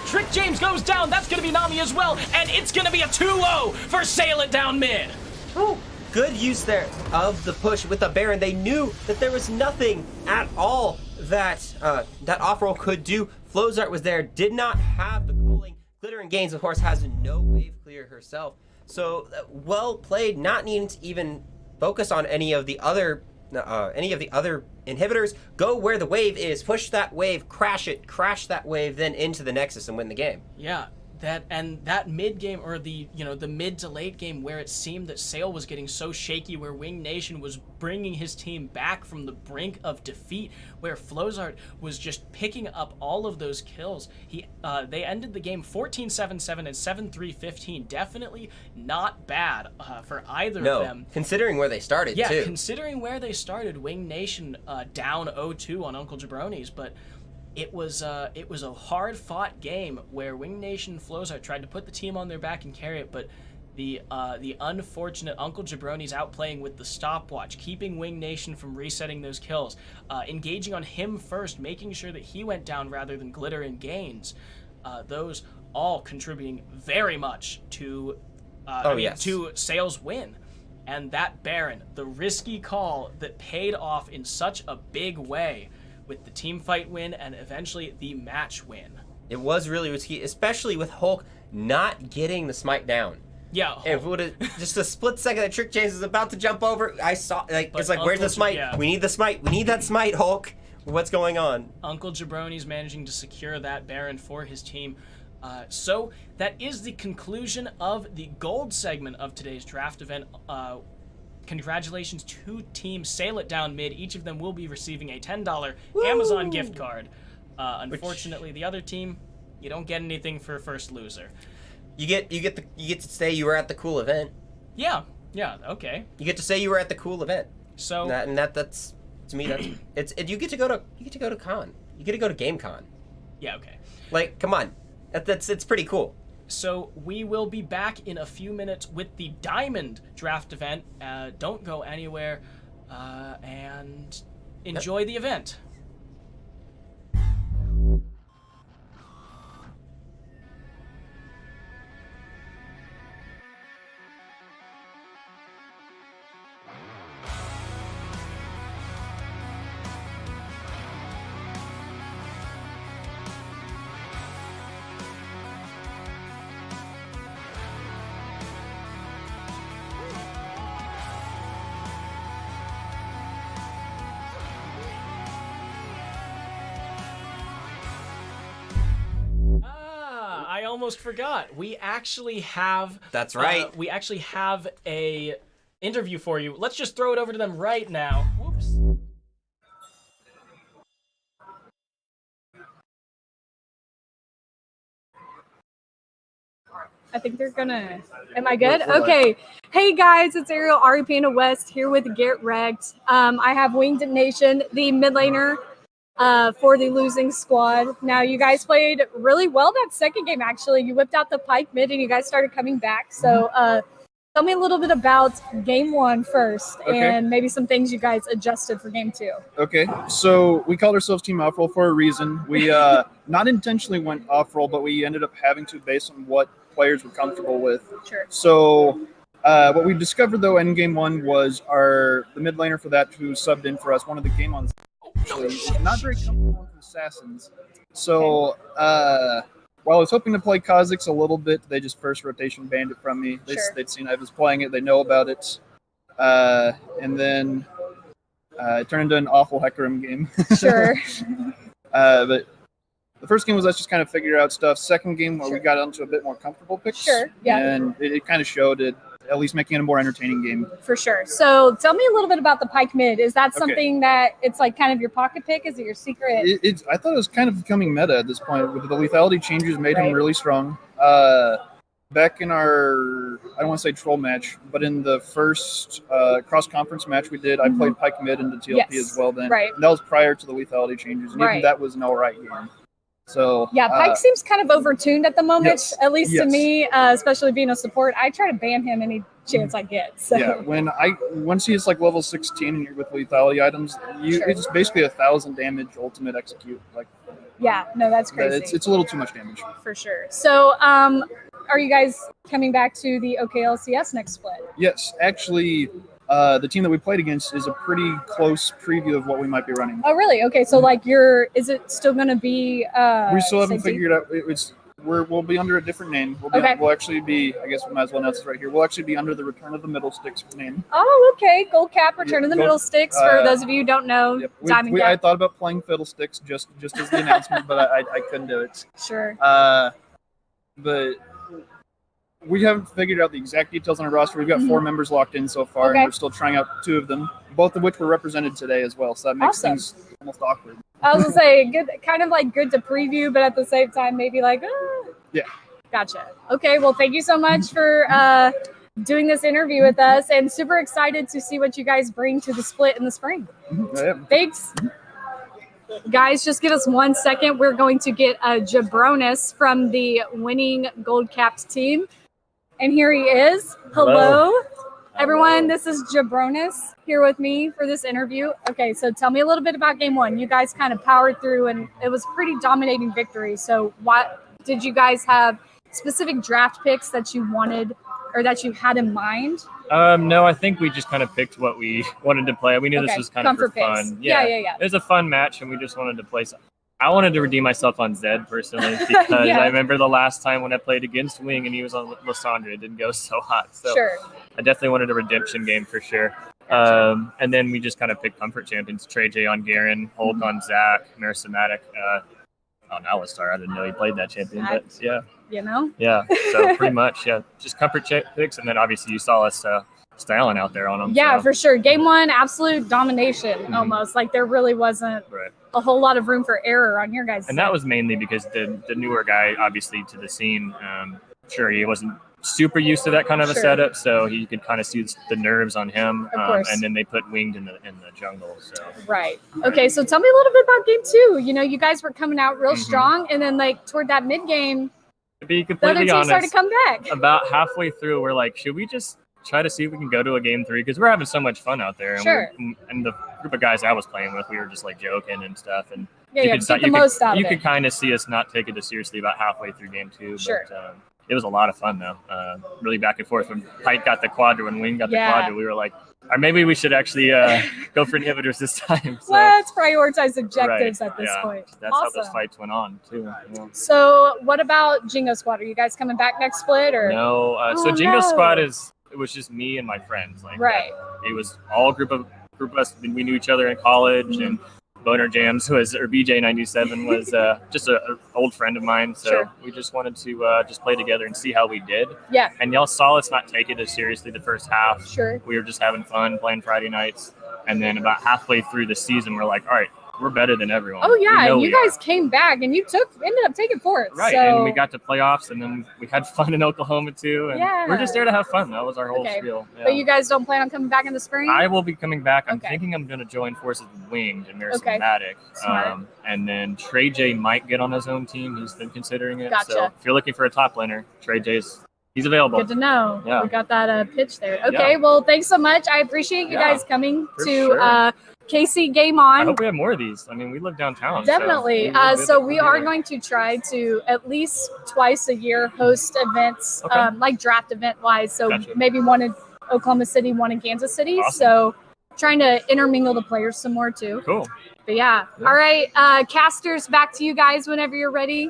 Trick James goes down. That's going to be Nami as well, and it's going to be a 2-0 for Sail It Down mid. Ooh, good use there of the push with the Baron. They knew that there was nothing at all that that Off-Roll could do. Flozart was there, did not have the cooling. Glitter and Gaines, of course, has no wave clear herself. So well played, not needing to even focus on any of the other inhibitors. Go where the wave is, push that wave, crash it, crash that wave, then into the Nexus and win the game. Yeah. That mid game, or the mid to late game where it seemed that Sale was getting so shaky, where Wing Nation was bringing his team back from the brink of defeat, where Flozart was just picking up all of those kills. They ended the game 14-7-7 and 7-3-15. Definitely not bad for either of them. Considering where they started, too. Yeah, considering where they started, Wing Nation down 0-2 on Uncle Jabronis, but it was a hard-fought game where Wing Nation and Flozart tried to put the team on their back and carry it, but the unfortunate Uncle Jabronis outplaying with the stopwatch, keeping Wing Nation from resetting those kills, engaging on him first, making sure that he went down rather than Glitter and Gaines. Those all contributing very much to to Sale's win. And that Baron, the risky call that paid off in such a big way, with the team fight win and eventually the match win. It was really risky, especially with Hulk not getting the smite down. Yeah. If it would have just a split second that Trick James is about to jump over, I saw it's like, where's the smite? Yeah. We need the smite. We need that smite, Hulk. What's going on? Uncle Jabronis managing to secure that Baron for his team. So that is the conclusion of the gold segment of today's draft event. Congratulations to Team Sail It Down mid. Each of them will be receiving a $10 Amazon gift card. Unfortunately, the other team, you don't get anything for first loser. You get to say you were at the cool event. Yeah, okay. You get to say you were at the cool event. So that's to me you get to go to con. You get to go to GameCon. Yeah, okay. Like, come on, it's pretty cool. So we will be back in a few minutes with the Diamond draft event. Don't go anywhere, and enjoy the event. I almost forgot. We actually have... That's right. We actually have a interview for you. Let's just throw it over to them right now. Whoops. I think they're gonna... Am I good? Okay. Hey guys, it's Ariel Ari Panda West here with GetRECt. I have Winged Nation, the mid laner for the losing squad. Now, you guys played really well that second game, actually. You whipped out the pike mid and you guys started coming back. So Tell me a little bit about game 1 first, Okay. and maybe some things you guys adjusted for game 2. Okay, so we called ourselves Team Off Roll for a reason. We not intentionally went off roll, but we ended up having to based on what players were comfortable with. Sure. So what we discovered though in game 1 was the mid laner for that who subbed in for us. One of the game on actually is not very comfortable with assassins. So while I was hoping to play Kha'Zix a little bit, they just first rotation banned it from me. They'd seen I was playing it, they know about it, and then it turned into an awful Hecarim game. Sure. But the first game was us just kind of figure out stuff. Second game where we got onto a bit more comfortable picks. Sure, yeah. And it kind of showed it, at least making it a more entertaining game. For sure. So tell me a little bit about the Pike mid. Is that something that it's like kind of your pocket pick? Is it your secret? I thought it was kind of becoming meta at this point. With the lethality changes made him really strong. Back in our, I don't want to say troll match, but in the first cross-conference match we did, I played Pike mid into TLP as well then. Right. And that was prior to the lethality changes. And even that was an all right game. So yeah, Pike seems kind of overtuned at the moment, at least to yes. me, especially being a support. I try to ban him any chance I get. So. Yeah, once he's like level 16 and you're with lethality items, it's basically 1,000 damage ultimate execute. Like, yeah, no, that's crazy. It's a little too much damage. For sure. So, are you guys coming back to the OKLCS next split? Yes, actually, the team that we played against is a pretty close preview of what we might be running. Oh, really? Okay, so like is it still going to be? We still haven't figured out. We'll be under a different name. We'll actually be. I guess we might as well announce this right here. We'll actually be under the Return of the Middle Sticks name. Oh, okay. Gold Cap, Return of the Middle Sticks. For those of you who don't know, Yep. Diamond Cap. I thought about playing Fiddlesticks just as the announcement, but I couldn't do it. Sure. But we haven't figured out the exact details on our roster. We've got 4 members locked in so far, and we're still trying out 2 of them, both of which were represented today as well. So that makes things almost awkward. I was gonna say good, kind of like good to preview, but at the same time, maybe like, yeah. Gotcha. Okay, well, thank you so much for doing this interview with us, and super excited to see what you guys bring to the split in the spring. Thanks. Guys, just give us 1 second. We're going to get a Jabronis from the winning gold capped team. And here he is. Hello. Everyone. This is Jabronis here with me for this interview. Okay, so tell me a little bit about game 1. You guys kind of powered through, and it was pretty dominating victory. So what did you guys have specific draft picks that you wanted or that you had in mind? No, I think we just kind of picked what we wanted to play. We knew this was kind of for fun. Yeah. It was a fun match, and we just wanted to play. I wanted to redeem myself on Zed personally because I remember the last time when I played against Wing and he was on Lysandra, it didn't go so hot. So I definitely wanted a redemption game for sure. And then we just kind of picked comfort champions: Trey J on Garen, Hulk on Zach, Maristamatic on Alistar. I didn't know he played that champion, but yeah. You know? Yeah, so pretty much, just comfort picks, and then obviously you saw us styling out there on them. Yeah, so. for sure. Game 1, absolute domination almost. Like there really wasn't a whole lot of room for error on your guys' And that was mainly because the newer guy, obviously, to the scene, sure, he wasn't super used to that kind of a setup, so he could kind of see the nerves on him. And then they put Winged in the jungle. So right. Okay, so tell me a little bit about game 2. You know, you guys were coming out real strong, and then like toward that mid game, to be the other completely team honest, started to come back. About halfway through, we're like, should we just try to see if we can go to a game 3? Because we're having so much fun out there. And and the group of guys I was playing with, we were just like joking and stuff. And you could kind of see us not take it as seriously about halfway through game 2. But it was a lot of fun, though. Really back and forth. When Pike got the quadra, when Wing got the quadra, we were like, or maybe we should actually go for inhibitors this time. So, let's prioritize objectives at this point. That's how those fights went on, too. Yeah. So what about Jingo Squad? Are you guys coming back next split? Or No. So Jingo Squad it was just me and my friends. Like, it was all a group of us. We knew each other in college, and Boner Jams or BJ97 was just an old friend of mine. So we just wanted to just play together and see how we did. Yeah. And y'all saw us not take it as seriously the first half. Sure. We were just having fun playing Friday nights. And then about halfway through the season, we're like, all right, we're better than everyone. Oh, yeah. And you guys came back and you ended up taking fourth. Right. So... And we got to playoffs, and then we had fun in Oklahoma, too. And we're just there to have fun. That was our whole spiel. Yeah. But you guys don't plan on coming back in the spring? I will be coming back. I'm thinking I'm going to join forces with Winged and Maristamatic. And then Trey J might get on his own team. He's been considering it. Gotcha. So if you're looking for a top laner, Trey J's He's available. Good to know. Yeah. We got that pitch there. Okay, well, thanks so much. I appreciate you guys coming to KC Game On. I hope we have more of these. I mean, we live downtown. Definitely. So we are going to try to at least twice a year host events, like draft event wise. So maybe one in Oklahoma City, one in Kansas City. Awesome. So trying to intermingle the players some more too. Cool. But yeah. All right, casters, back to you guys whenever you're ready.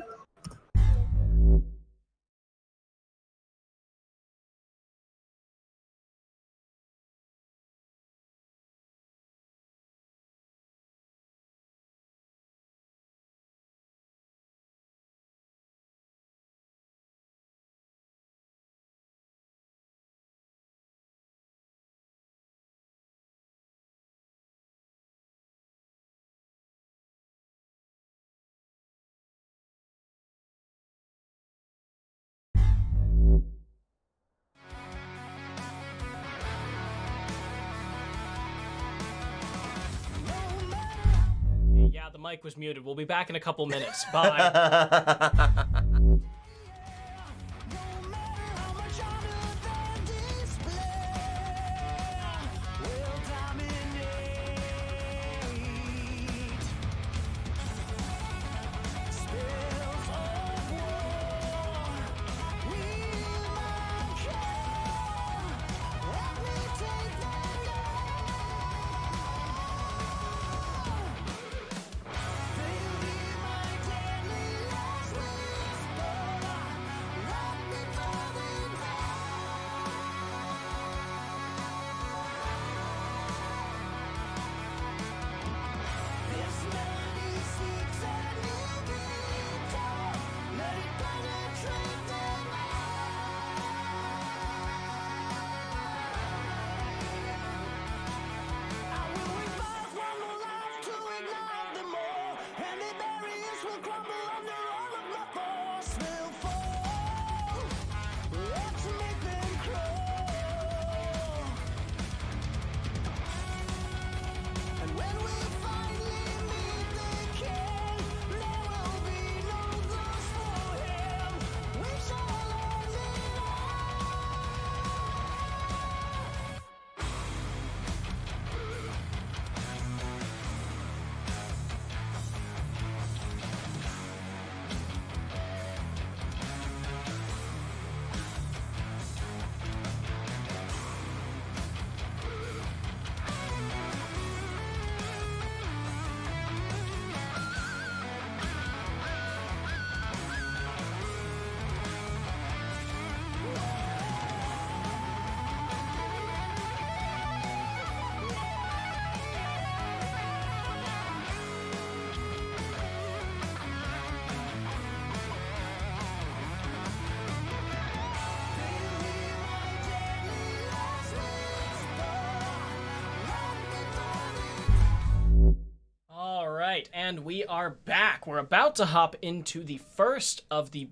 Yeah, the mic was muted. We'll be back in a couple minutes. Bye. And we are back. We're about to hop into the first of the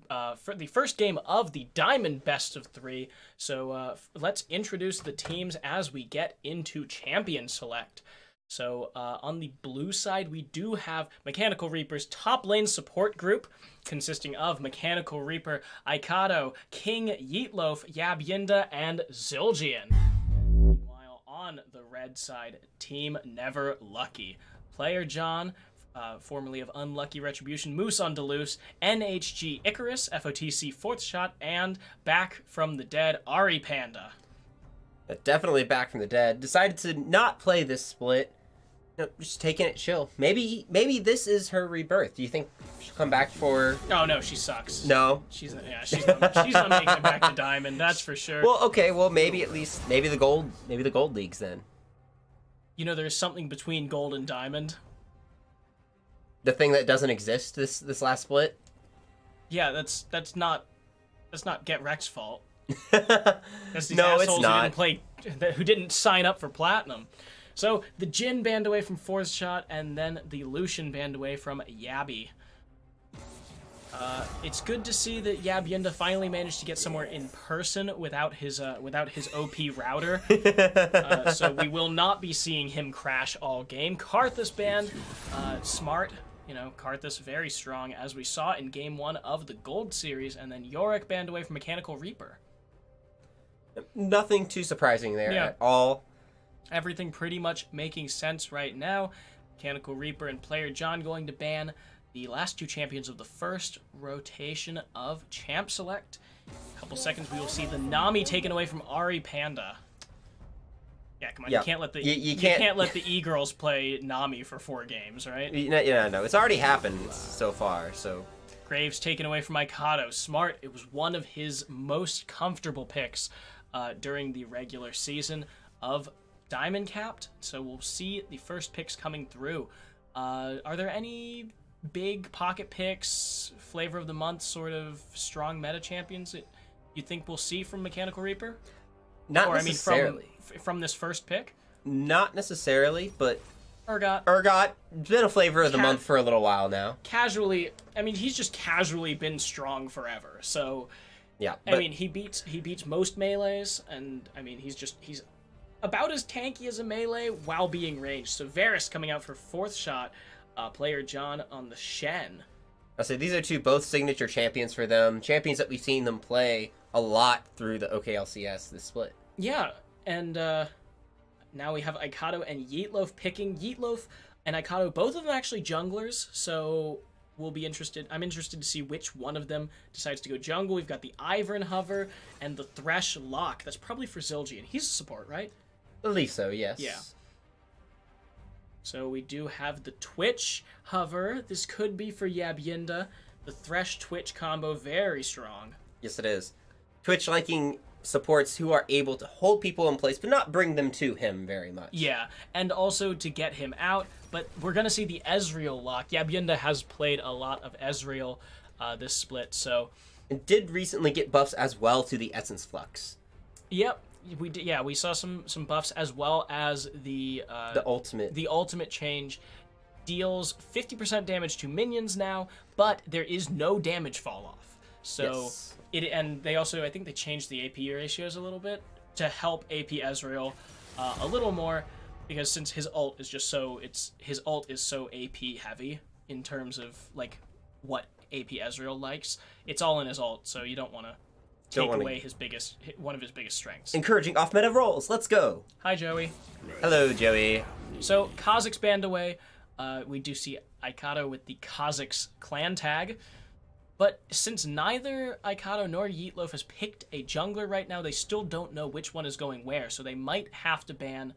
first game of the Diamond Best of 3. So let's introduce the teams as we get into Champion Select. So on the blue side, we do have Mechanical Reaper's top lane support group, consisting of Mechanical Reaper, Aikado, King, Yeetloaf, Yabyinda, and Zildjian. Meanwhile, on the red side, Team Never Lucky. Player John, formerly of Unlucky Retribution, Moose on Deleuze, NHG Icarus, FOTC Fourth Shot, and back from the dead, Ari Panda. Definitely back from the dead. Decided to not play this split. Just taking it chill. Maybe this is her rebirth. Do you think she'll come back for? Oh no, she sucks. No. She's not making it back to Diamond. That's for sure. Well, okay. Well, maybe the gold leagues then. You know, there's something between gold and diamond. The thing that doesn't exist this last split. Yeah, that's not GetRECt's fault. That's these no, assholes it's not. who didn't sign up for platinum. So the Jhin banned away from Fourth Shot, and then the Lucian banned away from Yabi. It's good to see that Yabyinda finally managed to get somewhere in person without his OP router. So we will not be seeing him crash all game. Karthus banned, smart. You know, Karthus very strong, as we saw in Game 1 of the Gold Series, and then Yorick banned away from Mechanical Reaper. Nothing too surprising there Yeah. at all. Everything pretty much making sense right now. Mechanical Reaper and Player John going to ban the last two champions of the first rotation of Champ Select. Couple seconds, we will see the Nami taken away from Ari Panda. Yeah, come on, Yeah. you can't let the You can't let the e-girls play Nami for 4 games, right? No. It's already happened so far, so... Graves taken away from Mikado. Smart, it was one of his most comfortable picks during the regular season of Diamond Capped, so we'll see the first picks coming through. Are there any big pocket picks, flavor of the month sort of strong meta champions that you think we'll see from Mechanical Reaper? Not necessarily. From this first pick? Not necessarily, but Urgot, been a flavor of the month for a little while now. Casually, I mean, he's just casually been strong forever, so... Yeah, I mean, he beats most melees, and I mean, he's about as tanky as a melee while being ranged. So Varus coming out for 4th shot, Player John on the Shen. I say these are both signature champions for them. Champions that we've seen them play a lot through the OKLCS this split. Yeah, and now we have Aikado and Yeetloaf picking. Yeetloaf and Aikado, both of them actually junglers, so we'll be interested. I'm interested to see which one of them decides to go jungle. We've got the Ivern Hover and the Thresh Lock. That's probably for Zildjian. He's a support, right? I believe so, yes. Yeah. So we do have the Twitch Hover. This could be for Yabyinda. The Thresh Twitch combo, very strong. Yes, it is. Twitch liking supports who are able to hold people in place, but not bring them to him very much. Yeah, and also to get him out. But we're going to see the Ezreal lock. Yabyinda has played a lot of Ezreal this split, so... And did recently get buffs as well to the Essence Flux. Yep. We did, yeah, we saw some buffs as well as the ultimate. The ultimate change deals 50% damage to minions now, but there is no damage fall off. So yes. And they also, I think they changed the AP ratios a little bit to help AP Ezreal a little more, because since his ult is his ult is so AP heavy in terms of like what AP Ezreal likes. It's all in his ult, so you don't want to take away one of his biggest strengths. Encouraging off-meta rolls. Let's go. Hi, Joey. Hello, Joey. So, Kazakhs banned away. We do see Aikado with the Kazakhs clan tag. But since neither Aikado nor Yeetloaf has picked a jungler right now, they still don't know which one is going where. So they might have to ban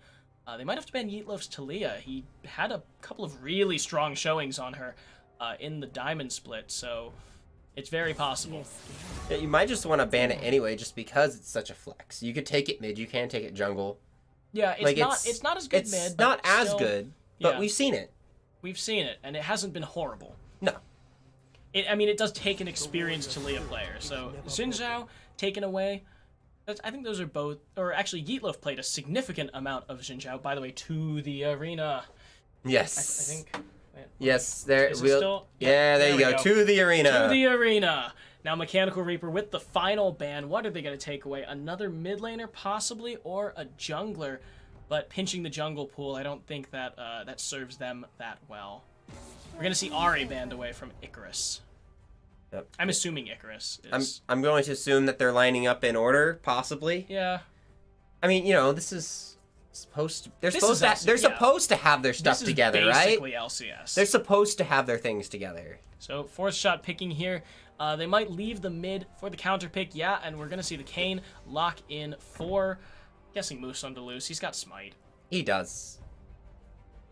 Yeetloaf's Talia. He had a couple of really strong showings on her in the Diamond split, so it's very possible. Yeah, you might just want to ban it anyway, just because it's such a flex. You could take it mid, you can take it jungle. Yeah, it's not as good mid. It's not as still, good, but yeah. we've seen it. We've seen it, and it hasn't been horrible. No. It does take an experienced Talia player. So Xin Zhao taken away. I think those are both, or actually Yeetloaf played a significant amount of Xin Zhao, by the way, to the arena. Yes. I think. Yes, there. Yeah, there you go. To the arena. To the arena. Now Mechanical Reaper with the final ban. What are they going to take away? Another mid laner, possibly, or a jungler? But pinching the jungle pool, I don't think that that serves them that well. We're going to see Ari banned away from Icarus. Yep. I'm assuming Icarus is... I'm going to assume that they're lining up in order, possibly. Yeah. I mean, this is supposed to... They're supposed to have their stuff together, right? Basically LCS. They're supposed to have their things together. So 4th shot picking here. They might leave the mid for the counter pick, yeah, and we're going to see the Kayn lock in for... Guessing Moose on Deleuze. He's got Smite. He does.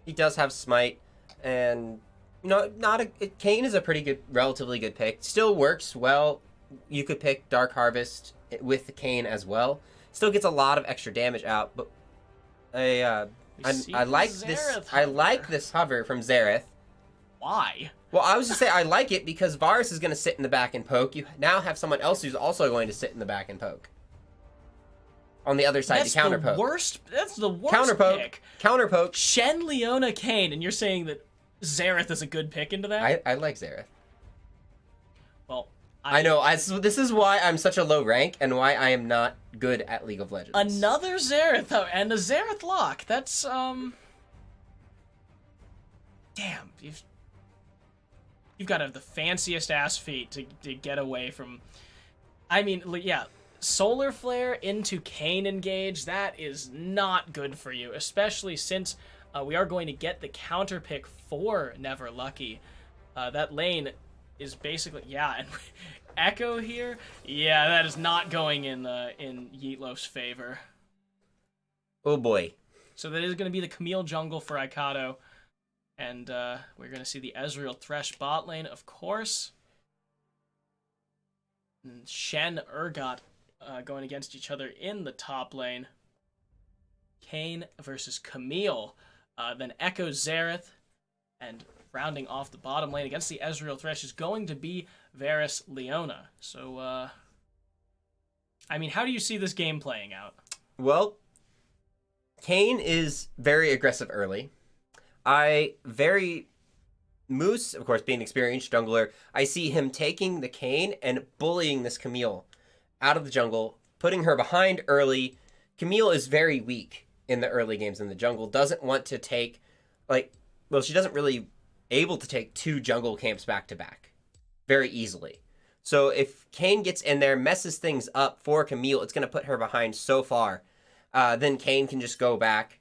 He does have Smite, and... Kayn is a pretty good, relatively good pick. Still works well. You could pick Dark Harvest with the Kayn as well. Still gets a lot of extra damage out, but I like this. I like this hover from Xerath. Why? Well, I was just saying I like it because Varus is going to sit in the back and poke. You now have someone else who's also going to sit in the back and poke. On the other side to counter poke. That's the worst counter poke. Pick. Counter poke. Shen, Leona, Kayn, and you're saying that Xerath is a good pick into that? I like Xerath. Well, I know. This is why I'm such a low rank and why I am not good at League of Legends. Another Xerath, though, and a Xerath lock. That's, Damn. You've got to have the fanciest ass feet to get away from... I mean, yeah, Solar Flare into Kayn engage, that is not good for you, especially since we are going to get the counter pick for Never Lucky. That lane is basically, yeah, and Echo here, yeah, that is not going in Yeetloaf's favor. Oh boy. So that is going to be the Camille jungle for Aikato, and we're going to see the Ezreal Thresh bot lane, of course. And Shen, Urgot going against each other in the top lane. Kayn versus Camille. Then Echo Xerath, and rounding off the bottom lane against the Ezreal Thresh is going to be Varus Leona. So, I mean, how do you see this game playing out? Well, Kayn is very aggressive early. Moose, of course, being an experienced jungler, I see him taking the Kayn and bullying this Camille out of the jungle, putting her behind early. Camille is very weak in the early games in the jungle, doesn't want to take, she doesn't really able to take 2 jungle camps back to back very easily. So if Kayn gets in there, messes things up for Camille, it's going to put her behind so far. Then Kayn can just go back,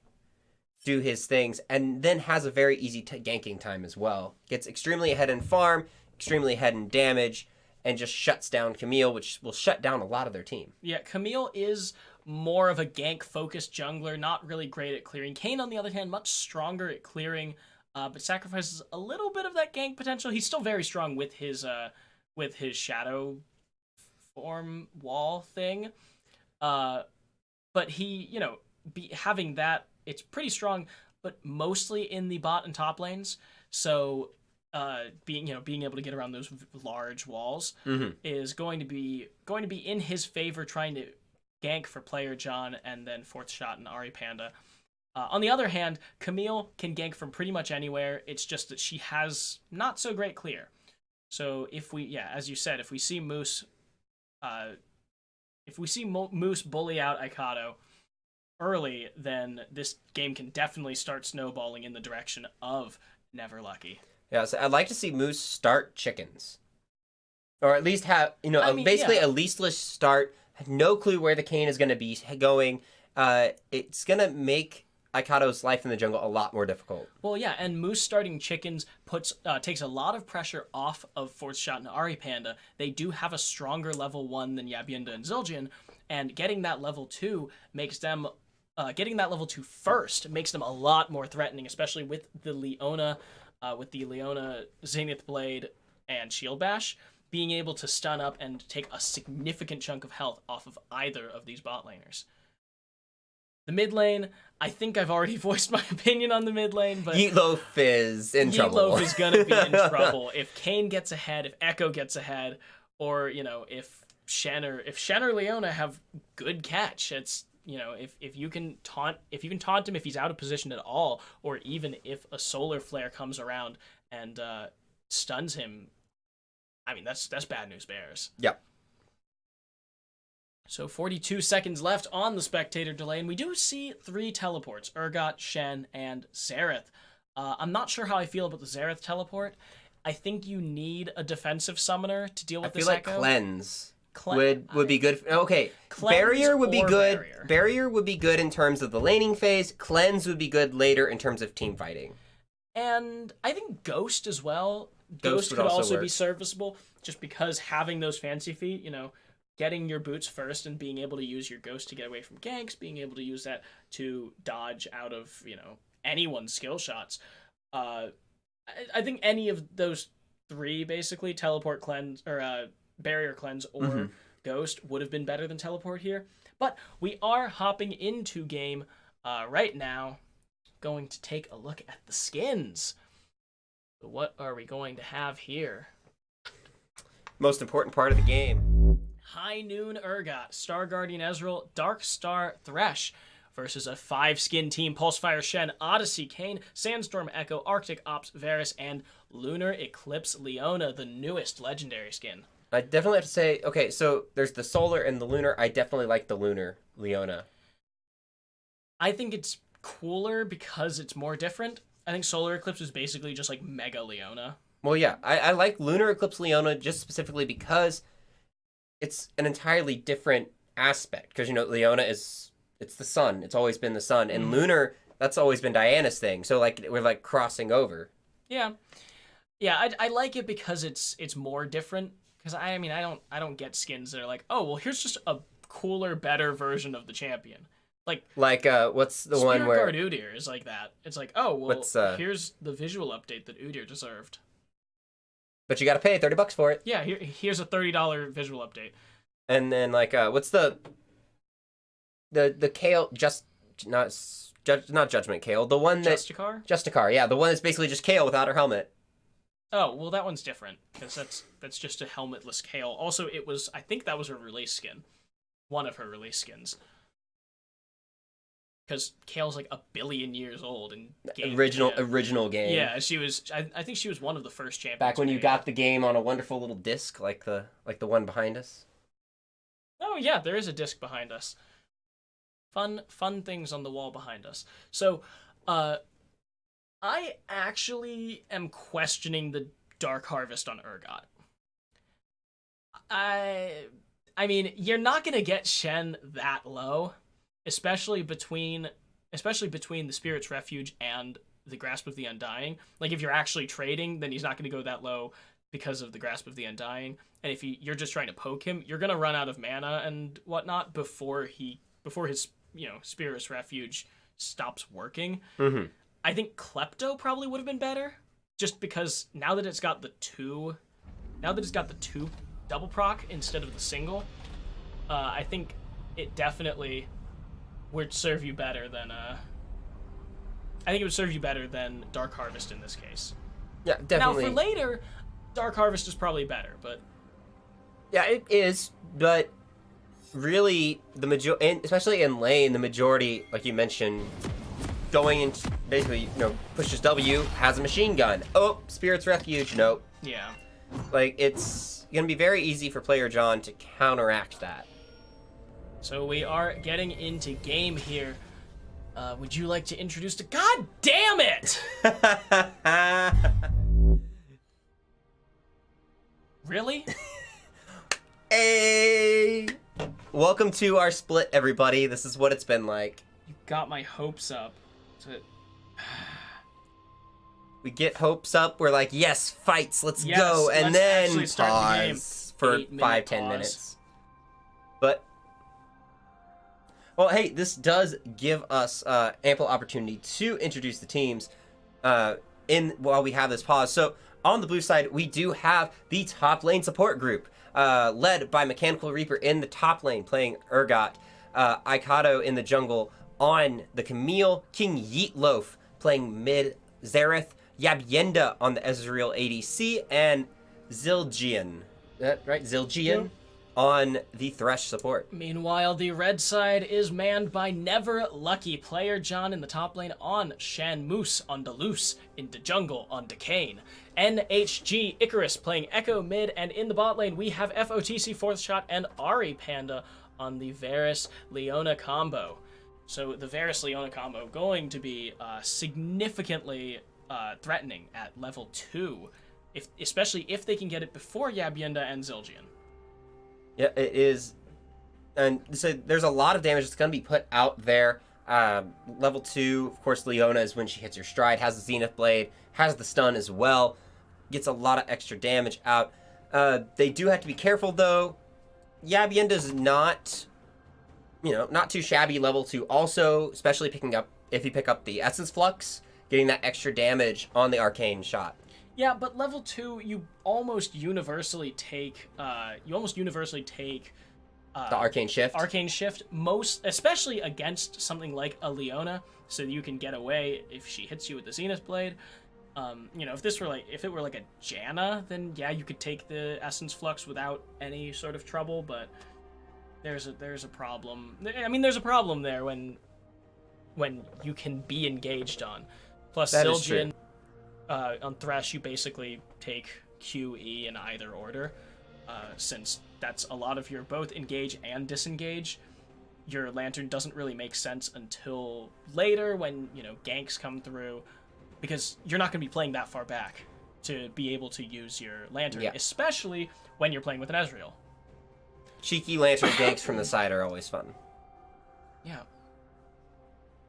do his things, and then has a very easy ganking time as well. Gets extremely ahead in farm, extremely ahead in damage, and just shuts down Camille, which will shut down a lot of their team. Yeah, Camille is more of a gank-focused jungler, not really great at clearing. Kayn, on the other hand, much stronger at clearing, but sacrifices a little bit of that gank potential. He's still very strong with his shadow form wall thing. But he, having that, it's pretty strong, but mostly in the bot and top lanes. So being able to get around those large walls is going to be in his favor, trying to gank for player John and then fourth shot and Ari Panda. On the other hand, Camille can gank from pretty much anywhere. It's just that she has not so great clear. So if we, as you said, if we see Moose bully out Aikato early, then this game can definitely start snowballing in the direction of Never Lucky. Yeah, so I'd like to see Moose start chickens. Or at least have, a leastless start, no clue where the Kayn is going to be going. It's going to make Aikato's life in the jungle a lot more difficult. Well, yeah, and Moose starting chickens takes a lot of pressure off of Fourth Shot and Ari Panda. They do have a stronger level 1 than Yabienda and Zildjian, and getting that level 2 makes them first makes them a lot more threatening, especially with the Leona Zenith Blade and Shield Bash being able to stun up and take a significant chunk of health off of either of these bot laners. The mid lane, I think I've already voiced my opinion on the mid lane, but Yeetloaf is in trouble. Yeetloaf is going to be in trouble if Kayn gets ahead, if Echo gets ahead, or if Shen or Leona have good catch. It's if you can taunt him if he's out of position at all, or even if a solar flare comes around and stuns him. I mean, that's bad news bears. Yep. So 42 seconds left on the spectator delay, and we do see 3 teleports, Urgot, Shen, and Xerath. I'm not sure how I feel about the Xerath teleport. I think you need a defensive summoner to deal with this Echo. I feel like Cleanse would be good. Okay, Barrier would be good. Barrier would be good in terms of the laning phase. Cleanse would be good later in terms of team fighting. And I think Ghost as well. Ghost could also be serviceable, just because having those fancy feet, getting your boots first and being able to use your Ghost to get away from ganks, being able to use that to dodge out of, anyone's skill shots. I think any of those 3, basically, teleport, cleanse, or barrier, cleanse, or Ghost would have been better than teleport here. But we are hopping into game right now, going to take a look at the skins. So what are we going to have here? Most important part of the game. High Noon Urgot, Star Guardian Ezreal, Dark Star Thresh versus a 5-skin team: Pulsefire Shen, Odyssey Kayn, Sandstorm Echo, Arctic Ops Varus, and Lunar Eclipse Leona, the newest legendary skin. I definitely have to say, okay, so there's the Solar and the Lunar. I definitely like the Lunar Leona. I think it's cooler because it's more different. I think Solar Eclipse is basically just like Mega Leona. Well, yeah, I like Lunar Eclipse Leona just specifically because it's an entirely different aspect because Leona it's the sun. It's always been the sun, and lunar, that's always been Diana's thing. So like we're like crossing over. Yeah, I like it because it's more different. Because I mean I don't get skins that are like, oh well, here's just a cooler, better version of the champion. Like what's the one where Spirit Guard Udyr is like that. It's like, oh well, here's the visual update that Udyr deserved. But you got to pay $30 for it. Yeah, here's a $30 visual update. And then like what's the Kale not Judgment Kale, the one that Justicar, yeah, the one that's basically just Kale without her helmet. Oh, well that one's different because that's just a helmetless Kale. Also, I think that was her release skin. One of her release skins. Because Kale's like 1 billion years old and original game. Yeah, she was. I think she was one of the first champions. Back when you got the game on a wonderful little disc, like the one behind us. Oh yeah, there is a disc behind us. Fun things on the wall behind us. So, I actually am questioning the Dark Harvest on Urgot. I mean, you're not gonna get Shen that low. Especially between the Spirit's Refuge and the Grasp of the Undying. Like, if you're actually trading, then he's not going to go that low because of the Grasp of the Undying. And if you're just trying to poke him, you're going to run out of mana and whatnot before his Spirit's Refuge stops working. Mm-hmm. I think Klepto probably would have been better, just because now that it's got the two double proc instead of the single, I think it definitely would serve you better than I think it would serve you better than Dark Harvest in this case. Yeah, definitely. Now for later, Dark Harvest is probably better, but yeah, it is. But really, especially in lane, the majority, like you mentioned, going in basically, pushes W, has a machine gun. Oh, Spirit's Refuge, nope. Yeah. Like it's gonna be very easy for player John to counteract that. So we are getting into game here. Would you like to introduce the... God damn it! Really? Hey! Welcome to our split, everybody. This is what it's been like. You got my hopes up. We get hopes up. We're like, yes, fights, let's go. And then pause for 5-10 minutes. But... well, hey, this does give us ample opportunity to introduce the teams while we have this pause. So on the blue side, we do have the top lane support group, led by Mechanical Reaper in the top lane, playing Urgot, Aikato in the jungle on the Camille, King Yeetloaf playing mid Xerath, Yabyenda on the Ezreal ADC, and Zildjian. Is that right? Zildjian? Yeah. On the Thresh support. Meanwhile, the red side is manned by Never Lucky, player John in the top lane on Shan Moose on Deleuze, in the jungle on Decane. NHG Icarus playing Echo mid, and in the bot lane we have FOTC Fourth Shot and Ari Panda on the Varus Leona combo. So the Varus Leona combo going to be significantly threatening at level 2, especially if they can get it before Yabyenda and Zildjian. Yeah, it is. And so there's a lot of damage that's going to be put out there. Level 2, of course, Leona is when she hits her stride, has the Zenith Blade, has the stun as well, gets a lot of extra damage out. They do have to be careful, though. Yabyenda's not, not too shabby level 2. Also, especially if you pick up the Essence Flux, getting that extra damage on the Arcane shot. Yeah, but level 2, you almost universally take the Arcane Shift. Arcane Shift, especially against something like a Leona, so you can get away if she hits you with the Zenith Blade. If it were like a Janna, then yeah, you could take the Essence Flux without any sort of trouble. But there's a problem. I mean, there's a problem there when you can be engaged on. Plus, Zildjian. On Thresh, you basically take Q, E in either order, since that's a lot of your both engage and disengage. Your Lantern doesn't really make sense until later when, ganks come through, because you're not going to be playing that far back to be able to use your Lantern, especially when you're playing with an Ezreal. cheeky lantern ganks from the side are always fun. Yeah.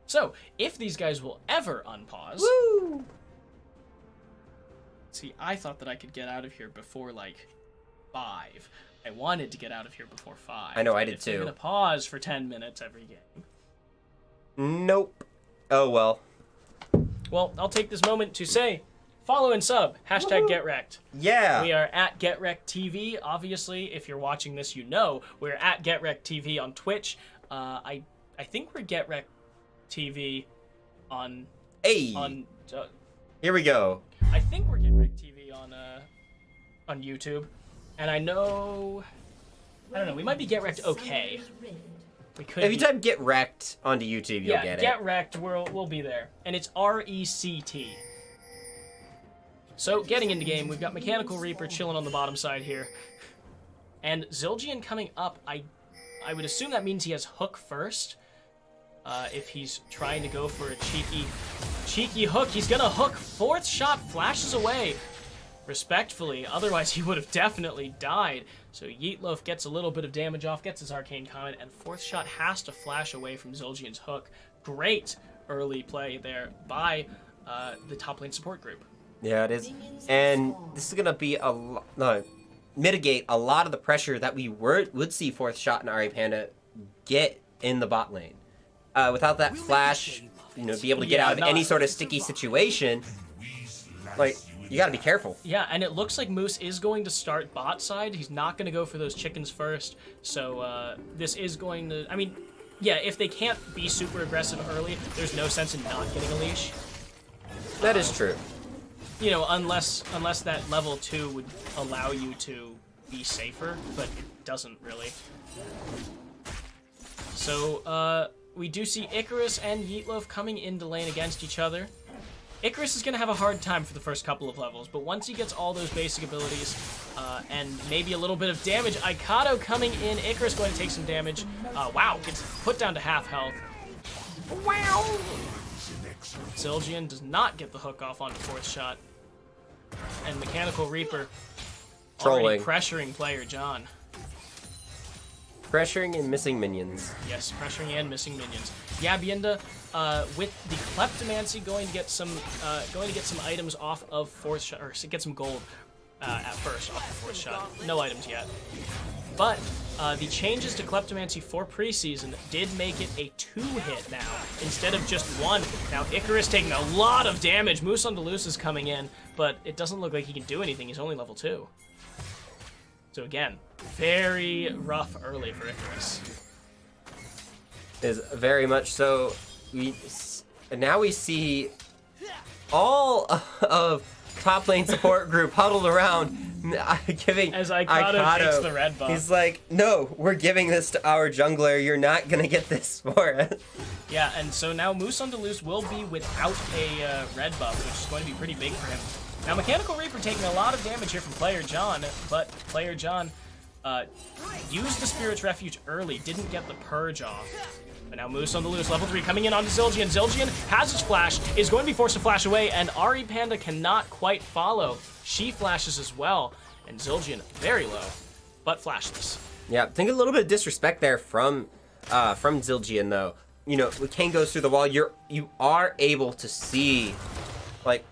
So, if these guys will ever unpause... Woo! See, I thought that I could get out of here before, like, 5. I wanted to get out of here before 5. I know, I did if they're too. gonna pause for 10 minutes every game. Nope. Oh, well. Well, I'll take this moment to say, follow and sub, hashtag GetRECt. Yeah. We are at GetRECt TV. Obviously, if you're watching this, you know we're at GetRECt TV on Twitch. I think we're GetRECt TV on... Hey! Here we go. I think we're GetRECt TV on YouTube. And I don't know, we might be GetRECt okay. We could If you type GetRECt onto YouTube, you'll get it. GetRECt, we'll be there. And it's RECT. So, getting into game, we've got Mechanical Reaper chilling on the bottom side here. And Zildjian coming up, I would assume that means he has Hook first. If he's trying to go for a cheeky hook, he's gonna hook. 4th shot flashes away. Respectfully, otherwise he would have definitely died. So Yeetloaf gets a little bit of damage off, gets his arcane comment, and 4th shot has to flash away from Zildjian's hook. Great early play there by the top lane support group. Yeah, it is. And this is gonna be mitigate a lot of the pressure that we would see 4th shot and Ari Panda get in the bot lane. Without that flash, be able to get out of any sort of sticky situation, like, you gotta be careful. Yeah, and it looks like Moose is going to start bot side. He's not going to go for those chickens first. So this is going to... I mean, yeah, if they can't be super aggressive early, there's no sense in not getting a leash. That is true. Unless that level 2 would allow you to be safer, but it doesn't really. So, we do see Icarus and Yeetloaf coming into lane against each other. Icarus is going to have a hard time for the first couple of levels, but once he gets all those basic abilities and maybe a little bit of damage, Aikado coming in, Icarus going to take some damage. Wow, gets put down to half health. Wow! Zildjian does not get the hook off onto 4th shot. And Mechanical Reaper already pressuring player John. Pressuring and missing minions. Yes, pressuring and missing minions. Yabienda, with the Kleptomancy, going to get some items off of 4th shot, or get some gold at first off of 4th shot. No items yet. But the changes to Kleptomancy for preseason did make it a 2-hit now, instead of just 1. Now Icarus taking a lot of damage. Moose on Deleuze is coming in, but it doesn't look like he can do anything. He's only level 2. So again, very rough early for Icarus. Is very much so. Now we see all of top lane support group huddled around, giving as Aikado takes the red buff. He's like, no, we're giving this to our jungler. You're not gonna get this for it. Yeah, and so now Moose on Deleuze will be without a red buff, which is going to be pretty big for him. Now, Mechanical Reaper taking a lot of damage here from player John, but player John used the Spirit's Refuge early, didn't get the Purge off. But now Moose on the loose, level 3 coming in onto Zildjian. Zildjian has his flash, is going to be forced to flash away, and Ari Panda cannot quite follow. She flashes as well, and Zildjian very low, but flashless. Yeah, I think a little bit of disrespect there from Zildjian though. When Kane goes through the wall, you are able to see like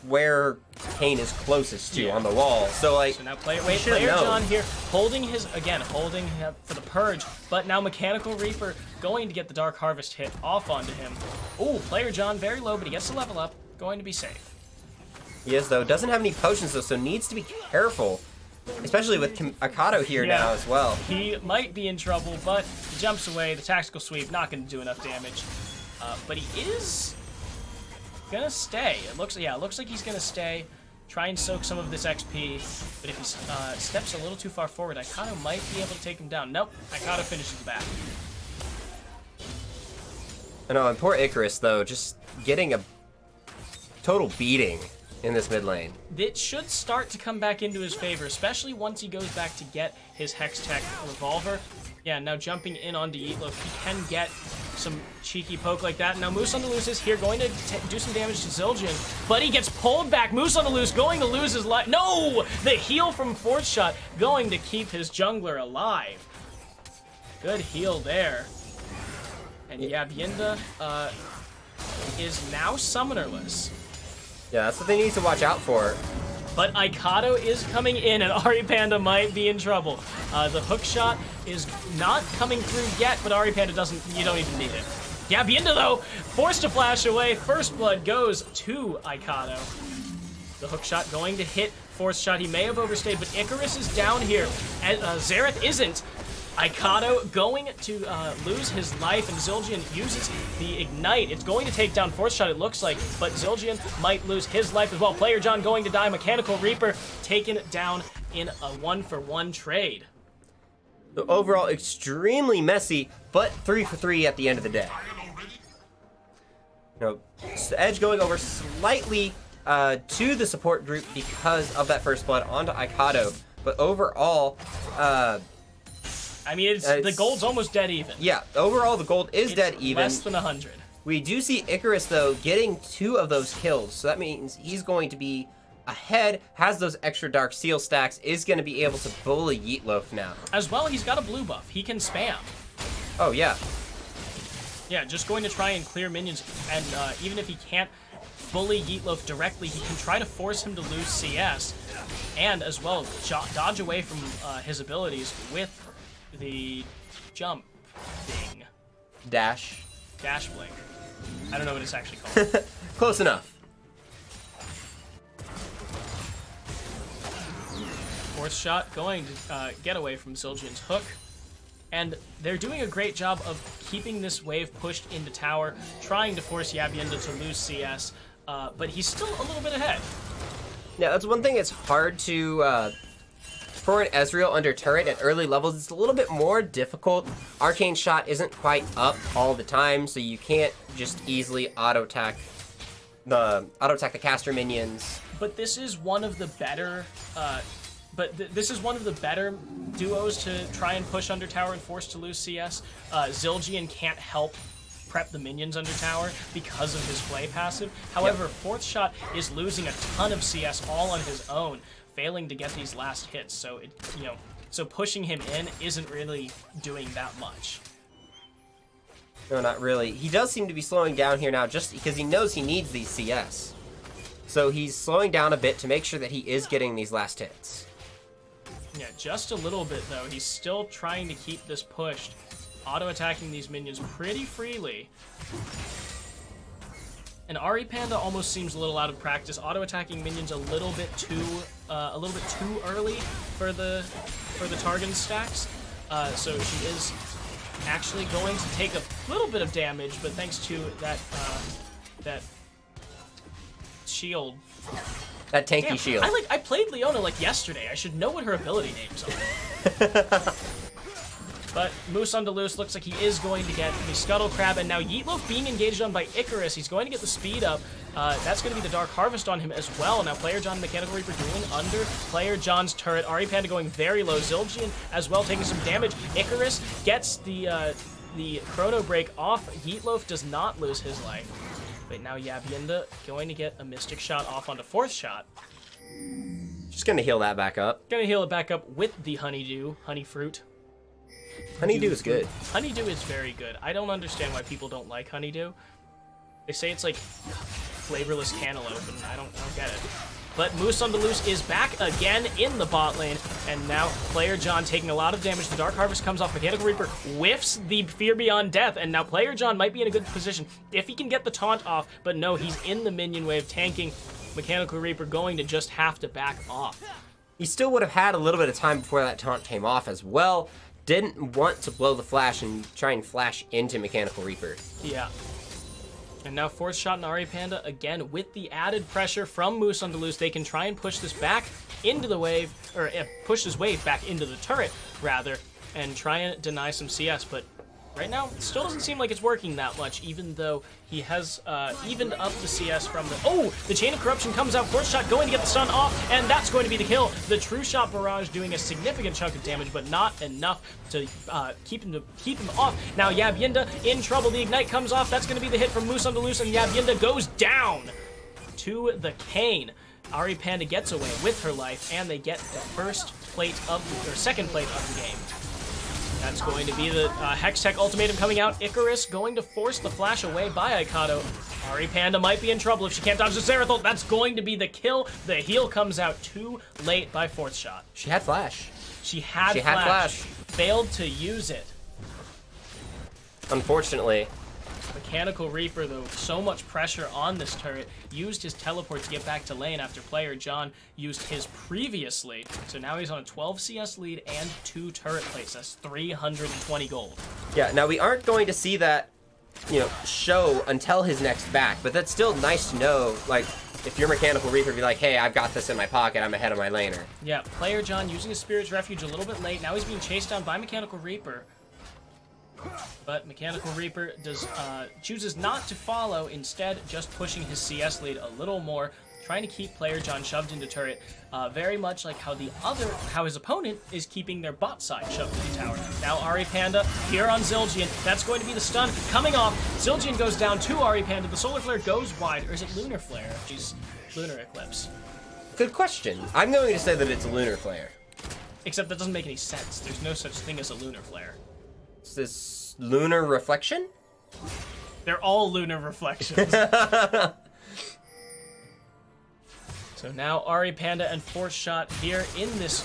where Kane is closest to on the wall. So now player John here holding him for the purge, but now Mechanical Reaper going to get the Dark Harvest hit off onto him. Ooh, player John very low, but he gets to level up, going to be safe. He is though, doesn't have any potions though, so needs to be careful. Especially with Akado here now as well. He might be in trouble, but he jumps away. The tactical sweep not going to do enough damage. But he is gonna stay. It looks like he's gonna stay. Try and soak some of this XP. But if he steps a little too far forward, Aikado might be able to take him down. Nope, Aikado finishes the back. I know, and poor Icarus though, just getting a total beating in this mid lane. It should start to come back into his favor, especially once he goes back to get his Hex Tech revolver. Yeah, now jumping in onto Eatloaf, he can get some cheeky poke like that. Now Moose on the Loose is here, going to do some damage to Zildjian, but he gets pulled back. Moose on the Loose going to lose his life. No! The heal from Fourth Shot going to keep his jungler alive. Good heal there. And Yabienda is now summonerless. Yeah, that's what they need to watch out for. But Aikado is coming in, and Ari Panda might be in trouble. The hook shot is not coming through yet, but Ari Panda doesn't, you don't even need it. Yabienda, though, forced to flash away. First blood goes to Aikado. The hook shot going to hit Fourth Shot. He may have overstayed, but Icarus is down here, and Xerath isn't. Aikado going to lose his life, and Zildjian uses the Ignite. It's going to take down Fourth Shot, it looks like, but Zildjian might lose his life as well. Player John going to die. Mechanical Reaper taken down in a 1-for-1 trade. So overall, extremely messy, but 3 for 3 at the end of the day. Edge going over slightly to the support group because of that first blood onto Aikado, but overall, I mean, the gold's almost dead even. Yeah, overall the gold is dead even. Less than 100. We do see Icarus, though, getting 2 of those kills, so that means he's going to be ahead, has those extra Dark Seal stacks, is going to be able to bully Yeetloaf now. As well, he's got a blue buff. He can spam. Oh, yeah. Yeah, just going to try and clear minions, and even if he can't bully Yeetloaf directly, he can try to force him to lose CS, and as well, dodge away from his abilities with the jump thing. Dash blink. I don't know what it's actually called. Close enough. Fourth Shot going to get away from Zildjian's hook. And they're doing a great job of keeping this wave pushed into tower, trying to force Yabienda to lose CS, but he's still a little bit ahead. Yeah, that's one thing. It's hard to for an Ezreal under turret at early levels. It's a little bit more difficult. Arcane Shot isn't quite up all the time, so you can't just easily auto attack the caster minions. But this is one of the better. This is one of the better duos to try and push under tower and force to lose CS. Zildjian can't help prep the minions under tower because of his play passive. However, Fourth Shot is losing a ton of CS all on his own, failing to get these last hits. So so pushing him in isn't really doing that much. No, not really. He does seem to be slowing down here now just because he knows he needs these CS. So he's slowing down a bit to make sure that he is getting these last hits. Yeah, just a little bit, though. He's still trying to keep this pushed, auto-attacking these minions pretty freely. And Ari Panda almost seems a little out of practice, auto-attacking minions a little bit too early for the Targon stacks. So she is actually going to take a little bit of damage, but thanks to that shield. That tanky shield. I played Leona yesterday. I should know what her ability names are. But Moose on Deleuze looks like he is going to get the Scuttle Crab, and now Yeetloaf being engaged on by Icarus. He's going to get the speed up. That's going to be the Dark Harvest on him as well. Now Player John and Mechanical Reaper dueling under Player John's turret. Ari Panda going very low. Zildjian as well taking some damage. Icarus gets the Chrono Break off. Yeetloaf does not lose his life. But now Yabienda going to get a Mystic Shot off onto Fourth Shot. Just going to heal that back up. Going to heal it back up with the Honeydew, Honey Fruit. Honeydew is good. Honeydew is very good. I don't understand why people don't like Honeydew. They say it's like flavorless cantaloupe, and I don't get it. But Moose on the Loose is back again in the bot lane, and now Player John taking a lot of damage. The Dark Harvest comes off. Mechanical Reaper whiffs the Fear Beyond Death, and now Player John might be in a good position if he can get the taunt off, but no, he's in the minion wave tanking. Mechanical Reaper going to just have to back off. He still would have had a little bit of time before that taunt came off as well. Didn't want to blow the flash and try and flash into Mechanical Reaper. Yeah. And now Fourth Shot and Ari Panda, again, with the added pressure from Moose on Deleuze, they can try and push this back into the wave, or push this wave back into the turret, rather, and try and deny some CS, but right now, it still doesn't seem like it's working that much, even though he has evened up the CS from the... Oh, the Chain of Corruption comes out. Force Shot going to get the stun off, and that's going to be the kill. The True Shot Barrage doing a significant chunk of damage, but not enough to keep him off. Now Yabyinda in trouble. The Ignite comes off. That's going to be the hit from Moose on the Loose, and Yabyinda goes down to the Cane. Ari Panda gets away with her life, and they get the second plate of the game. That's going to be the Hextech ultimatum coming out. Icarus going to force the flash away by Aikato. Ari Panda might be in trouble if she can't dodge the Zerathol. That's going to be the kill. The heal comes out too late by Fourth Shot. She had flash. She had flash. Failed to use it. Unfortunately. Mechanical Reaper, though, so much pressure on this turret, used his teleport to get back to lane after player John used his previously. So now he's on a 12 CS lead and 2 turret plates. That's 320 gold. Yeah, now we aren't going to see that, show until his next back, but that's still nice to know, like, if you're Mechanical Reaper, be like, hey, I've got this in my pocket, I'm ahead of my laner. Yeah, player John using his Spirit's Refuge a little bit late. Now he's being chased down by Mechanical Reaper. But Mechanical Reaper chooses not to follow, instead just pushing his CS lead a little more, trying to keep player John shoved into turret, very much like how his opponent is keeping their bot side shoved into tower. Now Ari Panda here on Zildjian. That's going to be the stun coming off. Zildjian goes down to Ari Panda. The Solar Flare goes wide, or is it Lunar Flare? She's Lunar Eclipse. Good question. I'm going to say that it's a Lunar Flare. Except that doesn't make any sense. There's no such thing as a Lunar Flare. Is this Lunar Reflection? They're all Lunar Reflections. So now Ari Panda and Force Shot here in this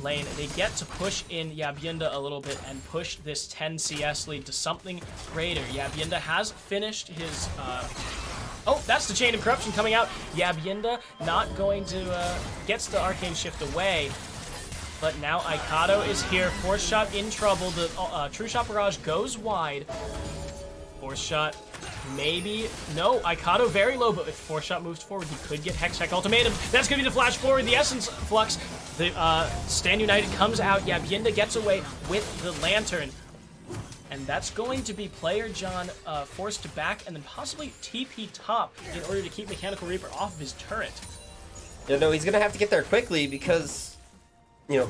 lane. They get to push in Yabyinda a little bit and push this 10 CS lead to something greater. Yabyinda has finished his... Oh, that's the Chain of Corruption coming out. Yabyinda not going to... gets the Arcane Shift away. But now Aikato is here. Force Shot in trouble. The True Shot Barrage goes wide. Force Shot, maybe. No, Aikato very low, but if Force Shot moves forward, he could get Hextech Ultimatum. That's going to be the flash forward. The Essence Flux. The Stand United comes out. Yabyinda gets away with the Lantern. And that's going to be player John forced to back and then possibly TP top in order to keep Mechanical Reaper off of his turret. Yeah, no, he's going to have to get there quickly because... it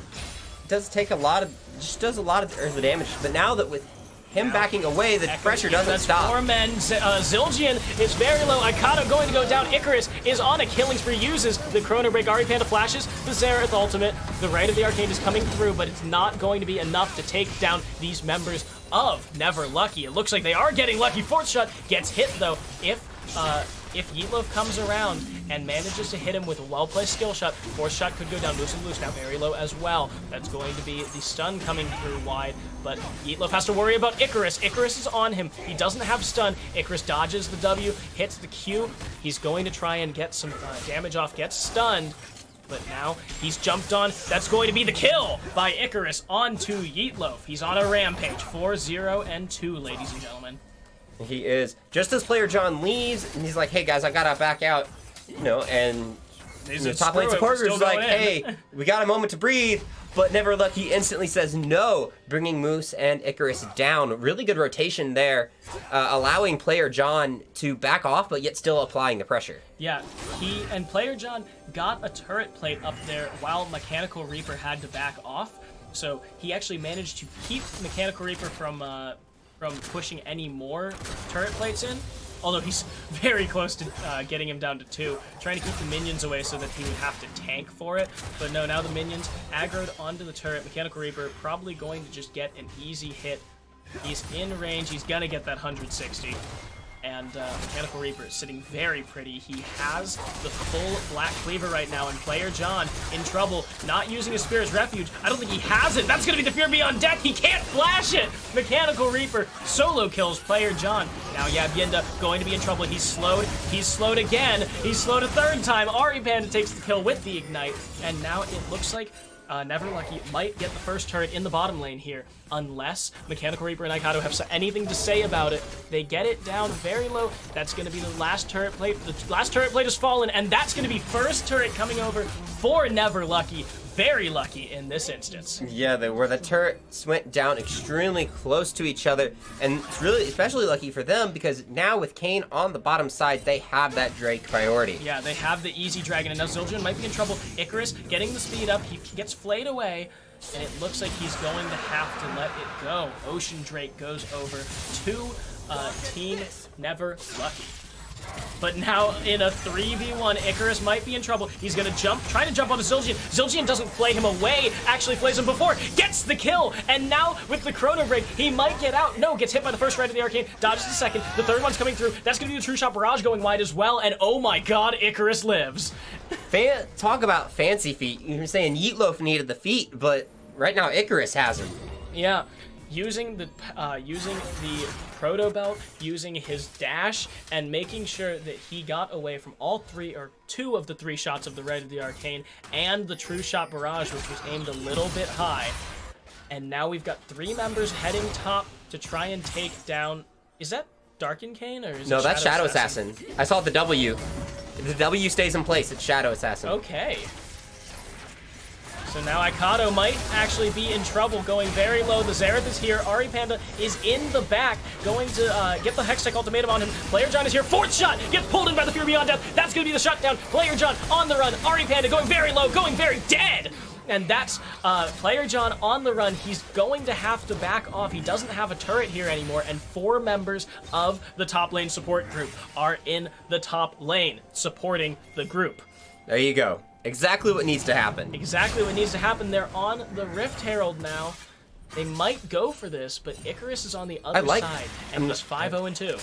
does take a lot of, does a lot of the damage, but now that with him backing away, the pressure doesn't stop. 4 men. Zildjian is very low. Aikato going to go down. Icarus is on a killing spree, uses the Chrono Break. Ari Panda flashes the Xerath ultimate. The right of the Arcane is coming through, but it's not going to be enough to take down these members of Never Lucky. It looks like they are getting lucky. Fourth Shot gets hit, though. If Yeetlov comes around and manages to hit him with a well-placed skill shot, Fourth Shot could go down. Loose and Loose now very low as well. That's going to be the stun coming through wide, but Yeetlov has to worry about Icarus. Icarus is on him. He doesn't have stun. Icarus dodges the W, hits the Q. He's going to try and get some damage off, gets stunned, but now he's jumped on. That's going to be the kill by Icarus onto Yeetlov. He's on a rampage. 4-0-2, ladies and gentlemen. He is. Just as player John leaves, and he's like, hey guys, I gotta back out, and the top lane supporter is like, hey, we got a moment to breathe, but Never Lucky instantly says no, bringing Moose and Icarus down. Really good rotation there, allowing player John to back off, but yet still applying the pressure. Yeah, he and player John got a turret plate up there while Mechanical Reaper had to back off, so he actually managed to keep Mechanical Reaper from pushing any more turret plates in, although he's very close to getting him down to 2, trying to keep the minions away so that he would have to tank for it. But no, now the minions aggroed onto the turret. Mechanical Reaper probably going to just get an easy hit. He's in range. He's gonna get that 160. And Mechanical Reaper is sitting very pretty. He has the full Black Cleaver right now, and player John in trouble, not using his Spirit's Refuge. I don't think he has it. That's going to be the Fear Beyond Deck. He can't flash it. Mechanical Reaper solo kills player John. Now Yabyinda going to be in trouble. He's slowed. He's slowed again. He's slowed a third time. Ari Panda takes the kill with the Ignite, and now it looks like Never Lucky might get the first turret in the bottom lane here, unless Mechanical Reaper and Aikato have anything to say about it. They get it down very low. That's going to be the last turret plate. The last turret plate has fallen, and that's going to be first turret coming over for Never Lucky. very lucky in this instance. Yeah, where the turrets went down extremely close to each other, and it's really especially lucky for them because now with Kayn on the bottom side, they have that Drake priority. Yeah, they have the easy dragon, and now Zildjian might be in trouble. Icarus getting the speed up, he gets flayed away, and it looks like he's going to have to let it go. Ocean Drake goes over to Team Never Lucky. But now in a 3v1, Icarus might be in trouble. He's gonna trying to jump onto Zildjian. Zildjian doesn't flay him away, actually flays him before, gets the kill, and now with the Chrono Break, he might get out. No, gets hit by the first right of the Arcane, dodges the second, the third one's coming through. That's gonna be the True Shot Barrage going wide as well, and oh my god, Icarus lives. Talk about fancy feet. You're saying Yeetloaf needed the feet, but right now Icarus has him. Yeah. Using the proto belt, using his dash, and making sure that he got away from two of the three shots of the Right of the Arcane and the True Shot Barrage, which was aimed a little bit high. And now we've got 3 members heading top to try and take down. Is that Darken Kayn or is No, it that's Shadow Assassin. I saw the W. If the W stays in place, it's Shadow Assassin. Okay. So now Ikato might actually be in trouble, going very low. The Xerath is here. Ari Panda is in the back, going to get the Hextech ultimatum on him. Player John is here. 4th shot gets pulled in by the Fear Beyond Death. That's going to be the shutdown. Player John on the run. Ari Panda going very low, going very dead. And that's Player John on the run. He's going to have to back off. He doesn't have a turret here anymore, and 4 members of the top lane support group are in the top lane supporting the group. There you go. Exactly what needs to happen. Exactly what needs to happen. They're on the Rift Herald now. They might go for this, but Icarus is on the other side, and he's 5-0-2.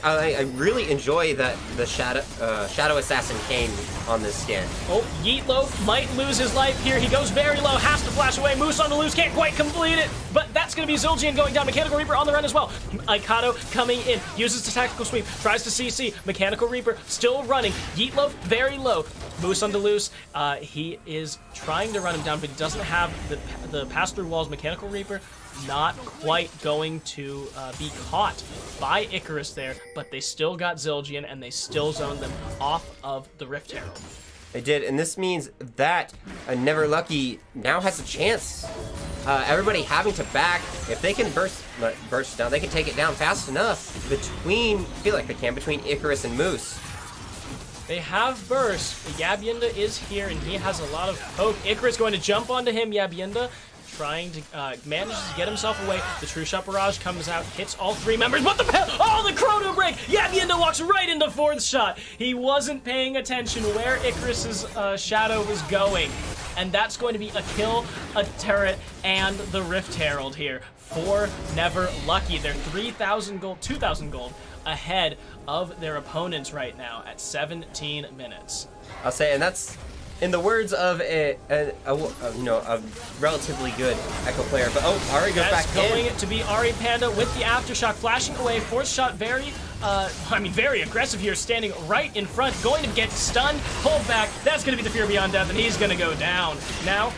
I really enjoy the Shadow Assassin Kayn on this skin. Oh, Yeetloaf might lose his life here. He goes very low, has to flash away. Moose on the loose, can't quite complete it, but that's going to be Zildjian going down. Mechanical Reaper on the run as well. Ikato coming in, uses the tactical sweep, tries to CC. Mechanical Reaper still running. Yeetloaf very low. Moose on the loose. He is trying to run him down, but he doesn't have the pass-through walls. Mechanical Reaper not quite going to be caught by Icarus there, but they still got Zildjian, and they still zoned them off of the Rift Herald. They did, and this means that Never Lucky now has a chance. Everybody having to back. If they can burst down, they can take it down fast enough between Icarus and Moose. They have burst. Yabyinda is here, and he has a lot of poke. Icarus going to jump onto him. Yabyinda trying to manages to get himself away. The True Shot Barrage comes out, hits all 3 members. What the hell? Oh, the Chrono Break! Yabyinda walks right into 4th shot. He wasn't paying attention where Icarus's shadow was going, and that's going to be a kill, a turret, and the Rift Herald here for Never Lucky. They're 3,000 gold, 2,000 gold ahead of their opponents right now at 17 minutes. I'll say, and that's in the words of a relatively good Echo player. But Ari goes back in. That's going to be Ari Panda with the aftershock flashing away. 4th shot very aggressive here, standing right in front, going to get stunned, pulled back. That's going to be the Fear Beyond Death, and he's going to go down. Now,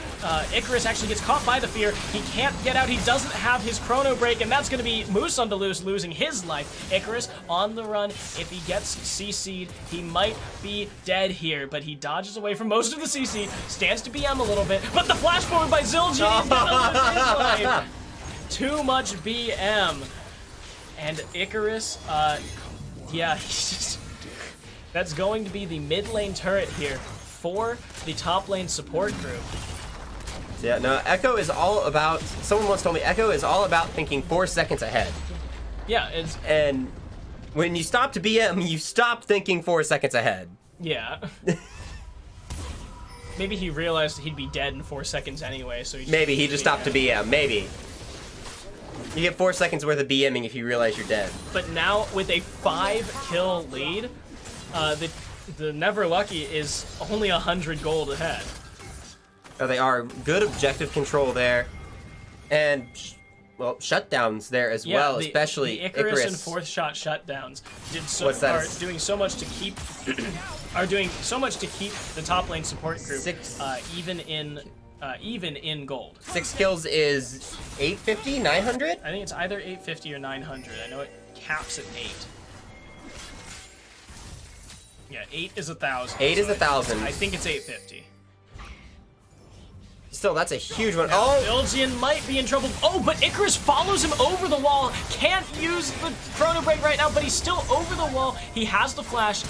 Icarus actually gets caught by the Fear. He can't get out. He doesn't have his Chrono Break, and that's going to be Moose on the loose, losing his life. Icarus on the run. If he gets CC'd, he might be dead here, but he dodges away from most of the CC, stands to BM a little bit, but the flash forward by Zildjian, he's going to lose his life. Too much BM. And Icarus, that's going to be the mid lane turret here for the top lane support group. Yeah, no, Echo is all about, someone once told me, Echo is all about thinking 4 seconds ahead. Yeah, and when you stop to BM, you stop thinking 4 seconds ahead. Yeah. Maybe he realized he'd be dead in 4 seconds anyway, so he just stopped to BM, maybe. You get 4 seconds worth of BMing if you realize you're dead. But now, with a 5-kill lead, the Never Lucky is only 100 gold ahead. Oh, they are. Good objective control there. And, well, shutdowns there as well, especially the Icarus and 4th shot shutdowns are doing so much to keep the top lane support group even in gold. 6 kills is 850, 900? I think it's either 850 or 900. I know it caps at 8. Yeah, 8 is 1,000. 8 is 1,000. I think it's 850. Still, that's a huge one. Oh! Zildjian might be in trouble. Oh, but Icarus follows him over the wall. Can't use the Chrono Break right now, but he's still over the wall. He has the flash.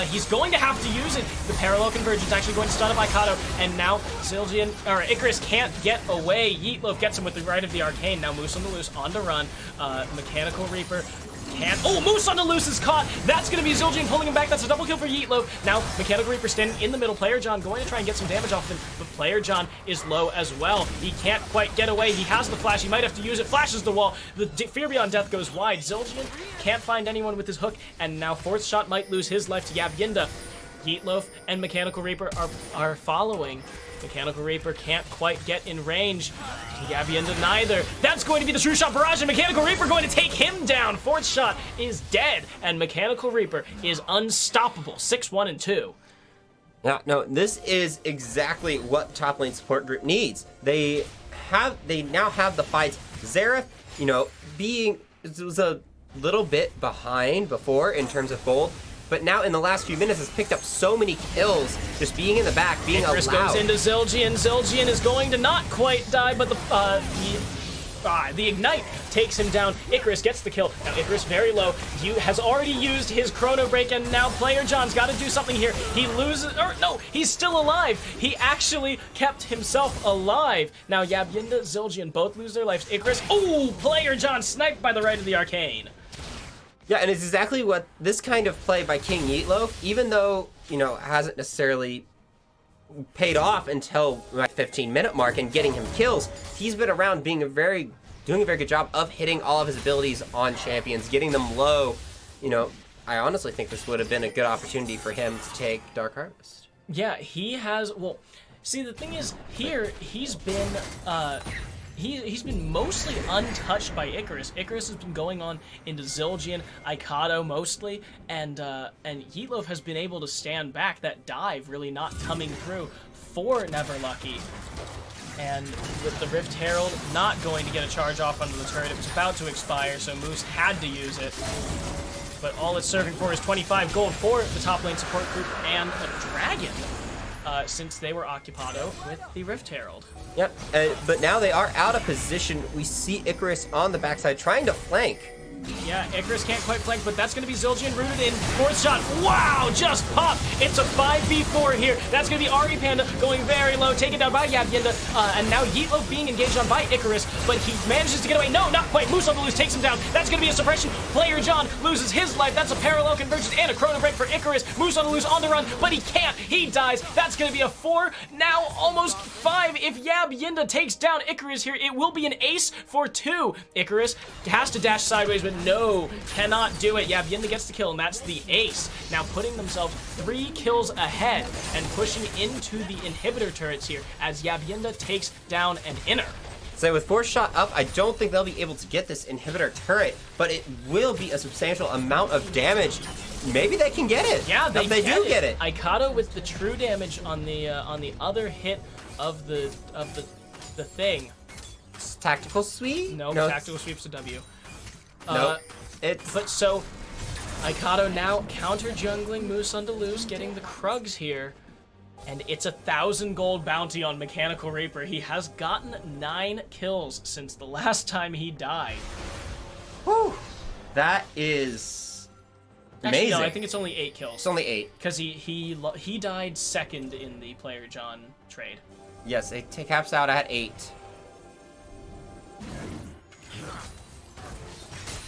He's going to have to use it. The parallel convergence actually going to stun up Icado, and now Icarus can't get away. Yeetloaf gets him with the right of the arcane. Now Moose on the loose, on to run. Mechanical Reaper can't. Oh, Moose on the loose is caught. That's going to be Zildjian pulling him back. That's a double kill for Yeetloaf. Now Mechanical Reaper standing in the middle. Player John going to try and get some damage off him, but Player John is low as well. He can't quite get away. He has the flash. He might have to use it. Flashes the wall. The Fear Beyond Death goes wide. Zildjian can't find anyone with his hook, and now Fourth Shot might lose his life to Yabyinda. Yeetloaf and Mechanical Reaper are following. Mechanical Reaper can't quite get in range. Yabyinda neither. That's going to be the True Shot Barrage, and Mechanical Reaper going to take him down. Fourth Shot is dead, and Mechanical Reaper is unstoppable. 6-1 and 2. No, this is exactly what top lane support group needs. They now have the fights. Xerath, was a little bit behind before in terms of gold, but now in the last few minutes has picked up so many kills, just being in the back, being Icarus allowed. Goes into Zildjian. Zildjian is going to not quite die, but the Ignite takes him down. Icarus gets the kill. Now Icarus very low. Has already used his Chrono Break, and now Player John's got to do something here. He loses, or no, he's still alive. He actually kept himself alive. Now Yabyinda, Zildjian both lose their lives. Icarus, oh, Player John sniped by the right of the arcane. Yeah, and it's exactly what this kind of play by King Yeetloaf, even though, hasn't necessarily paid off until the 15-minute mark and getting him kills, he's been around doing a very good job of hitting all of his abilities on champions, getting them low. I honestly think this would have been a good opportunity for him to take Dark Harvest. Yeah, he has, well, see, the thing is, here, he's been mostly untouched by Icarus. Icarus has been going on into Zildjian, Icado mostly, and Yeetloaf has been able to stand back. That dive really not coming through for Neverlucky. And with the Rift Herald not going to get a charge off onto the turret, it was about to expire, so Moose had to use it. But all it's serving for is 25 gold for the top lane support group and a dragon. Since they were Occupado with the Rift Herald. Yep, but now they are out of position. We see Icarus on the backside trying to flank. Yeah, Icarus can't quite flank, but that's going to be Zildjian rooted in. Fourth Shot, wow, just popped. It's a 5v4 here. That's going to be Ari Panda going very low, taken down by Yabyinda, and now Yeetloaf being engaged on by Icarus, but he manages to get away. No, not quite. Moose on the loose takes him down. That's going to be a suppression. Player John loses his life. That's a parallel convergence and a Chrono Break for Icarus. Moose on the loose, on the run, but he can't. He dies. That's going to be a 4, now almost 5. If Yabyinda takes down Icarus here, it will be an ace for 2. Icarus has to dash sideways, but no, cannot do it. Yabyinda gets the kill, and that's the ace. Now putting themselves 3 kills ahead and pushing into the inhibitor turrets here as Yabyinda takes down an inner. So with Fourth Shot up, I don't think they'll be able to get this inhibitor turret, but it will be a substantial amount of damage. Maybe they can get it. Yeah, they do get it. Icado with the true damage on the other hit of the thing. Tactical sweep? No, tactical sweep's a W. No, but so Icado now counter jungling Moose on Loose, getting the Krugs here, and it's 1,000 gold bounty on Mechanical Reaper. He has gotten 9 kills since the last time he died. Whew. That is amazing. Actually, no, I think it's only 8 kills. It's only 8 because he died second in the Player John trade. Yes, it caps out at 8.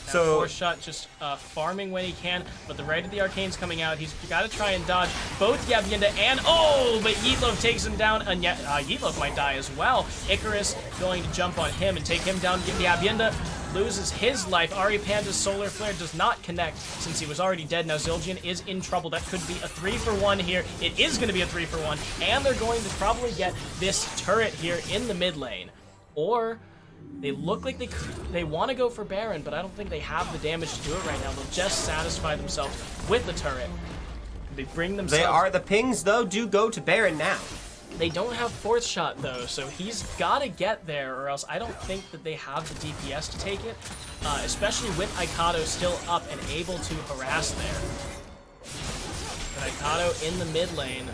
So Fourth Shot just farming when he can, but the right of the arcane's coming out. He's got to try and dodge both Yabyinda and but Yeetloaf takes him down, and Yeetloaf might die as well. Icarus going to jump on him and take him down. Yabyinda loses his life. Ari Panda's Solar Flare does not connect since he was already dead. Now Zildjian is in trouble. That could be a 3-for-1 here. It is going to be a 3-for-1, and they're going to probably get this turret here in the mid lane. Or they look like they want to go for Baron, but I don't think they have the damage to do it right now. They'll just satisfy themselves with the turret. They bring themselves... The pings, though, do go to Baron now. They don't have Fourth Shot, though, so he's got to get there, or else I don't think that they have the DPS to take it, especially with Icado still up and able to harass there. But Icado in the mid lane.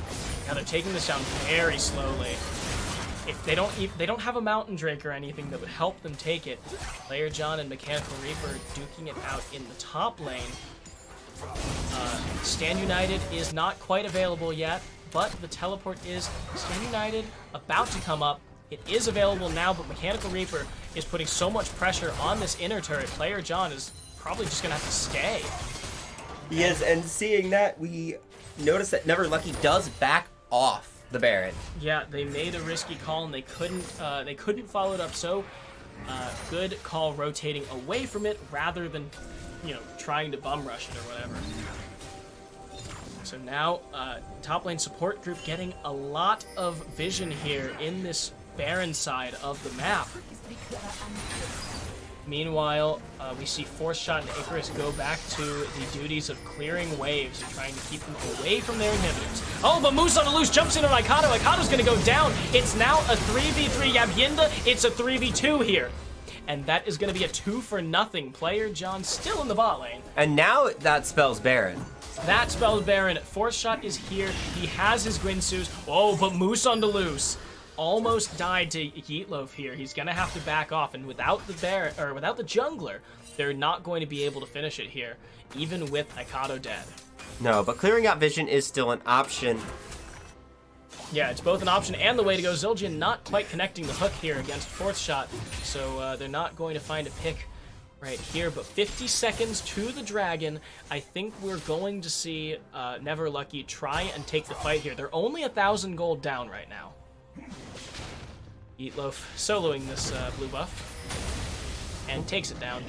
Now they're taking this down very slowly. if they don't have a Mountain Drake or anything that would help them take it, Player John and Mechanical Reaper duking it out in the top lane. Stand United is not quite available yet, but the teleport is Stand United about to come up. It is available now, but Mechanical Reaper is putting so much pressure on this inner turret. Player John is probably just gonna have to stay. He is, and seeing that, we notice that Never Lucky does back off the Baron. Yeah, they made a risky call and they couldn't follow it up. So good call rotating away from it rather than, trying to bum rush it or whatever. So now top lane support group getting a lot of vision here in this Baron side of the map. Meanwhile, we see Force Shot and Icarus go back to the duties of clearing waves and trying to keep them away from their inhibitors. Oh, but Moose on the loose jumps in on Ikato. Ikato's going to go down. It's now a 3v3 Yabyinda. It's a 3v2 here. And that is going to be a 2-for-0. Player John still in the bot lane. And now that spells Baron. That spells Baron. Force Shot is here. He has his Gwinsus. Oh, but Moose on the loose. Almost died to Yeetloaf here. He's gonna have to back off, and without the without the jungler, they're not going to be able to finish it here, even with Ikato dead. No, but clearing out vision is still an option. Yeah, it's both an option and the way to go. Zildjian not quite connecting the hook here against Fourth Shot, so they're not going to find a pick right here. But 50 seconds to the dragon. I think we're going to see Never Lucky try and take the fight here. They're only 1,000 gold down right now. Yeetloaf soloing this blue buff and takes it down.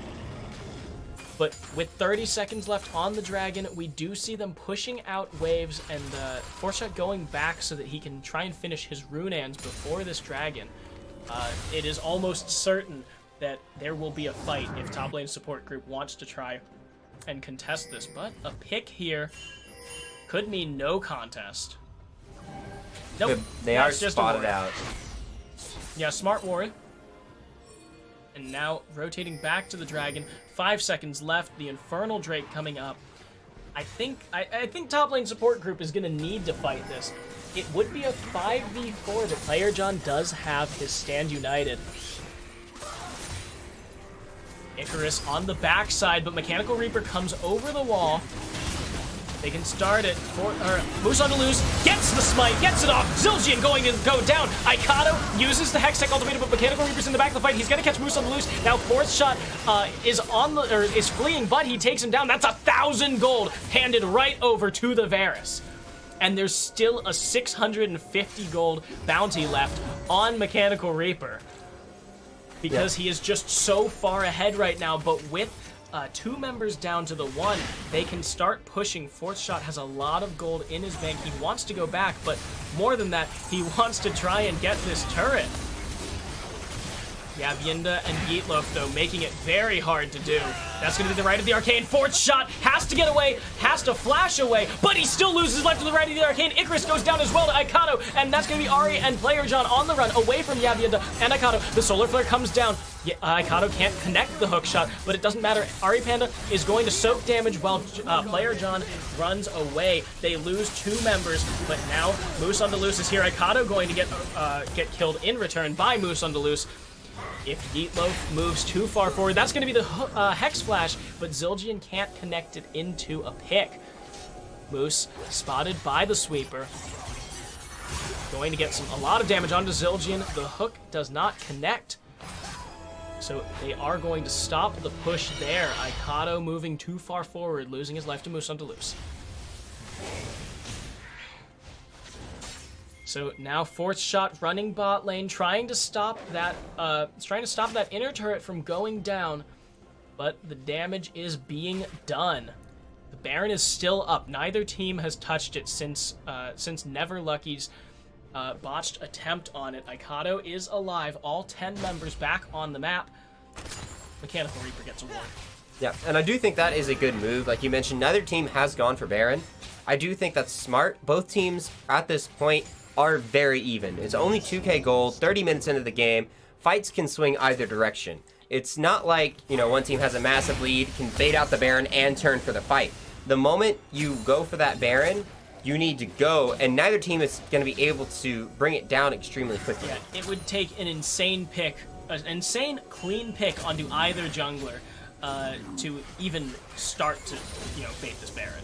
But with 30 seconds left on the dragon, we do see them pushing out waves and Force Shot going back so that he can try and finish his Runeans before this dragon. It is almost certain that there will be a fight if top lane support group wants to try and contest this, but a pick here could mean no contest. Nope. They are spotted out. Yeah, smart ward. And now rotating back to the dragon. 5 seconds left. The Infernal Drake coming up. I think top lane support group is going to need to fight this. It would be a 5v4, but Player John does have his Stand United. Icarus on the backside, but Mechanical Reaper comes over the wall. They can start it. Moose on the loose, gets the smite, gets it off. Zildjian going to go down. Ikato uses the Hextech ultimatum, but Mechanical Reaper's in the back of the fight. He's going to catch Moose on the loose. Now Fourth Shot is fleeing, but he takes him down. That's 1,000 gold handed right over to the Varus. And there's still a 650 gold bounty left on Mechanical Reaper. Because he is just so far ahead right now, but with 2 members down to the 1, they can start pushing. Fourth Shot has a lot of gold in his bank. He wants to go back, but more than that, he wants to try and get this turret. Yabyinda and Yeetloaf, though, making it very hard to do. That's going to be the right of the arcane. Fourth Shot has to get away, has to flash away, but he still loses life to the right of the arcane. Icarus goes down as well to Ikato, and that's going to be Ari and Player John on the run, away from Yabyinda and Ikato. The Solar Flare comes down. Ikato can't connect the hook shot, but it doesn't matter. Ari Panda is going to soak damage while Player John runs away. They lose 2 members, but now Moose on the loose is here. Ikato going to get killed in return by Moose on the loose. If Yeetloaf moves too far forward, that's going to be the Hex Flash, but Zildjian can't connect it into a pick. Moose spotted by the sweeper. Going to get a lot of damage onto Zildjian. The hook does not connect. So they are going to stop the push there. Ikato moving too far forward, losing his life to Moose on Toulouse. So now Fourth Shot running bot lane, trying to stop that inner turret from going down, but the damage is being done. The Baron is still up. Neither team has touched it since Never Lucky's botched attempt on it. Ikato is alive. All 10 members back on the map. Mechanical Reaper gets a ward. Yeah, and I do think that is a good move. Like you mentioned, neither team has gone for Baron. I do think that's smart. Both teams at this point are very even. It's only 2k gold, 30 minutes into the game. Fights can swing either direction. It's not like, one team has a massive lead, can bait out the Baron and turn for the fight. The moment you go for that Baron, you need to go, and neither team is going to be able to bring it down extremely quickly. Yeah, it would take an insane pick, an insane clean pick onto either jungler to even start to, bait this Baron.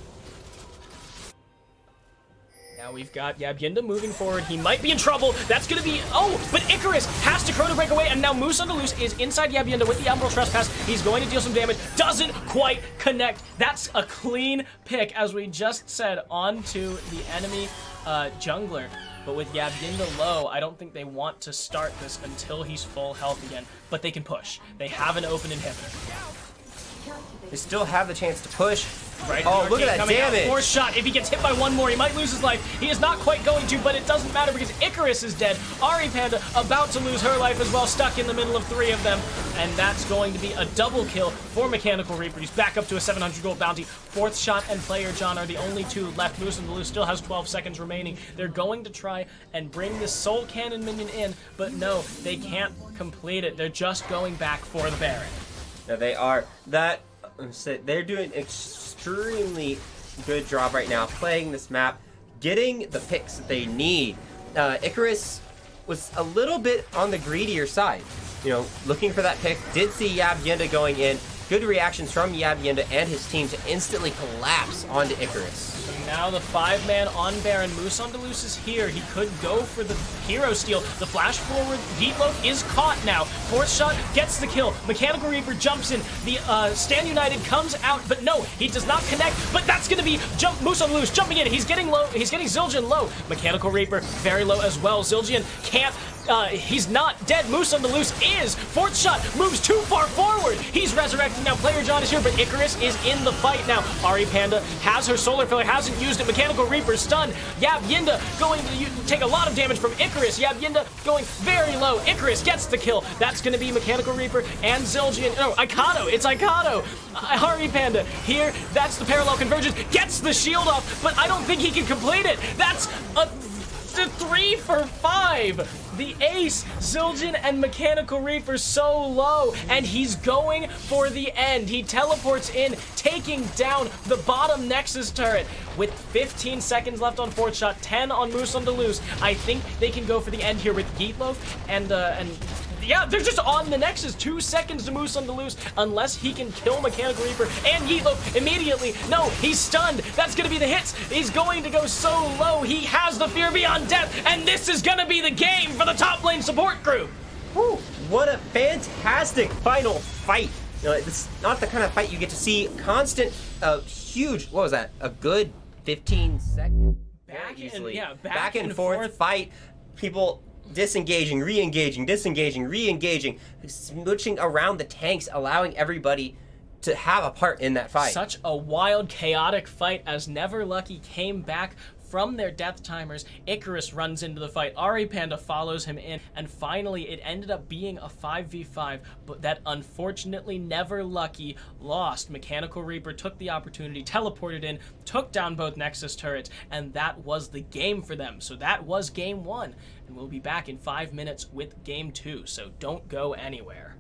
Now we've got Yabyinda moving forward. He might be in trouble. That's going to be... Oh, but Icarus has to Chrono Break away, and now Moose on the Loose is inside Yabyinda with the Emerald Trespass. He's going to deal some damage. Doesn't quite connect. That's a clean pick, as we just said, onto the enemy jungler. But with Yabyinda low, I don't think they want to start this until he's full health again. But they can push. They have an open inhibitor. They still have the chance to push. Right, oh, look at that damage. Fourth shot. If he gets hit by one more, he might lose his life. He is not quite going to, but it doesn't matter because Icarus is dead. Ari Panda about to lose her life as well, stuck in the middle of 3 of them. And that's going to be a double kill for Mechanical Reaper. He's back up to a 700 gold bounty. Fourth shot and Player John are the only 2 left. Moose and the Loose still has 12 seconds remaining. They're going to try and bring this Soul Cannon minion in, but no, they can't complete it. They're just going back for the Baron. Now they are. They're doing extremely good job right now playing this map, getting the picks that they need. Icarus was a little bit on the greedier side, looking for that pick. Did see Yabyinda going in. Good reactions from Yabyinda and his team to instantly collapse onto Icarus. So now the 5-man on Baron. Moose on Deleuze is here. He could go for the hero steal. The flash forward Heatloaf is caught now. Fourth shot gets the kill. Mechanical Reaper jumps in. The Stand United comes out, but no, he does not connect. But that's going to be Moose on Deleuze jumping in. He's getting low. He's getting Zildjian low. Mechanical Reaper very low as well. Zildjian can't. He's not dead. Moose on the Loose is. Fourth shot moves too far forward. He's resurrected now. Player John is here, but Icarus is in the fight now. Ari Panda has her Solar Filler, hasn't used it. Mechanical Reaper stunned. Yabyinda going to take a lot of damage from Icarus. Yabyinda going very low. Icarus gets the kill. That's going to be Mechanical Reaper and Zildjian. No, Icano. It's Icano. Ari Panda here. That's the parallel convergence. Gets the shield off, but I don't think he can complete it. That's a 3 for 5. The ace, Zildjian and Mechanical Reaper so low, and he's going for the end. He teleports in, taking down the bottom Nexus turret. With 15 seconds left on fourth shot, 10 on Moose on Deleuze. I think they can go for the end here with Heatloaf and yeah, they're just on the Nexus. 2 seconds to Moose on Deleuze unless he can kill Mechanical Reaper and Heatloaf immediately. No, he's stunned. That's going to be the hits. He's going to go so low. He has the Fear Beyond Death, and this is going to be the game for the top lane support group. Woo, what a fantastic final fight. It's not the kind of fight you get to see constant, huge, what was that? A good 15 seconds. Back and forth fight. People disengaging, re-engaging, disengaging, re-engaging, smooching around the tanks, allowing everybody to have a part in that fight. Such a wild, chaotic fight as Never Lucky came back from their death timers. Icarus runs into the fight. Ari Panda follows him in, and finally it ended up being a 5v5, but that unfortunately Never Lucky lost. Mechanical Reaper took the opportunity, teleported in, took down both Nexus turrets, and that was the game for them. So that was game 1, and we'll be back in 5 minutes with game 2, so don't go anywhere.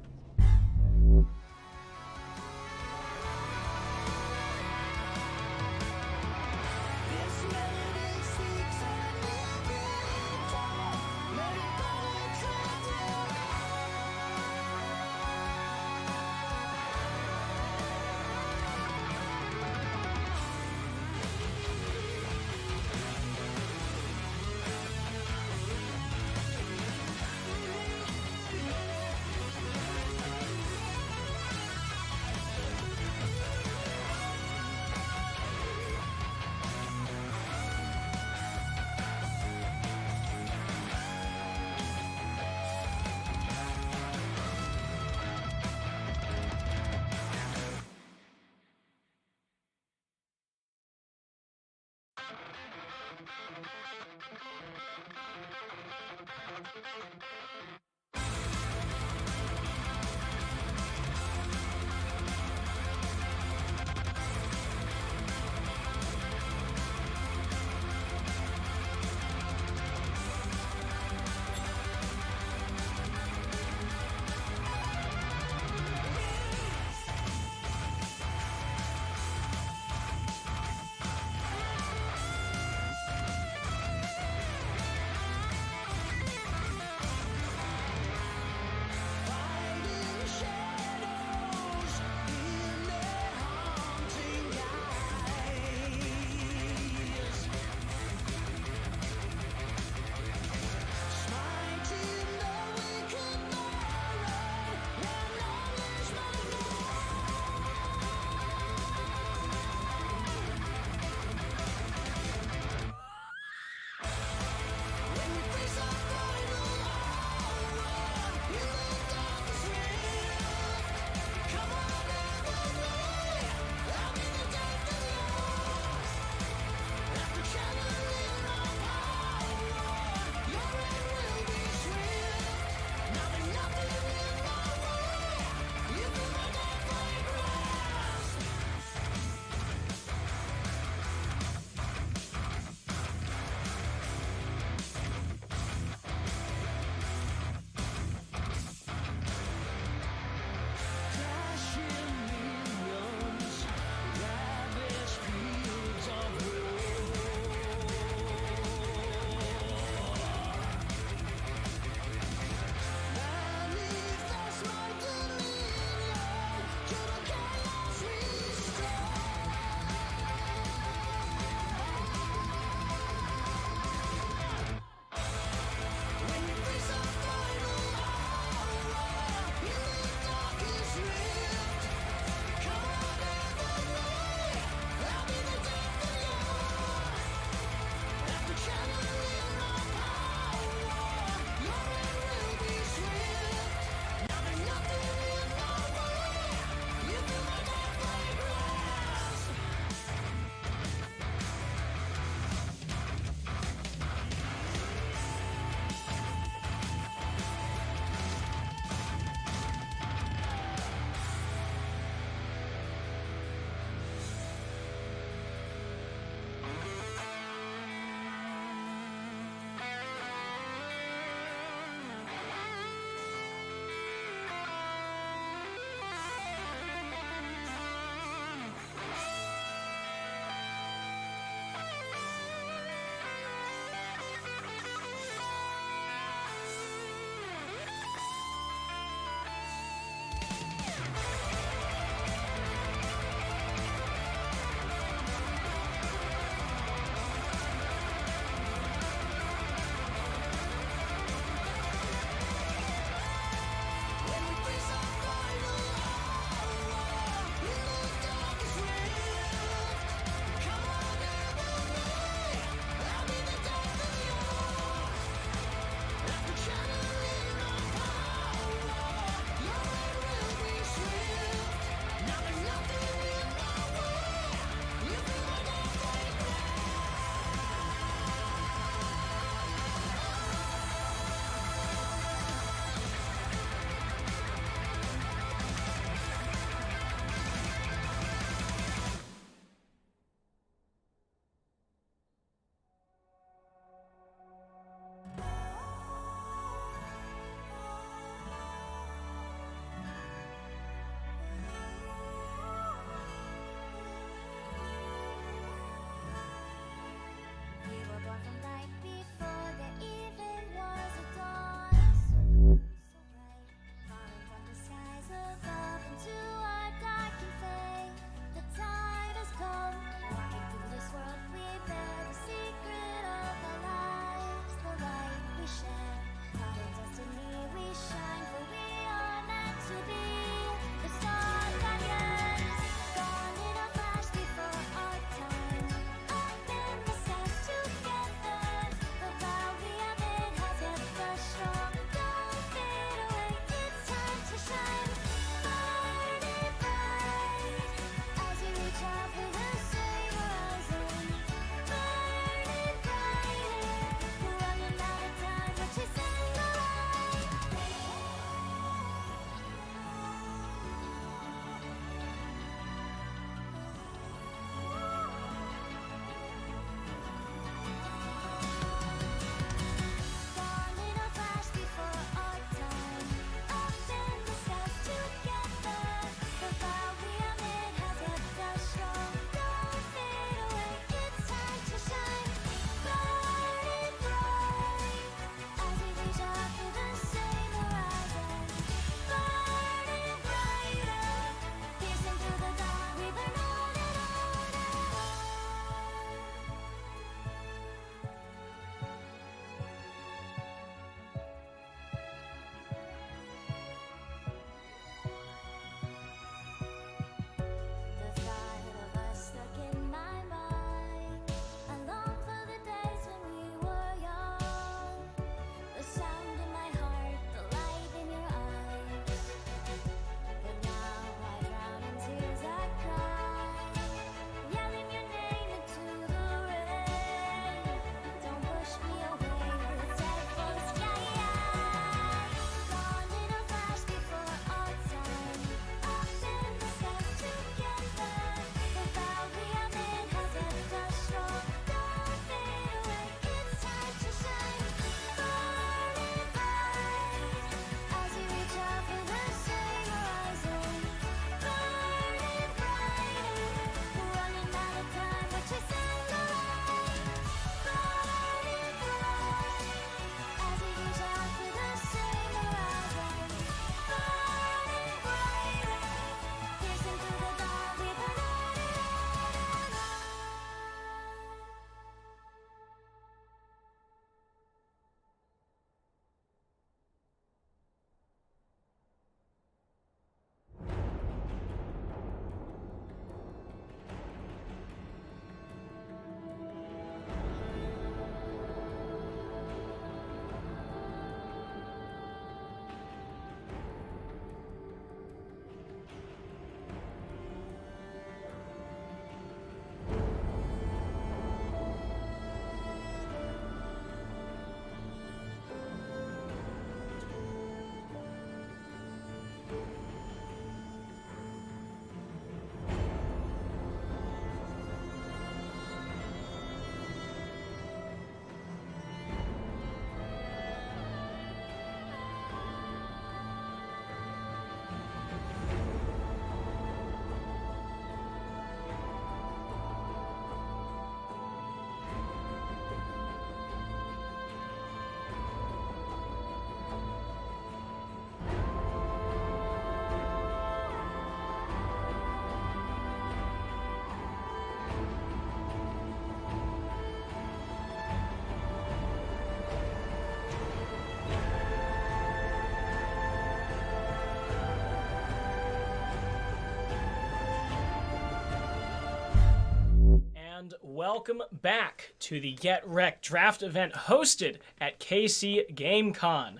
Welcome back to the GetRECt draft event hosted at KCGameCon.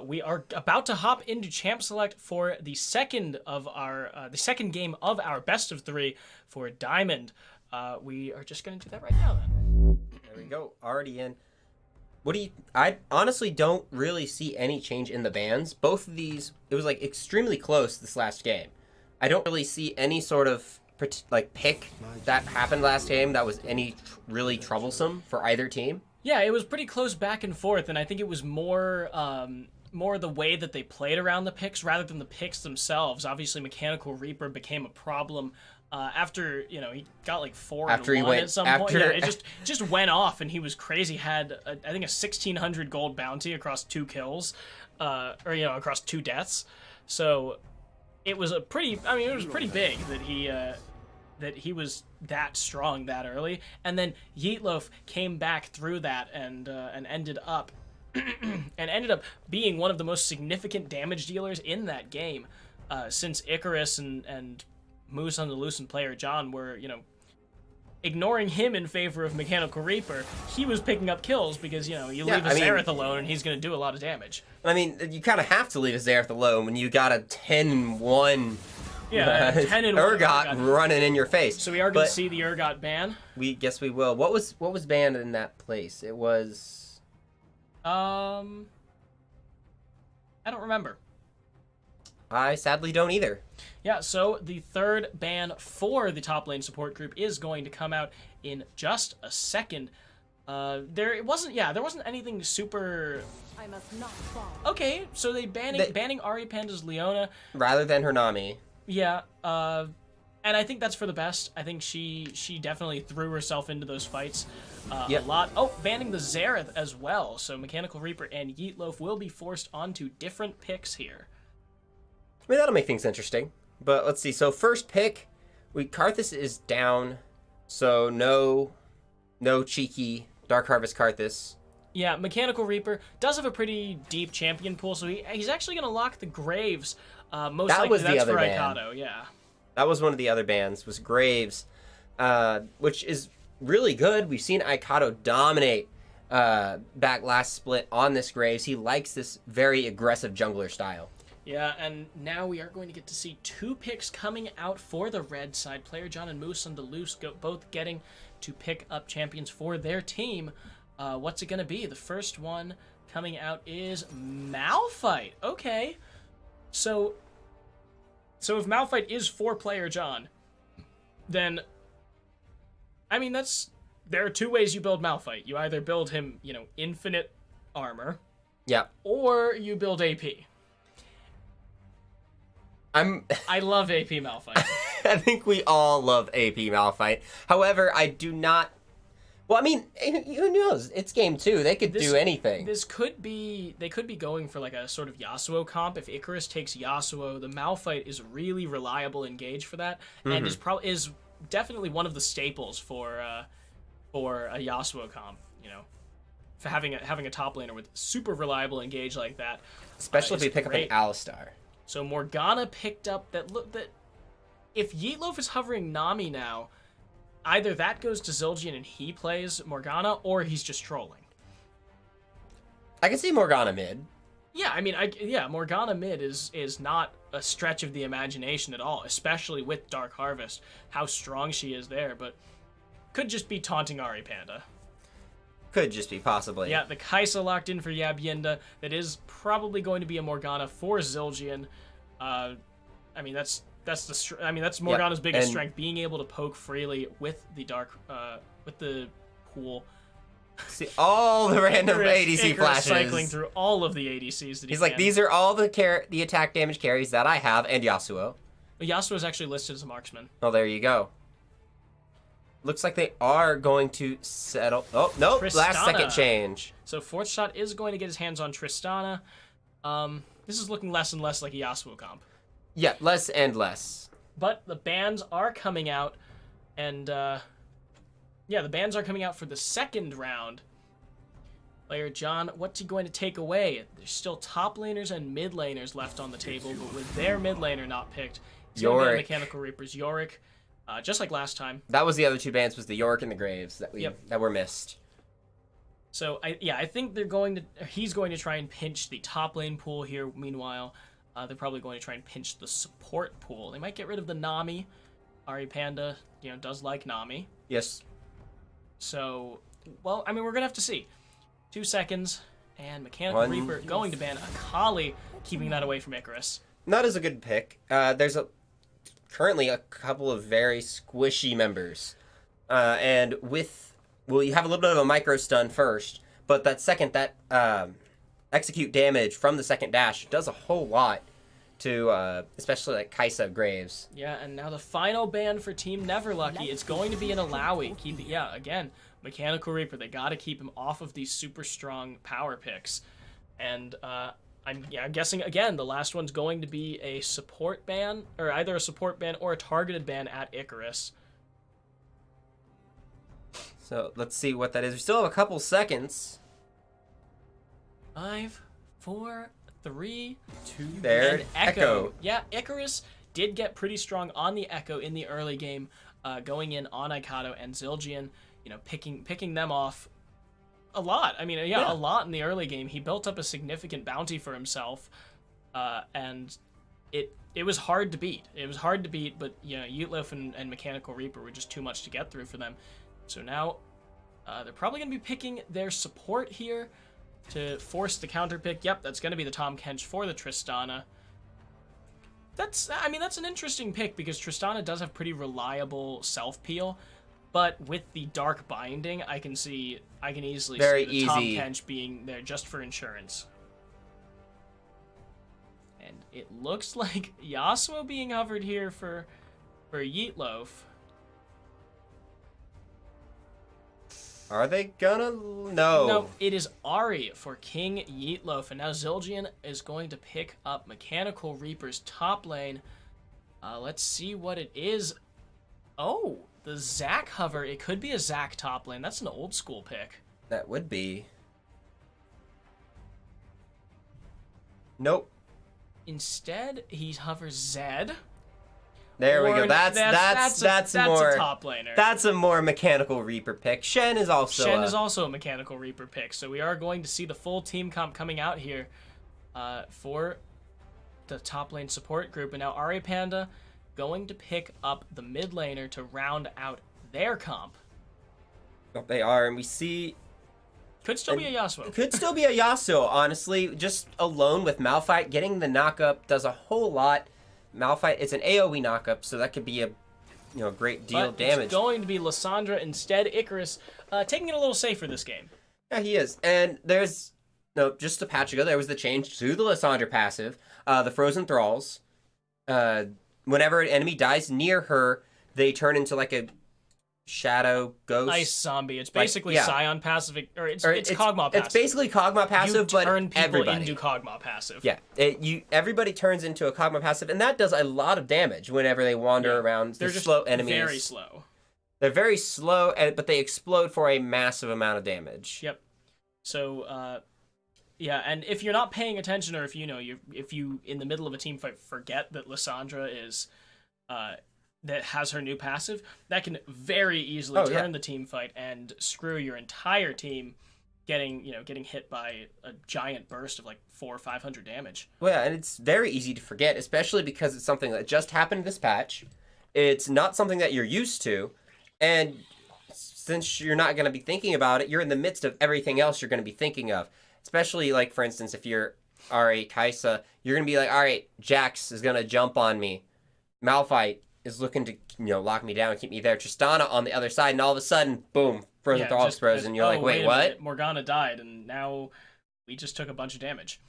We are about to hop into Champ Select for the second game of our best of 3 for Diamond. We are just going to do that right now then. There we go, already in. I honestly don't really see any change in the bans. Both of these, it was like extremely close this last game. I don't really see any sort of pick that happened last game that was really troublesome for either team. Yeah, it was pretty close back and forth, and I think it was more the way that they played around the picks rather than the picks themselves. Obviously, Mechanical Reaper became a problem after he got like 4 after and 1 at some point. Yeah, it just went off, and he was crazy. Had I think a 1,600 gold bounty across 2 kills, across 2 deaths. So it was it was pretty big that he was that strong that early, and then Yeetloaf came back through that and ended up being one of the most significant damage dealers in that game, since Icarus and Moose on the Loose and player John were ignoring him in favor of Mechanical Reaper. He was picking up kills because you leave a Xerath alone and he's going to do a lot of damage. I mean, you kind of have to leave a Xerath alone when you got a 10-1. Yeah, 10 and Urgot running in your face. So we are going to see the Urgot ban. We guess we will. What was banned in that place? It was I don't remember. I sadly don't either. Yeah, so the third ban for the top lane support group is going to come out in just a second. There wasn't anything super. I must not fall. Okay, so banning Ari Panda's Leona rather than her Nami. Yeah, and I think that's for the best. I think she definitely threw herself into those fights a lot. Oh, banning the Xerath as well. So Mechanical Reaper and Yeetloaf will be forced onto different picks here. I mean, that'll make things interesting. But let's see. So first pick, Karthus is down. So no cheeky Dark Harvest Karthus. Yeah, Mechanical Reaper does have a pretty deep champion pool, so he's actually going to lock the Graves. Most that likely was the that's other for ban. Aikado, yeah. That was one of the other bans, was Graves, which is really good. We've seen Aikado dominate back last split on this Graves. He likes this very aggressive jungler style. Yeah, and now we are going to get to see 2 picks coming out for the red side. Player John and Moose on the Loose both getting to pick up champions for their team. What's it going to be? The first one coming out is Malphite. Okay. So if Malphite is for player John, then there are 2 ways you build Malphite. You either build him, infinite armor. Yeah. Or you build AP. I love AP Malphite. I think we all love AP Malphite. However, I do not. Well, I mean, who knows? It's game 2. They could do anything. They could be going for like a sort of Yasuo comp. If Icarus takes Yasuo, the Malphite is really reliable engage for that, and is definitely one of the staples for a Yasuo comp. For having a top laner with super reliable engage like that, especially if you pick up an Alistar. So Morgana picked up that if Yeetloaf is hovering Nami now, either that goes to Zildjian and he plays Morgana, or he's just trolling. I can see Morgana mid. Yeah, Morgana mid is not a stretch of the imagination at all, especially with Dark Harvest, how strong she is there, but could just be taunting Ari Panda. Could just be, possibly. Yeah, the Kaisa locked in for Yabyinda. That is probably going to be a Morgana for Zildjian. That's Morgana's biggest strength, being able to poke freely with the with the pool. See all the random ADC flashes. Cycling through all of the ADCs that he's like, these are all the attack damage carries that I have, and Yasuo. Yasuo is actually listed as a marksman. Oh, there you go. Looks like they are going to settle. Oh, no, last second change. So Fourth Shot is going to get his hands on Tristana. This is looking less and less like a Yasuo comp. Yeah, less and less. But the bans are coming out, and the bans are coming out for the second round. Player John, what's he going to take away? There's still top laners and mid laners left on the table, but with their mid laner not picked, he's going to be Mechanical Reapers. Yorick just like last time. That was the other 2 bans, was the York and the Graves that were missed. So I think he's going to try and pinch the top lane pool here. Meanwhile, they're probably going to try and pinch the support pool. They might get rid of the Nami. Ari Panda, does like Nami. Yes. So, well, I mean, we're gonna have to see. 2 seconds, and Mechanical Reaper going to ban Akali, keeping that away from Icarus. Not as a good pick. There's currently a couple of very squishy members, and you have a little bit of a micro stun first, but that execute damage from the second dash does a whole lot to especially like Kaisa Graves. Yeah, and now the final ban for Team Neverlucky, it's going to be an Alawi. Again, Mechanical Reaper, they got to keep him off of these super strong power picks. And I'm guessing, again, the last one's going to be a support ban, or either a support ban or a targeted ban at Icarus. So let's see what that is. We still have a couple seconds. 5, 4, 3, 2, there, and Echo. Yeah, Icarus did get pretty strong on the Echo in the early game, going in on Ikato and Zildjian, picking them off a lot. I mean, a lot in the early game. He built up a significant bounty for himself, and it was hard to beat. It was hard to beat, but Yeatloaf and Mechanical Reaper were just too much to get through for them. So now they're probably going to be picking their support here to force the counter pick. Yep, that's going to be the Tahm Kench for the Tristana. That's an interesting pick because Tristana does have pretty reliable self-peel, but with the Dark Binding, I can easily see the Tahm Kench being there just for insurance. And it looks like Yasuo being hovered here for Yeatloaf. Are they gonna? No. No, it is Ari for King Yeatloaf, and now Zildjian is going to pick up Mechanical Reaper's top lane. Let's see what it is. Oh, the Zac hover. It could be a Zac top lane. That's an old school pick. That would be. Nope. Instead, he hovers Zed. There we go. That's more a top laner. That's a more Mechanical Reaper pick. Shen is also a Mechanical Reaper pick. So we are going to see the full team comp coming out here for the top lane support group. And now Ari Panda going to pick up the mid laner to round out their comp. They are, and we see. Could still be a Yasuo. Could still be a Yasuo, honestly. Just alone with Malphite, getting the knockup does a whole lot. Malphite, it's an AoE knockup, so that could be a great deal of damage. It's going to be Lissandra instead. Icarus taking it a little safer this game. Yeah, he is. And just a patch ago, there was the change to the Lissandra passive, the Frozen Thralls. Whenever an enemy dies near her, they turn into like a shadow ghost. Ice zombie. It's basically Scion passive, or it's Kog'Maw passive. It's basically Kog'Maw passive, but turn people everybody into Kog'Maw passive. Yeah, everybody turns into a Kog'Maw passive, and that does a lot of damage whenever they wander around. They're just slow enemies. Very slow. They're very slow, but they explode for a massive amount of damage. Yep. So, and if you're not paying attention, or if you in the middle of a team fight forget that Lissandra is that has her new passive, that can very easily turn the team fight and screw your entire team, getting hit by a giant burst of like 400 or 500 damage. Well, yeah, and it's very easy to forget, especially because it's something that just happened this patch. It's not something that you're used to, and since you're not going to be thinking about it, you're in the midst of everything else you're going to be thinking of. Especially, like, for instance, if you're Ari Kaisa, you're going to be like, all right, Jax is going to jump on me. Malphite is looking to, lock me down and keep me there. Tristana on the other side, and all of a sudden, boom, Frozen Thrall explodes, and you're like, wait, what? Morgana died, and now we just took a bunch of damage.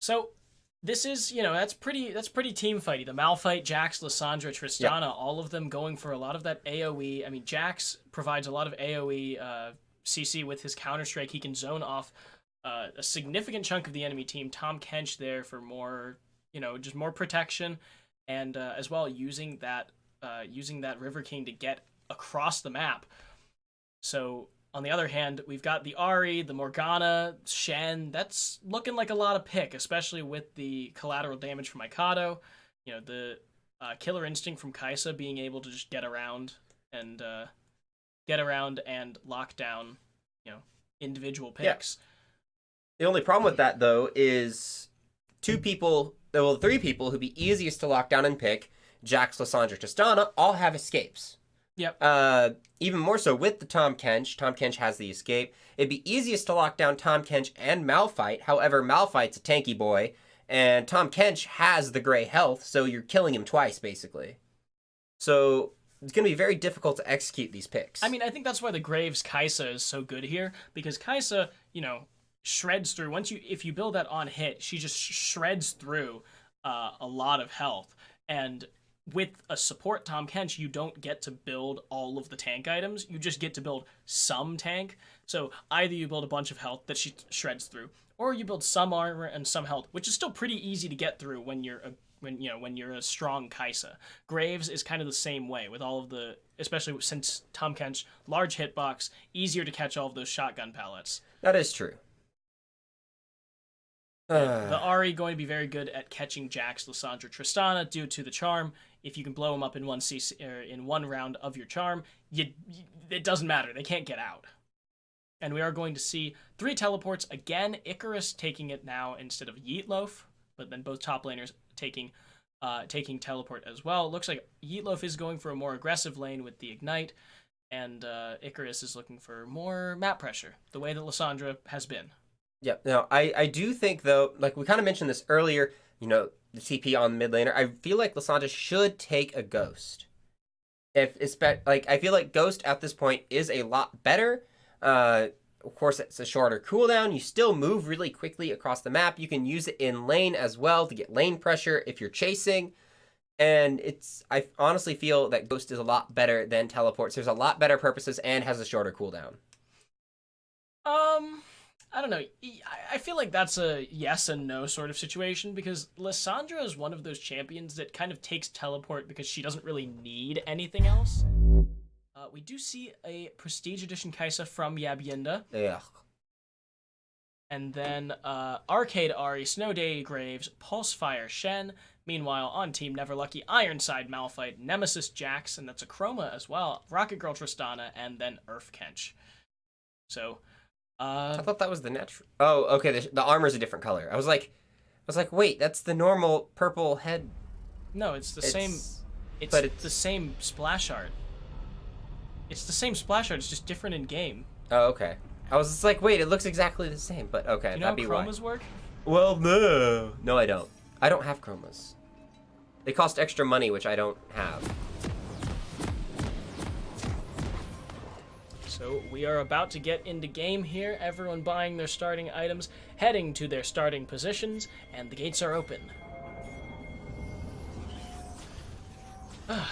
So, this is, that's pretty team fighty. The Malphite, Jax, Lissandra, Tristana, all of them going for a lot of that AoE. I mean, Jax provides a lot of AoE CC with his Counter-Strike. He can zone off a significant chunk of the enemy team. Tahm Kench there for more, just more protection, and as well using that River King to get across the map. So on the other hand, we've got the Ari, the Morgana, Shen. That's looking like a lot of pick, especially with the collateral damage from Mikado. The Killer Instinct from Kaisa being able to just get around and lock down, individual picks. Yeah. The only problem with that, though, is three people who'd be easiest to lock down and pick, Jax, Lissandra, Tristana, all have escapes. Yep. Even more so with the Tahm Kench. Tahm Kench has the escape. It'd be easiest to lock down Tahm Kench and Malphite. However, Malphite's a tanky boy, and Tahm Kench has the gray health, so you're killing him twice, basically. So it's going to be very difficult to execute these picks. I mean, I think that's why the Graves Kaisa is so good here, because Kaisa, shreds through. If you build that on hit, she just shreds through a lot of health. And with a support Tahm Kench, you don't get to build all of the tank items. You just get to build some tank. So either you build a bunch of health that she shreds through, or you build some armor and some health, which is still pretty easy to get through when you're a strong Kaisa. Graves is kind of the same way with all of the, especially since Tahm Kench, large hitbox, easier to catch all of those shotgun pellets. That is true. The Ahri going to be very good at catching Jax, Lissandra, Tristana due to the charm. If you can blow them up in one round of your charm, it doesn't matter. They can't get out. And we are going to see 3 teleports again. Icarus taking it now instead of Yeetloaf, but then both top laners taking teleport as well. Looks like Yeetloaf is going for a more aggressive lane with the ignite, and Icarus is looking for more map pressure, the way that Lissandra has been. Yeah, now I do think, though, like we kind of mentioned this earlier, the TP on the mid laner, I feel like Lissandra should take a Ghost. I feel like Ghost at this point is a lot better. Of course, it's a shorter cooldown. You still move really quickly across the map. You can use it in lane as well to get lane pressure if you're chasing. And I honestly feel that Ghost is a lot better than teleports. There's a lot better purposes and has a shorter cooldown. I don't know. I feel like that's a yes and no sort of situation, because Lissandra is one of those champions that kind of takes teleport because she doesn't really need anything else. We do see a Prestige Edition Kaisa from Yabyinda. Yeah. And then Arcade Ahri, Snow Day Graves, Pulsefire Shen. Meanwhile, on Team Neverlucky, Ironside Malphite, Nemesis Jax, and that's a Chroma as well, Rocket Girl Tristana, and then Earth Kench. So... I thought that was the natural. Oh, okay. The armor's a different color. I was like, wait, that's the normal purple head. No, it's the same. It's the same splash art. It's the same splash art. It's just different in game. Oh, okay. I was just like, wait, it looks exactly the same, but okay, you know that'd be why. chromas work? Well, no. No, I don't. I don't have chromas. They cost extra money, which I don't have. So we are about to get into game here. Everyone buying their starting items, heading to their starting positions, and the gates are open. Are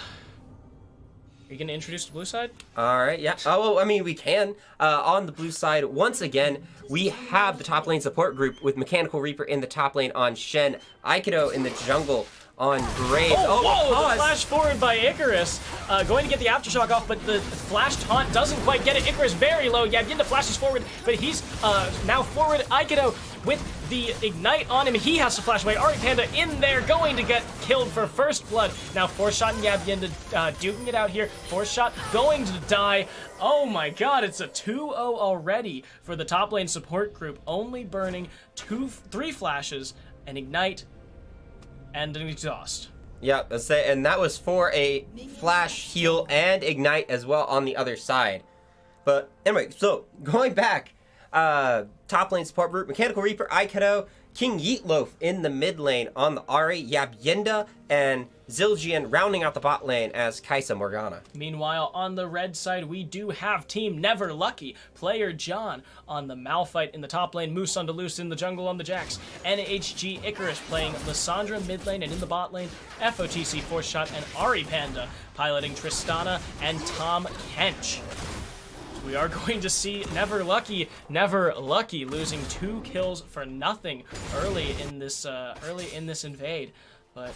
you going to introduce the blue side? All right, yeah. Oh, well, I mean, we can. On the blue side, once again, we have the top lane support group with Mechanical Reaper in the top lane on Shen, Aikido in the jungle on Graves. Whoa, the flash forward by Icarus. Going to get the Aftershock off, but the flash taunt doesn't quite get it. Icarus very low. Yabyinda flashes forward, but he's now forward. Aikido with the ignite on him. He has to flash away. Ari Panda in there, going to get killed for first blood. Now Force Shot and Yabyinda duking it out here. Force Shot going to die. Oh my god, it's a 2-0 already for the top lane support group, only burning 3 flashes, an ignite, and an exhaust. Yeah, that's it. And that was for a flash, heal, and ignite as well on the other side. But anyway, so going back, top lane support group, Mechanical Reaper, Aikido, King Yeetloaf in the mid lane on the Ahri, Yabyinda, and Zildjian rounding out the bot lane as Kaisa Morgana. Meanwhile, on the red side, we do have Team Neverlucky, player John on the Malphite in the top lane, Moose on Deleuze in the jungle on the Jax, NHG Icarus playing Lissandra mid lane, and in the bot lane, FOTC Force Shot and Ari Panda piloting Tristana and Tahm Kench. We are going to see Neverlucky losing 2 kills for nothing early in this invade, but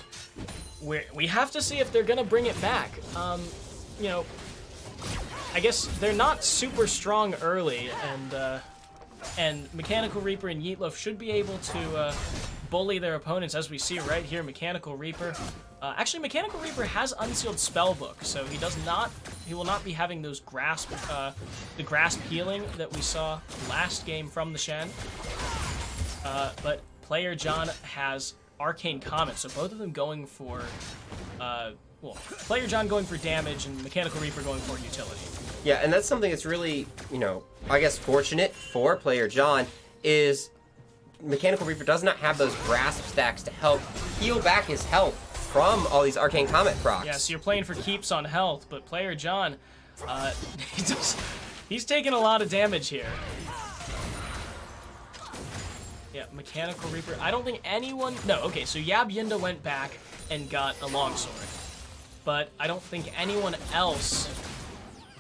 we have to see if they're gonna bring it back. You know, I guess they're not super strong early, and Mechanical Reaper and Yeetloaf should be able to bully their opponents, as we see right here. Mechanical Reaper Actually, Mechanical Reaper has Unsealed Spellbook, so he will not be having those the grasp healing that we saw last game from the Shen. But player John has Arcane Comet, so both of them going for, player John going for damage and Mechanical Reaper going for utility. Yeah, and that's something that's really, I guess fortunate for player John is Mechanical Reaper does not have those grasp stacks to help heal back his health from all these Arcane Comet procs. Yeah, so you're playing for keeps on health, but player John, he's taking a lot of damage here. Yeah, Mechanical Reaper. I don't think anyone... No, okay, so Yab Yinda went back and got a longsword. But I don't think anyone else...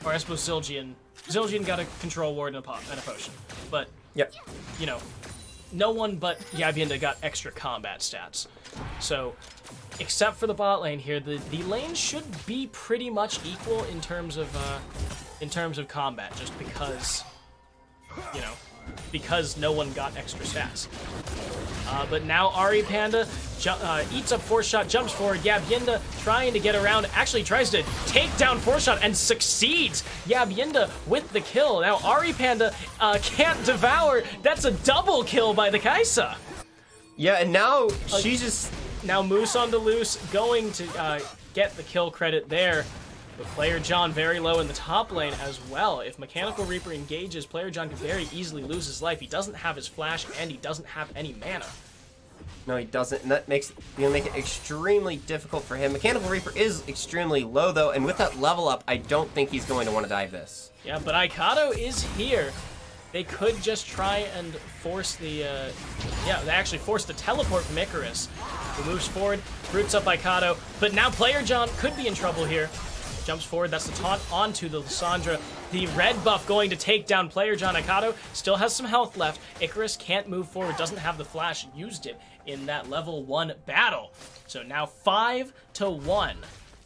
Or I suppose Zildjian. Zildjian got a control ward and a potion. But, yep. No one but Yab Yinda got extra combat stats. So, except for the bot lane here, the lanes should be pretty much equal in terms of combat, just because, because no one got extra stats. But now Ari Panda eats up Force Shot, jumps forward. Yab Yinda trying to get around, actually tries to take down Force Shot and succeeds. Yab Yinda with the kill. Now Ari Panda can't devour. That's a double kill by the Kaisa. Yeah, and now she's just... Now Moose on the loose, going to get the kill credit there. But player John very low in the top lane as well. If Mechanical Reaper engages, player John could very easily lose his life. He doesn't have his flash, and he doesn't have any mana. No, he doesn't, and that makes make it extremely difficult for him. Mechanical Reaper is extremely low, though, and with that level up, I don't think he's going to want to dive this. Yeah, but Aikato is here. They could just try and force the, they actually forced the teleport from Icarus. He moves forward, roots up Aikato, but now player John could be in trouble here. Jumps forward, that's the taunt onto the Lissandra. The red buff going to take down player John. Aikato still has some health left. Icarus can't move forward, doesn't have the flash, used it in that level 1 battle. So now 5-1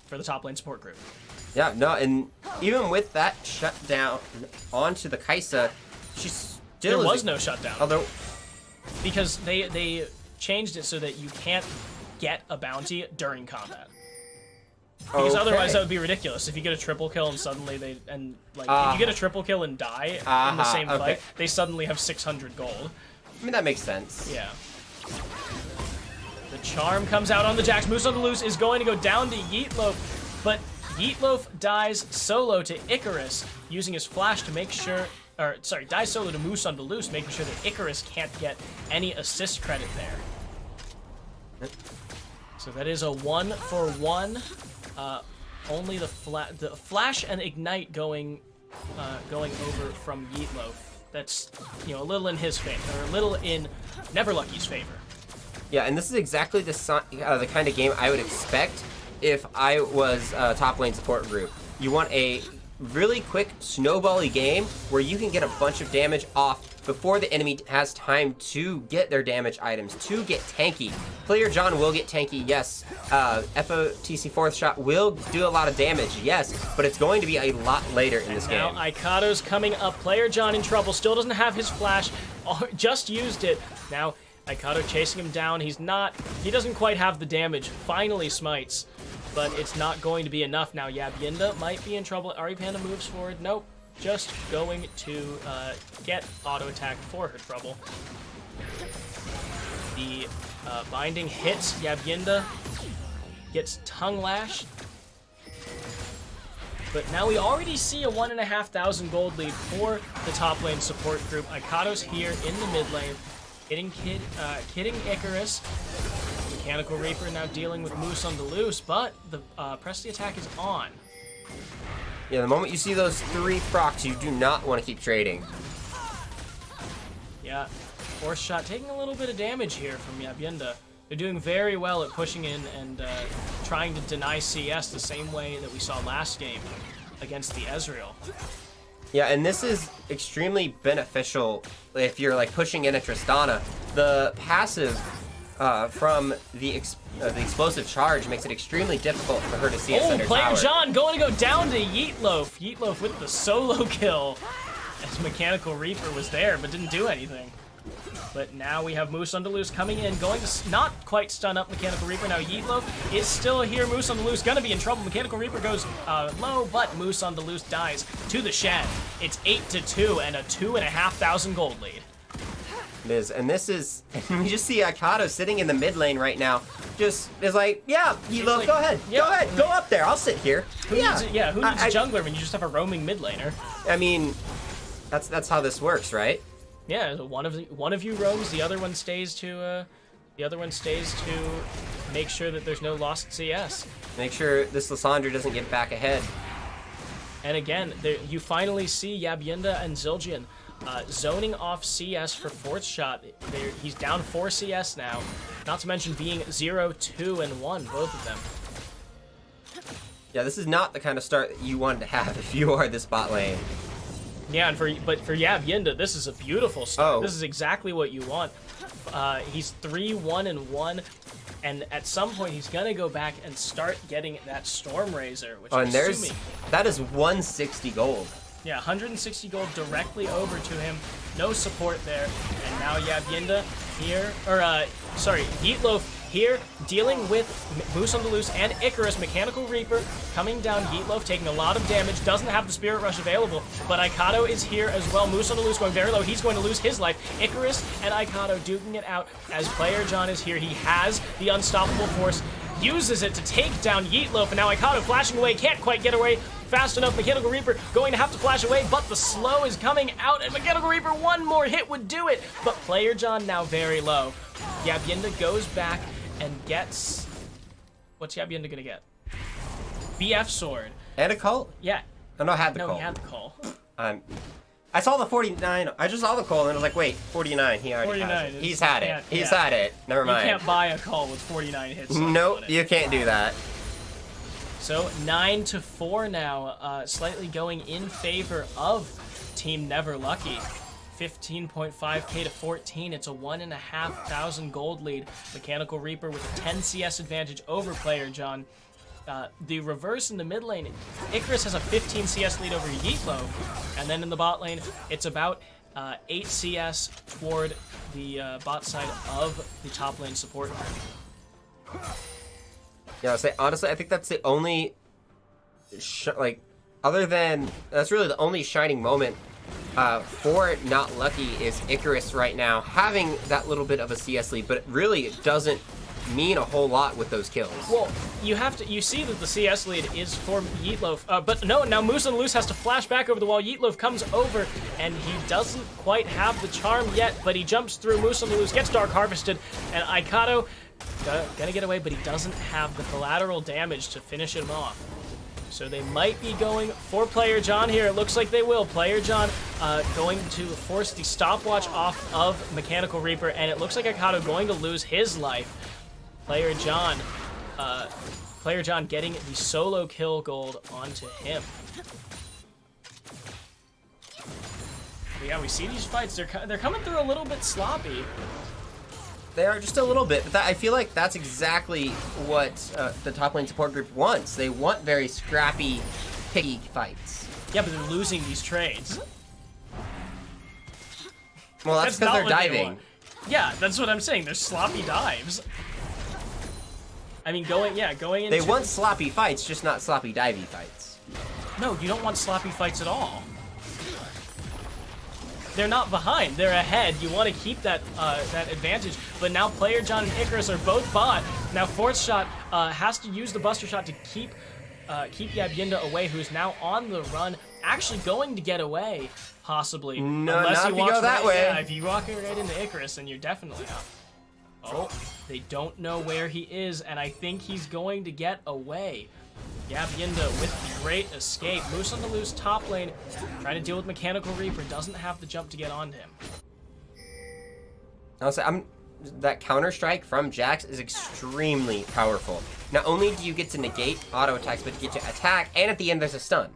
for the top lane support group. Yeah, no, and even with that shutdown onto the Kaisa, she still There was no shutdown. Although, because they changed it so that you can't get a bounty during combat. Because otherwise that would be ridiculous. If you get a triple kill and suddenly if you get a triple kill and die in the same fight, they suddenly have 600 gold. I mean, that makes sense. Yeah. The charm comes out on the Jax. Moose on the loose is going to go down to Yeetloaf, but Yeetloaf dies solo to Icarus, using his flash to make sure, dies solo to Moose on the loose, making sure that Icarus can't get any assist credit there. So that is a 1-for-1. Only the flash and ignite going over from Yeetloaf. That's a little in his favor, or a little in Neverlucky's favor. Yeah, and this is exactly the kind of game I would expect if I was a top lane support group. You want a really quick snowbally game where you can get a bunch of damage off before the enemy has time to get their damage items, to get tanky. Player John will get tanky, yes. FOTC fourth shot will do a lot of damage, yes, but it's going to be a lot later in this game. Now Aikato's coming up. Player John in trouble, still doesn't have his flash, just used it. Now Aikato chasing him down. He doesn't quite have the damage. Finally smites, but it's not going to be enough. Now Yab Yinda might be in trouble. Ari Panda moves forward. Nope. Just going to get auto-attacked for her trouble. The binding hits Yab Yinda, gets tongue lashed. But now we already see a 1,500 gold lead for the top lane support group. Aikato's here in the mid lane, kidding Icarus. Mechanical Reaper now dealing with Moose on the loose, but the press the attack is on. Yeah, the moment you see those 3 procs, you do not want to keep trading. Yeah, Force Shot taking a little bit of damage here from Yab Yinda. They're doing very well at pushing in and trying to deny CS the same way that we saw last game against the Ezreal. Yeah, and this is extremely beneficial if you're pushing in a Tristana. The passive from the explosive charge makes it extremely difficult for her to see us under tower. Player John going to go down to Yeetloaf. Yeetloaf with the solo kill. As Mechanical Reaper was there, but didn't do anything. But now we have Moose on the Loose coming in, going to not quite stun up Mechanical Reaper. Now Yeetloaf is still here. Moose on the Loose gonna be in trouble. Mechanical Reaper goes low, but Moose on the Loose dies to the shed. It's 8-2 and a 2,500 gold lead. It is, and this is, and you just see Akato sitting in the mid lane right now. Just is like, yeah, Yeetloaf, like, go ahead, go up there. I'll sit here. Who needs a jungler when you just have a roaming mid laner? I mean, that's how this works, right? Yeah, one of you roams, the other one stays to make sure that there's no lost CS. Make sure this Lissandra doesn't get back ahead. And again, you finally see Yabyinda and Zildjian zoning off CS for fourth shot. He's down 4 CS now, not to mention being 0, 2, and 1, both of them. Yeah, this is not the kind of start that you wanted to have if you are this bot lane. Yeah, but for Yabyinda, this is a beautiful start. Oh. This is exactly what you want. He's 3-1-1, and at some point he's gonna go back and start getting that Storm Razor, which I'm assuming. That is 160 gold. Yeah, 160 gold directly over to him. No support there, and now Yabyinda here, Yeetloaf here, dealing with Moose on the Loose and Icarus. Mechanical Reaper coming down. Yeetloaf taking a lot of damage, doesn't have the Spirit Rush available, but Aikato is here as well. Moose on the Loose going very low. He's going to lose his life. Icarus and Aikato duking it out as Player John is here. He has the Unstoppable Force, uses it to take down Yeetloaf, and now Aikato flashing away, can't quite get away fast enough. Mechanical Reaper going to have to flash away, but the slow is coming out, and Mechanical Reaper, one more hit would do it, but Player John now very low. Yabyinda goes back and gets... What's Yabyinda gonna get? BF Sword. And a call? Yeah. Oh, no, I had the call. No, he had the call. I saw the 49. I just saw the call and I was like, wait, 49. He already has it. He's had it. He's had it. Never mind. You can't buy a call with 49 hits. Nope, you can't do that. So 9-4 now, slightly going in favor of Team Never Lucky. 15.5k to 14. It's a 1,500 gold lead. Mechanical Reaper with a 10 CS advantage over Player John. The reverse in the mid lane, Icarus has a 15 CS lead over Yeetloaf, and then in the bot lane, it's about 8 CS toward the bot side of the top lane support. Yeah, I'll say honestly, I think that's the only, other than that's really the only shining moment for Not Lucky is Icarus right now having that little bit of a CS lead, but really it doesn't mean a whole lot with those kills. Well, you see that the CS lead is for Yeetloaf, but no, now Moose on the Loose has to flash back over the wall. Yeetloaf comes over, and he doesn't quite have the charm yet, but he jumps through. Moose on the Loose gets Dark Harvested, and Aikato gonna get away, but he doesn't have the collateral damage to finish him off. So they might be going for Player John here. It looks like they will. Player John going to force the stopwatch off of Mechanical Reaper, and it looks like Aikato going to lose his life. Player John getting the solo kill gold onto him. But yeah, we see these fights. They're coming through a little bit sloppy. They are just a little bit, but I feel like that's exactly what the top lane support group wants. They want very scrappy, picky fights. Yeah, but they're losing these trades. Well, that's because they're diving. Yeah, that's what I'm saying. They're sloppy dives. I mean, going into... They want sloppy fights, just not sloppy divey fights. No, you don't want sloppy fights at all. They're not behind, they're ahead. You want to keep that that advantage, but now Player John and Icarus are both bot. Now Fourth Shot has to use the Buster Shot to keep Yabyinda away, who's now on the run, actually going to get away, possibly. No, unless not he if you walks go that way. Yeah, if you walk right into Icarus, then you're definitely out. Oh, they don't know where he is, and I think he's going to get away. Yabyinda with the great escape. Moose on the Loose top lane, trying to deal with Mechanical Reaper, doesn't have the jump to get onto him. I'll say, that counter strike from Jax is extremely powerful. Not only do you get to negate auto attacks, but you get to attack, and at the end there's a stun.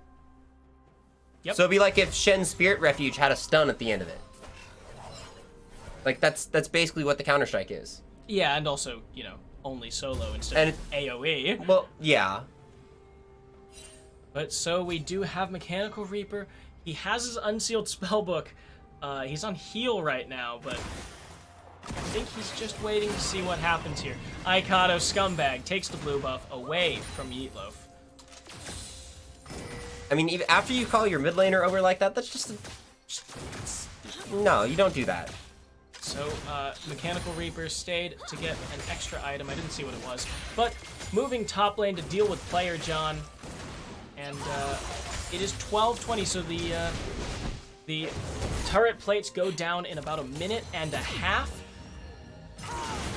Yep. So it'd be like if Shen's Spirit Refuge had a stun at the end of it. Like that's basically what the counter strike is. Yeah, and also, only solo instead of AoE. Well, yeah. But so we do have Mechanical Reaper. He has his unsealed spellbook. He's on heal right now, but I think he's just waiting to see what happens here. Aikado Scumbag takes the blue buff away from Yeetloaf. I mean, even after you call your mid laner over like that, that's just no, you don't do that. So, Mechanical Reaper stayed to get an extra item. I didn't see what it was. But moving top lane to deal with Player John. And it is 12:20, so the turret plates go down in about a minute and a half.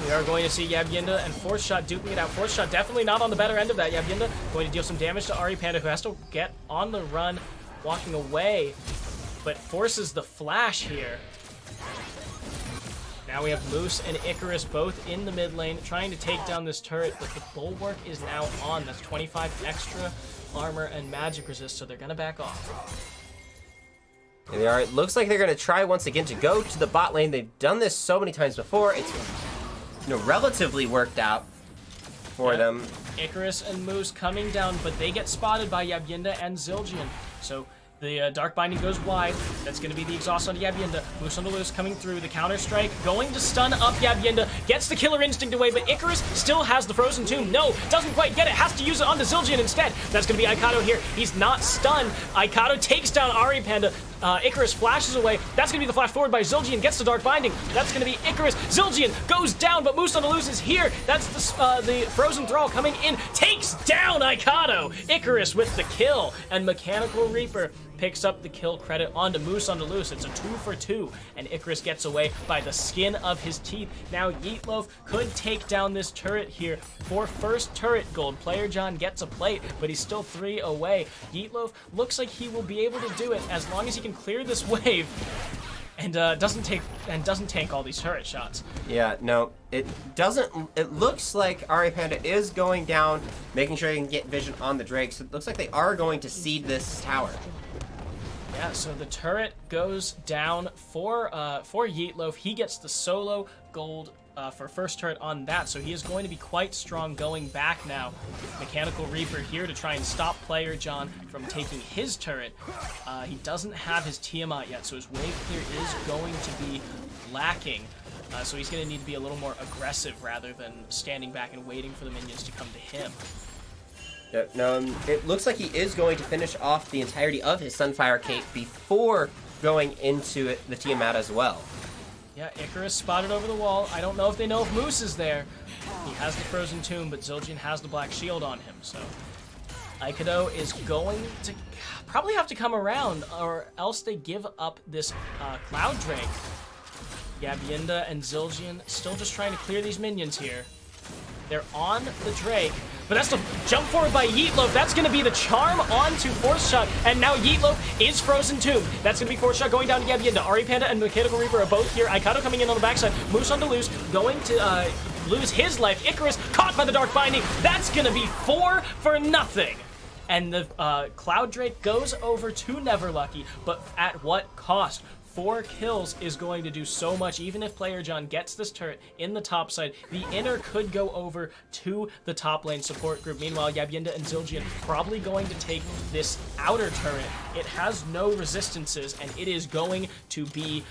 We are going to see Yabyinda and Force Shot duking it out. Force Shot definitely not on the better end of that. Yabyinda going to deal some damage to Ari Panda, who has to get on the run, walking away, but forces the flash here. Now we have Moose and Icarus both in the mid lane, trying to take down this turret, but the Bulwark is now on. That's 25 extra armor and magic resist, so they're going to back off. Here they are. It looks like they're going to try once again to go to the bot lane. They've done this so many times before. It's, relatively worked out for them. Icarus and Moose coming down, but they get spotted by Yabyinda and Zildjian. So the Dark Binding goes wide. That's going to be the exhaust on Yabyinda. Moose on the loose coming through. The counter strike going to stun up Yabyinda. Gets the Killer Instinct away, but Icarus still has the Frozen Tomb. No, doesn't quite get it. Has to use it onto Zildjian instead. That's going to be Aikado here. He's not stunned. Aikado takes down Ari Panda. Icarus flashes away. That's going to be the flash forward by Zildjian. Gets the Dark Binding. That's going to be Icarus. Zildjian goes down, but Moose on the loose is here. That's the Frozen Thrall coming in. Takes down Aikado. Icarus with the kill. And Mechanical Reaper picks up the kill credit onto Moose on the loose. It's a 2 for 2, and Icarus gets away by the skin of his teeth. Now Yeetloaf could take down this turret here for first turret gold. Player John gets a plate, but he's still 3 away. Yeetloaf looks like he will be able to do it as long as he can clear this wave and doesn't tank all these turret shots. Yeah, no, it doesn't. It looks like Ari Panda is going down, making sure he can get vision on the Drake. So it looks like they are going to seed this tower. Yeah, so the turret goes down for Yeetloaf. He gets the solo gold for first turret on that, so he is going to be quite strong going back now. Mechanical Reaper here to try and stop Player John from taking his turret. He doesn't have his Tiamat yet, so his wave clear is going to be lacking. So he's going to need to be a little more aggressive rather than standing back and waiting for the minions to come to him. Yeah, no, it looks like he is going to finish off the entirety of his Sunfire Cape before going into the Tiamat as well. Yeah, Icarus spotted over the wall. I don't know if they know if Moose is there. He has the Frozen Tomb, but Zildjian has the Black Shield on him, so Aikado is going to probably have to come around, or else they give up this Cloud Drake. Yabyinda and Zildjian still just trying to clear these minions here. They're on the Drake, but that's the jump forward by Yeetloaf. That's going to be the charm onto Force Shot, and now Yeetloaf is Frozen Tomb. That's going to be Force Shot going down to Yabyinda. Ari Panda and Mechanical Reaper are both here. Aikado coming in on the backside. Moose on the loose, going to lose his life. Icarus caught by the Dark Binding. That's going to be 4 for nothing. And the Cloud Drake goes over to Neverlucky, but at what cost? 4 kills is going to do so much. Even if Player John gets this turret in the top side, the inner could go over to the top lane support group. Meanwhile, Yabyinda and Zildjian probably going to take this outer turret. It has no resistances, and it is going to be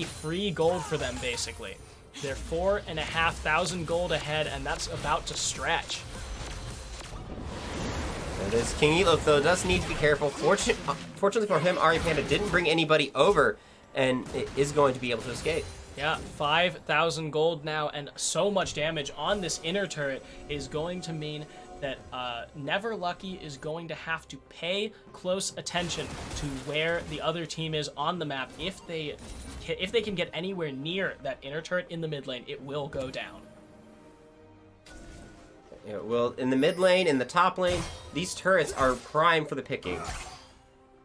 free gold for them, basically. They're 4,500 gold ahead, and that's about to stretch. It is King Yeetloaf, though, does need to be careful. Fortunately for him, Ari Panda didn't bring anybody over, and it is going to be able to escape. Yeah, 5,000 gold now, and so much damage on this inner turret is going to mean that Neverlucky is going to have to pay close attention to where the other team is on the map. If they can get anywhere near that inner turret in the mid lane, it will go down. Yeah, well, in the mid lane, in the top lane, these turrets are prime for the picking.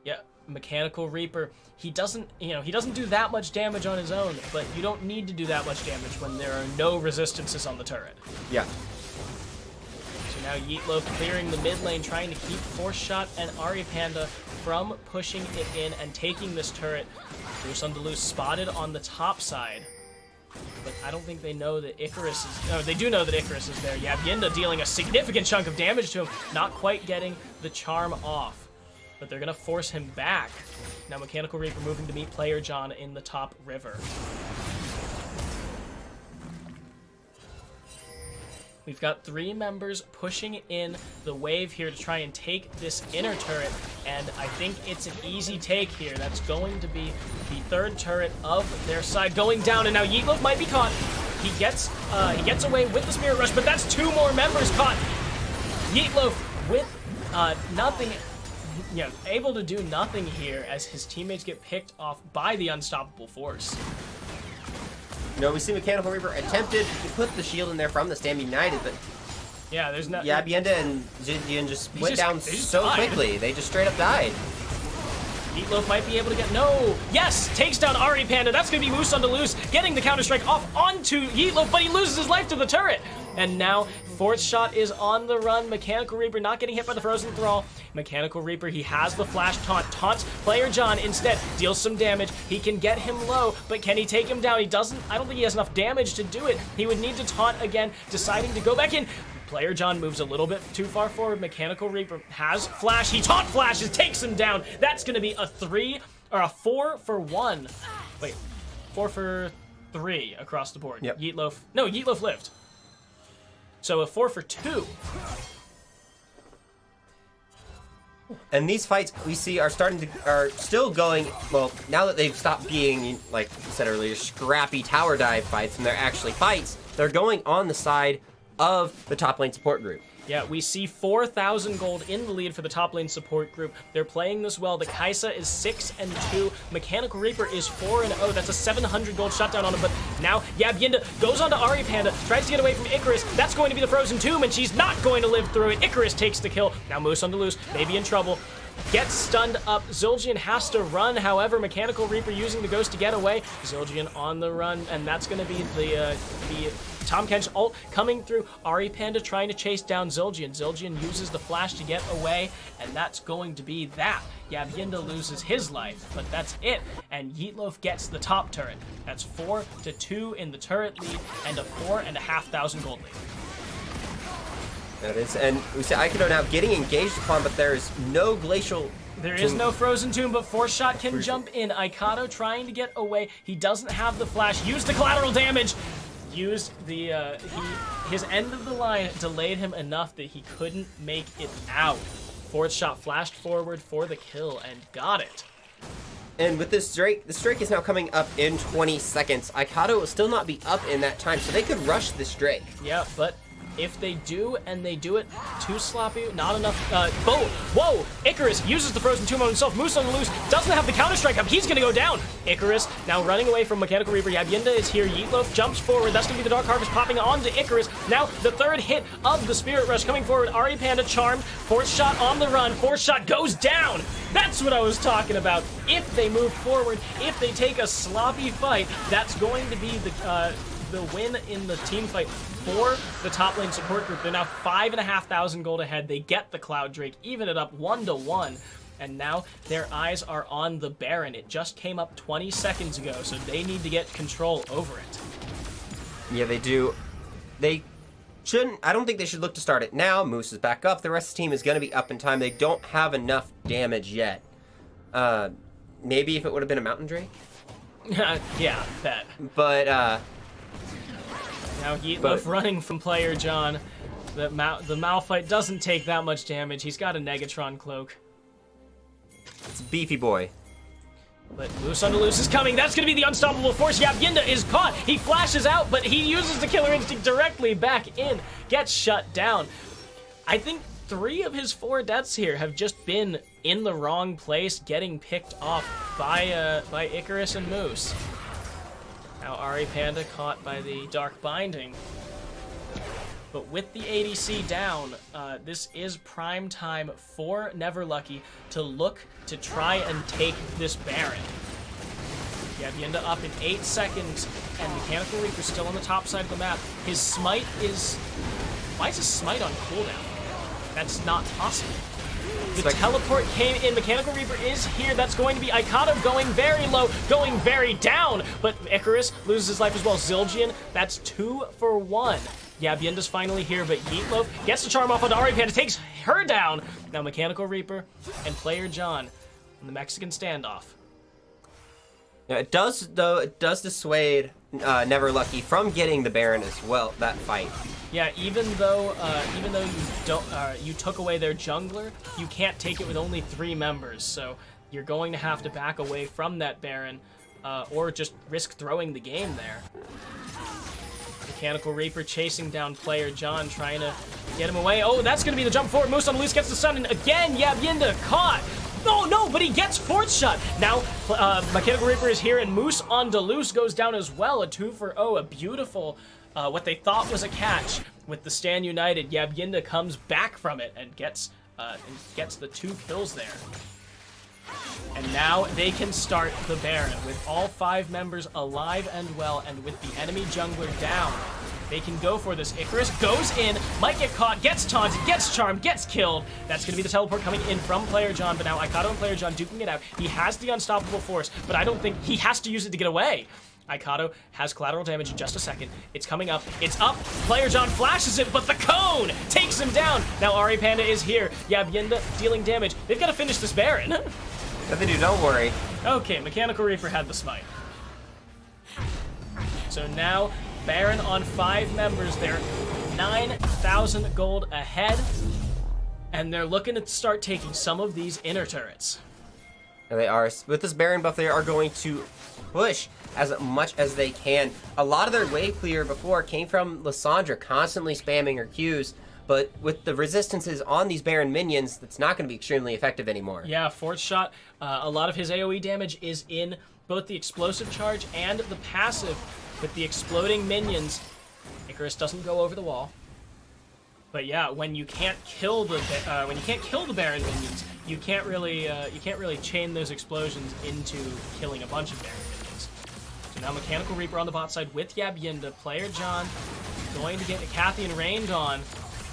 Yeah, Mechanical Reaper, he doesn't do that much damage on his own, but you don't need to do that much damage when there are no resistances on the turret. Yeah. So now Yeetloaf clearing the mid lane, trying to keep Force Shot and Ari Panda from pushing it in and taking this turret. Moose on the loose spotted on the top side. But I don't think they know that Icarus is... No, they do know that Icarus is there. Yabyinda dealing a significant chunk of damage to him, not quite getting the charm off. But they're going to force him back. Now Mechanical Reaper moving to meet Player John in the top river. We've got 3 members pushing in the wave here to try and take this inner turret, and I think it's an easy take here. That's going to be the 3rd turret of their side going down, and now Yeetloaf might be caught. He gets away with the Spirit Rush, but that's 2 more members caught. Yeetloaf with nothing, able to do nothing here as his teammates get picked off by the unstoppable force. We see Mechanical Reaper attempted to put the shield in there from the Stand United, but yeah, there's no. Yeah, Bienda and Zidian just went down so quickly. They just straight up died. Yeetloaf might be able to get yes, takes down Ari Panda. That's gonna be Moose on the loose, getting the counter strike off onto Yeetloaf, but he loses his life to the turret. And now 4th shot is on the run. Mechanical Reaper not getting hit by the Frozen Thrall. Mechanical Reaper, he has the flash taunt. Taunts Player John instead, deals some damage. He can get him low, but can he take him down? He doesn't. I don't think he has enough damage to do it. He would need to taunt again, deciding to go back in. Player John moves a little bit too far forward. Mechanical Reaper has flash. He taunt flashes, takes him down. That's going to be a 4 for 1. Wait, 4 for 3 across the board. Yep. Yeetloaf lived. So a 4 for 2. And these fights we see are still going, well, now that they've stopped being, like I said earlier, scrappy tower dive fights, and they're actually fights, they're going on the side of the top lane support group. Yeah, we see 4,000 gold in the lead for the top lane support group. They're playing this well. The Kaisa is 6-2. Mechanical Reaper is 4-0. That's a 700 gold shutdown on him. But now Yabyinda goes on to Ari Panda, tries to get away from Icarus. That's going to be the Frozen Tomb, and she's not going to live through it. Icarus takes the kill. Now Moose on the loose, maybe in trouble. Gets stunned up. Zildjian has to run. However, Mechanical Reaper using the Ghost to get away. Zildjian on the run, and that's going to be the Tahm Kench ult coming through. Ari Panda trying to chase down Zildjian. Zildjian uses the flash to get away, and that's going to be that. Yabyinda loses his life, but that's it. And Yeetloaf gets the top turret. That's 4-2 in the turret lead, and a 4,500 gold lead. That is, and we see Aikido now getting engaged upon, but there is no glacial. There is no Frozen Tomb, but 4-shot can jump in. Aikado trying to get away. He doesn't have the flash. Used the collateral damage. Used the his end of the line delayed him enough that he couldn't make it out. 4th shot flashed forward for the kill and got it. And with this Drake, the Drake is now coming up in 20 seconds. Aikado will still not be up in that time, so they could rush this Drake. Yeah, but if they do, and they do it too sloppy, not enough. Whoa! Icarus uses the Frozen Tomb on himself. Moose on the loose, doesn't have the counter strike up. He's gonna go down. Icarus now running away from Mechanical Reaper. Yabyinda is here. Yeetloaf jumps forward. That's gonna be the Dark Harvest popping onto Icarus. Now the 3rd hit of the Spirit Rush coming forward. Ari Panda charmed. 4th shot on the run. 4th shot goes down. That's what I was talking about. If they move forward, if they take a sloppy fight, that's going to be the win in the team fight for the top lane support group. They're now 5,500 gold ahead. They get the Cloud Drake, even it up 1-1. And now their eyes are on the Baron. It just came up 20 seconds ago, so they need to get control over it. Yeah, they do. They shouldn't. I don't think they should look to start it now. Moose is back up. The rest of the team is going to be up in time. They don't have enough damage yet. Maybe if it would have been a Mountain Drake. Yeah, bet. But now Yeetloaf running from Player John. The Malphite doesn't take that much damage. He's got a Negatron cloak. It's Beefy Boy. But Moose on the loose is coming. That's going to be the unstoppable force. Yabyinda is caught. He flashes out, but he uses the Killer Instinct directly back in. Gets shut down. I think 3 of his 4 deaths here have just been in the wrong place, getting picked off by Icarus and Moose. Now Ari Panda caught by the Dark Binding. But with the ADC down, this is prime time for Neverlucky to look to try and take this Baron. Yabyinda up in 8 seconds, and Mechanical Reaper still on the top side of the map. His smite is... Why is his smite on cooldown? That's not possible. The teleport came in. Mechanical Reaper is here. That's going to be Aikado going very low, going very down. But Icarus loses his life as well. Zildjian, that's 2 for 1. Yabyinda's finally here, but Yeetloaf gets the charm off on Ari Panda, takes her down. Now Mechanical Reaper and Player John in the Mexican standoff. Yeah, it does, though. It does dissuade Never Lucky from getting the Baron as well. That fight. Yeah, even though you took away their jungler, you can't take it with only 3 members. So you're going to have to back away from that Baron, or just risk throwing the game there. Mechanical Reaper chasing down player John, trying to get him away. Oh, that's going to be the jump forward. Moose on the loose gets the stun, and again, Yabyinda caught. Oh, no, but he gets fourth shot. Now, Mechanical Reaper is here, and Moose on Deleuze goes down as well. A 2-for-0, a beautiful, what they thought was a catch with the Stand United. Yabyinda comes back from it and gets the 2 kills there. And now they can start the Baron with all 5 members alive and well, and with the enemy jungler down. They can go for this. Icarus goes in, might get caught, gets taunted, gets charmed, gets killed. That's going to be the teleport coming in from player John, but now Aikato and player John duking it out. He has the unstoppable force, but I don't think he has to use it to get away. Aikato has collateral damage in just a second. It's coming up. It's up. Player John flashes it, but the cone takes him down. Now Ari Panda is here. Yabyinda dealing damage. They've got to finish this Baron. Yeah, they do, don't worry. Okay, Mechanical Reaper had the smite. So now, Baron on 5 members. They're 9,000 gold ahead. And they're looking to start taking some of these inner turrets. And they are. With this Baron buff, they are going to push as much as they can. A lot of their wave clear before came from Lissandra constantly spamming her Qs. But with the resistances on these Baron minions, that's not going to be extremely effective anymore. Yeah, fourth shot. A lot of his AoE damage is in both the explosive charge and the passive. With the exploding minions, Icarus doesn't go over the wall. But yeah, when you can't kill the Baron minions, you can't really chain those explosions into killing a bunch of Baron minions. So now Mechanical Reaper on the bot side with Yabyinda, player John going to get Cathian rained on.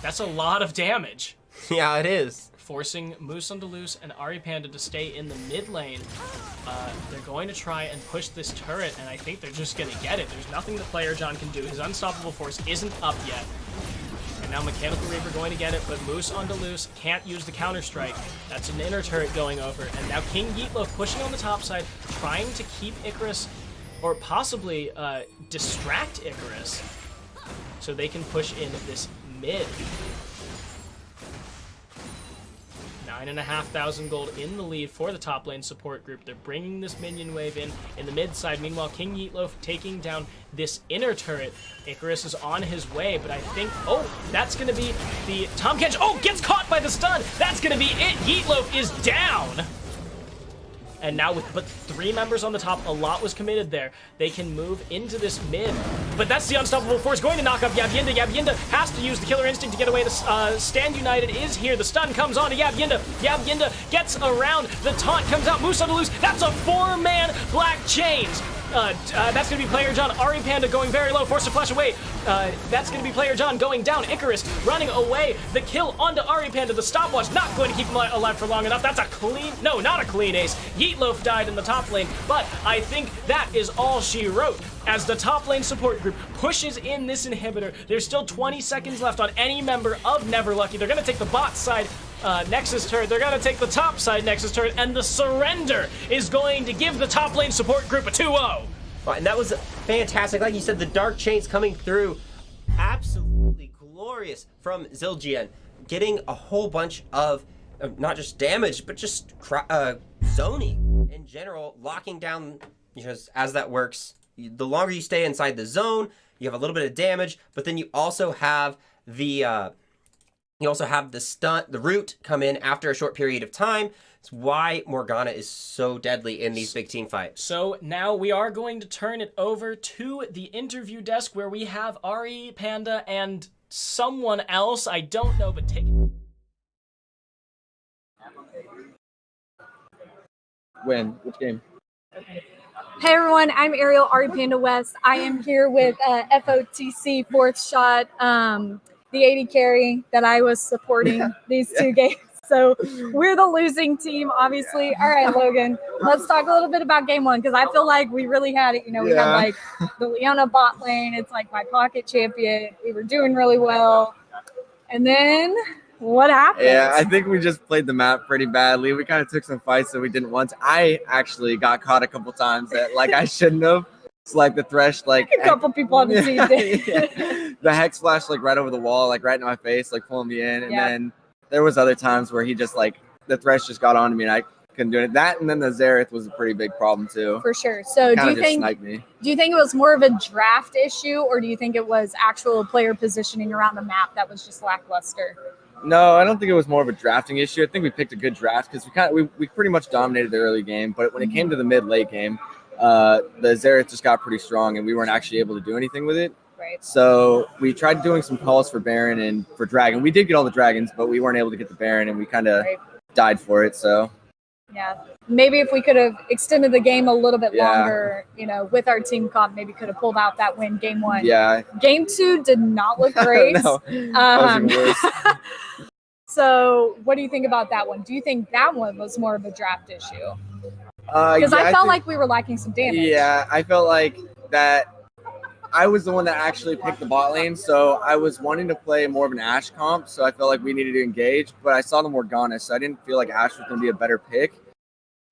That's a lot of damage. Yeah, it is. Forcing Moose on Deleuze and Ari Panda to stay in the mid lane. They're going to try and push this turret, and I think they're just going to get it. There's nothing that player John can do. His unstoppable force isn't up yet. And now Mechanical Reaper going to get it, but Moose on Deleuze can't use the counter-strike. That's an inner turret going over. And now King Yeetloaf pushing on the top side, trying to keep Icarus, or possibly distract Icarus, so they can push in this mid. 9,500 gold in the lead for the top lane support group. They're bringing this minion wave in the mid side. Meanwhile, King Yeetloaf taking down this inner turret. Icarus is on his way, but I think, oh, that's going to be the Tom Kench. Oh, gets caught by the stun. That's going to be it. Yeetloaf is down. And now with but 3 members on the top, a lot was committed there. They can move into this mid. But that's the unstoppable force going to knock up Yabyinda. Yabyinda has to use the killer instinct to get away. The Stand United is here. The stun comes on to Yabyinda. Yabyinda gets around. The taunt comes out. Moose on the loose. That's a 4-man Black Chains. That's going to be player John. Ari Panda going very low. Forced to flash away. That's going to be player John going down. Icarus running away. The kill onto Ari Panda. The stopwatch not going to keep him alive for long enough. That's a clean... No, not a clean ace. Yeetloaf died in the top lane. But I think that is all she wrote. As the top lane support group pushes in this inhibitor, there's still 20 seconds left on any member of Never Lucky. They're going to take the bot side Nexus turret. They're going to take the top side Nexus turret, and the surrender is going to give the top lane support group a 2-0. And that was fantastic. Like you said, the Dark Chains coming through. Absolutely glorious from Zildjian. Getting a whole bunch of not just damage, but just zoning in general. Locking down, because as that works, the longer you stay inside the zone, you have a little bit of damage, but then you also have the stunt, the root come in after a short period of time. It's why Morgana is so deadly in these big team fights. So now we are going to turn it over to the interview desk where we have Ari, Panda, and someone else. I don't know, but take it. When? Which game? Hey everyone, I'm Ariel, Ari Panda West. I am here with FOTC Fourth Shot, the 80 carry that I was supporting these 2 games. So we're the losing team, obviously. All right, Logan, let's talk a little bit about game 1, because I feel like we really had it. You know, we had like the Leona bot lane. It's like my pocket champion. We were doing really well. And then What happened? Yeah, I think we just played the map pretty badly. We kind of took some fights that we didn't want to. I actually got caught a couple times that like I shouldn't have. It's like the Thresh, like a couple people on the team did. yeah. The Hex flash like right over the wall, like right in my face, like pulling me in. And then there was other times where he just like the Thresh just got on me and I couldn't do it. That and then the Xerath was a pretty big problem too. For sure. So do you think it was more of a draft issue, or do you think it was actual player positioning around the map that was just lackluster? No, I don't think it was more of a drafting issue. I think we picked a good draft because we pretty much dominated the early game. But when it came to the mid-late game, the Xerath just got pretty strong and we weren't actually able to do anything with it. Right. So we tried doing some calls for Baron and for Dragon. We did get all the dragons, but we weren't able to get the Baron and we kind of died for it. So yeah, maybe if we could have extended the game a little bit longer, with our team comp, maybe could have pulled out that win game 1. Yeah. Game 2 did not look great. No, that was worse. So what do you think about that one? Do you think that one was more of a draft issue? Because I felt like we were lacking some damage. Yeah, I felt like that I was the one that actually picked the bot lane, so I was wanting to play more of an Ashe comp, so I felt like we needed to engage, but I saw the Morgana, so I didn't feel like Ashe was going to be a better pick.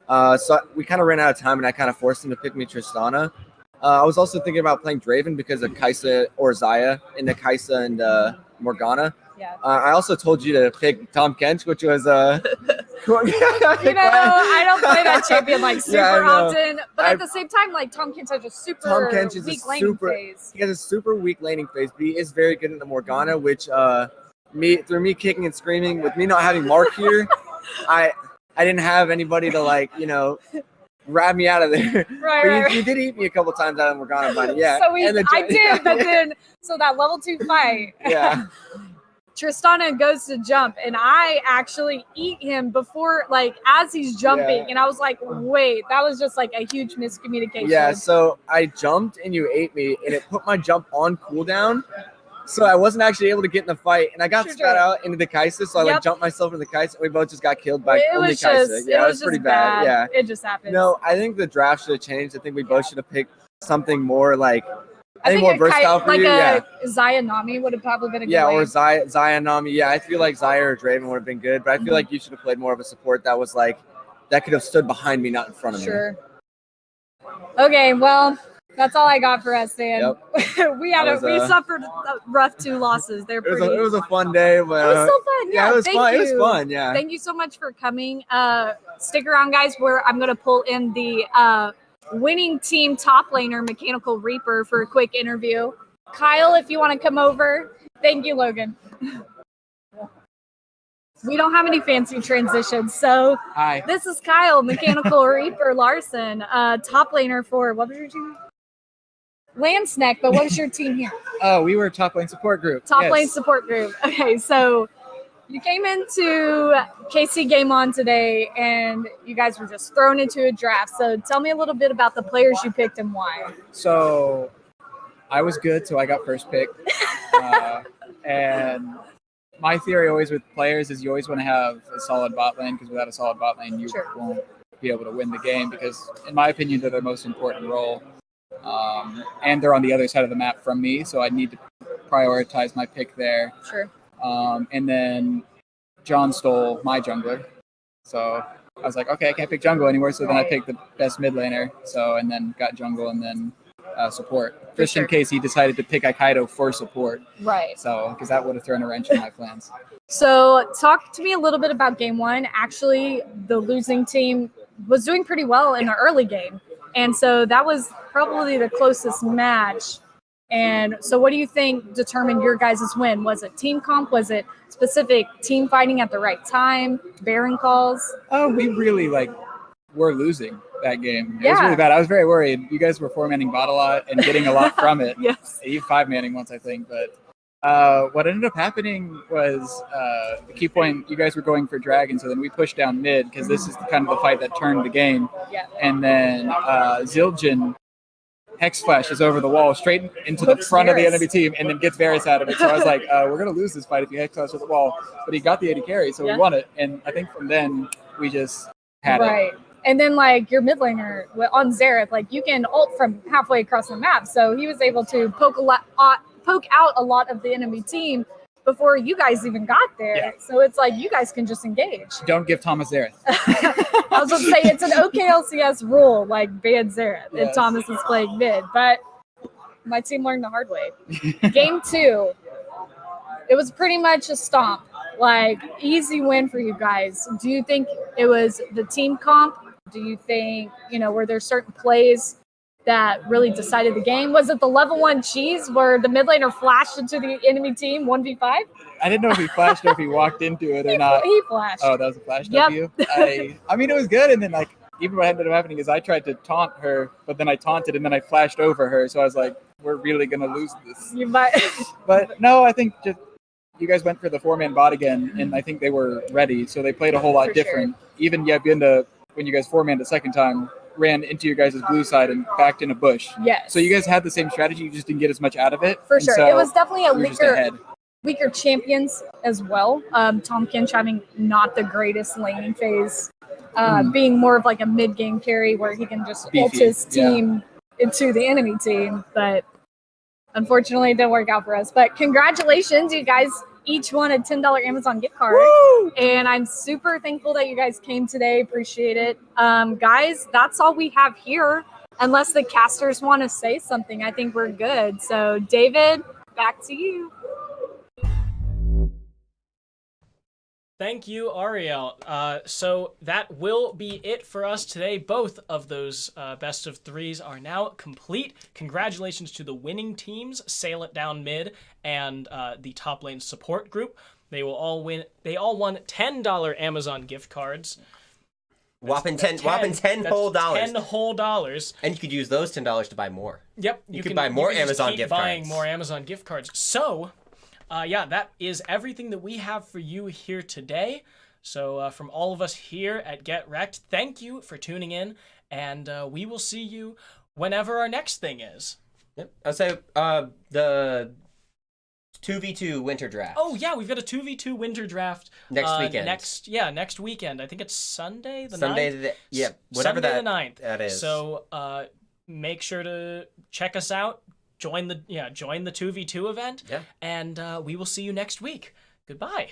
So we kind of ran out of time, and I kind of forced him to pick me Tristana. I was also thinking about playing Draven because of Kai'Sa or Xayah in the Kai'Sa and Morgana. Yeah. I also told you to pick Tahm Kench, which was I don't play that champion like super often, but at the same time, like Tahm Kench has a super weak laning phase. He has a super weak laning phase, but he is very good in the Morgana, which through me kicking and screaming, with me not having Mark here, I didn't have anybody to grab me out of there. Right. You did eat me a couple times out of Morgana, buddy. Yeah. So I did, but then that level 2 fight. Yeah. Tristana goes to jump, and I actually eat him before, as he's jumping, and I was like, wait, that was just a huge miscommunication. Yeah, so I jumped, and you ate me, and it put my jump on cooldown, so I wasn't actually able to get in the fight, and I got spat out into the Kai'Sa, so I jumped myself into the Kai'Sa, and we both just got killed by only Kai'Sa. Yeah, it was pretty bad. Yeah, it just happened. No, I think the draft should have changed. I think we both should have picked something more I think more versatile for you. Xayah Nami would have probably been a good or Xayah Nami. Yeah, I feel like Xayah or Draven would have been good, but I feel like you should have played more of a support that was that could have stood behind me, not in front of me. Sure. Okay, well, that's all I got for us, Dan. Yep. we suffered rough 2 losses. It was a fun day, but it was so fun. Yeah, it was fun. It was fun. Yeah. Thank you so much for coming. Stick around, guys. Where I'm gonna pull in the winning team top laner, Mechanical Reaper, for a quick interview. Kyle, if you want to come over. Thank you, Logan. We don't have any fancy transitions, so hi. This is Kyle, Mechanical Reaper Larson, top laner for, what was your team? Landsneck, but what was your team here? Oh, we were top lane support group. Top lane support group. Okay, so you came into KCGameCon today, and you guys were just thrown into a draft. So tell me a little bit about the players you picked and why. So I was good, so I got first pick. And my theory always with players is you always want to have a solid bot lane, because without a solid bot lane, you won't be able to win the game, because in my opinion, they're the most important role. And they're on the other side of the map from me, so I need to prioritize my pick there. Sure. And then John stole my jungler. So I was like, okay, I can't pick jungle anymore. So then I picked the best mid laner. And then got jungle and then support. Just in case he decided to pick Aikaido for support. Right. So, because that would have thrown a wrench in my plans. So talk to me a little bit about game 1. Actually, the losing team was doing pretty well in the early game. And so that was probably the closest match. And so what do you think determined your guys' win? Was it team comp? Was it specific team fighting at the right time? Baron calls? Oh, we really were losing that game. It was really bad. I was very worried. You guys were 4-manning bot a lot and getting a lot from it. Yes. You 5-manning once, I think. But what ended up happening was the key point, you guys were going for dragon, so then we pushed down mid, because this is kind of the fight that turned the game. Yeah. And then Zildjian Hex flashes over the wall straight into the front of the enemy team and then gets Varus out of it. So I was like, we're going to lose this fight if you Hex flash over the wall. But he got the 80 carry, so we won it. And I think from then, we just had it. Right. And then, your mid laner on Xerath, you can ult from halfway across the map. So he was able to poke out a lot of the enemy team before you guys even got there. Yeah. So it's like you guys can just engage. Don't give Thomas Zareth. I was going to say it's an OKLCS rule, like ban Zareth if Thomas is playing mid, but my team learned the hard way. Game 2, it was pretty much a stomp, like easy win for you guys. Do you think it was the team comp? Do you think, were there certain plays that really decided the game? Was it the level 1 cheese where the mid laner flashed into the enemy team 1v5? I didn't know if he flashed or if he walked into it or not. He flashed. Oh, that was a flash W? I mean, it was good. And then, like, even what ended up happening is I tried to taunt her, but then I taunted and then I flashed over her. So I was like, we're really going to lose this. You might. But no, I think just you guys went for the 4-man bot again, and I think they were ready. So they played a whole lot different. Sure. Even Yabinda, when you guys 4-manned the second time, ran into your guys' blue side and backed in a bush. Yes. So you guys had the same strategy, you just didn't get as much out of it. For sure. So it was definitely a weaker champions as well. Tom Kinch having not the greatest laning phase, being more of like a mid-game carry where he can just ult his team into the enemy team. But unfortunately, it didn't work out for us. But congratulations, you guys each won a $10 Amazon gift card. Woo! And I'm super thankful that you guys came today. Appreciate it. Guys, that's all we have here. Unless the casters want to say something, I think we're good. So, David, back to you. Thank you, Ariel. So that will be it for us today. Both of those best of threes are now complete. Congratulations to the winning teams, Sail It Down Mid and the top lane support group. They will all win. They all won $10 Amazon gift cards. Whopping 10 whole dollars. 10 whole dollars. And you could use those $10 to buy more. Yep. You could buy more Amazon gift cards. Buying more Amazon gift cards. So, that is everything that we have for you here today. So from all of us here at GetRECt, thank you for tuning in, and we will see you whenever our next thing is. Yep. I'll say the 2v2 winter draft. Oh yeah, we've got a 2v2 winter draft next weekend. Next weekend. I think it's Sunday the 9th. Whatever Sunday the 9th. That is. So make sure to check us out. Join the 2v2 event. Yeah. And we will see you next week. Goodbye.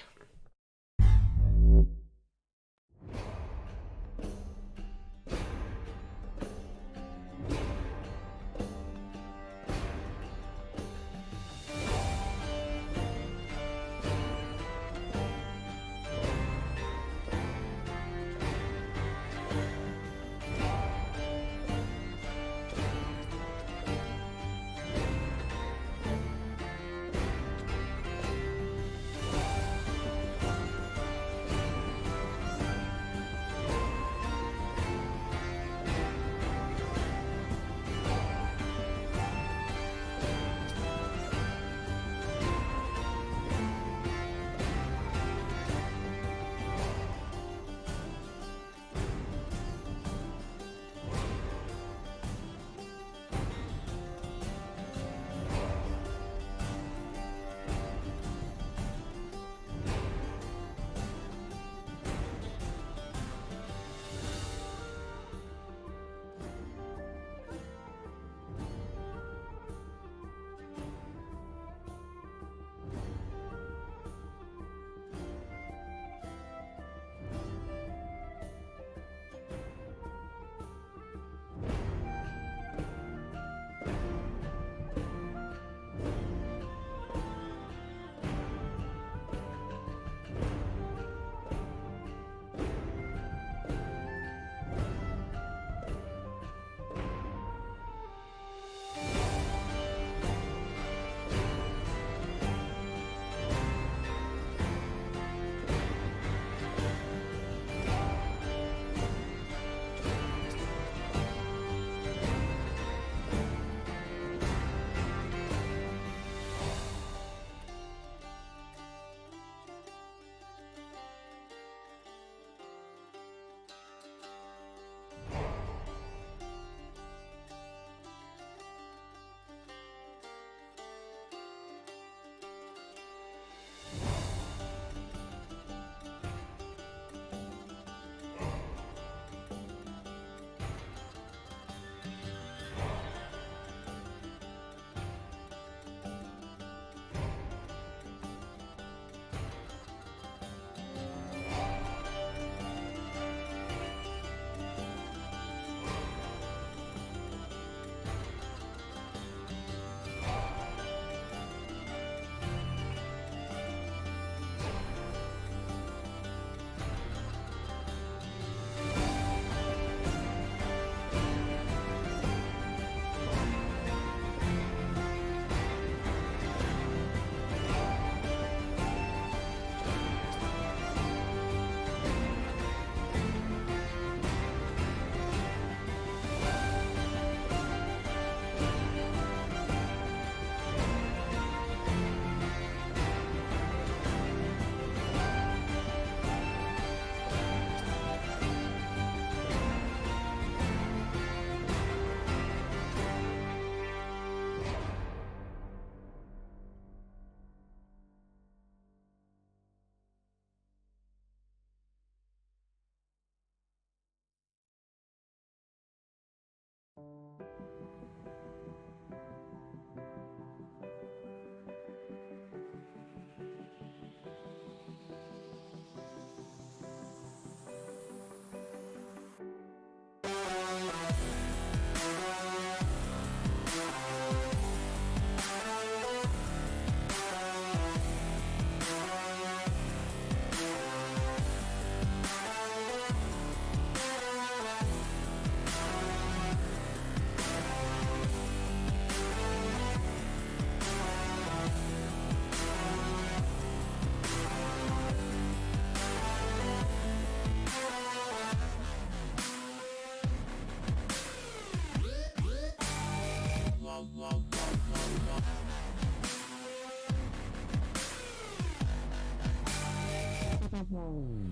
Thank you.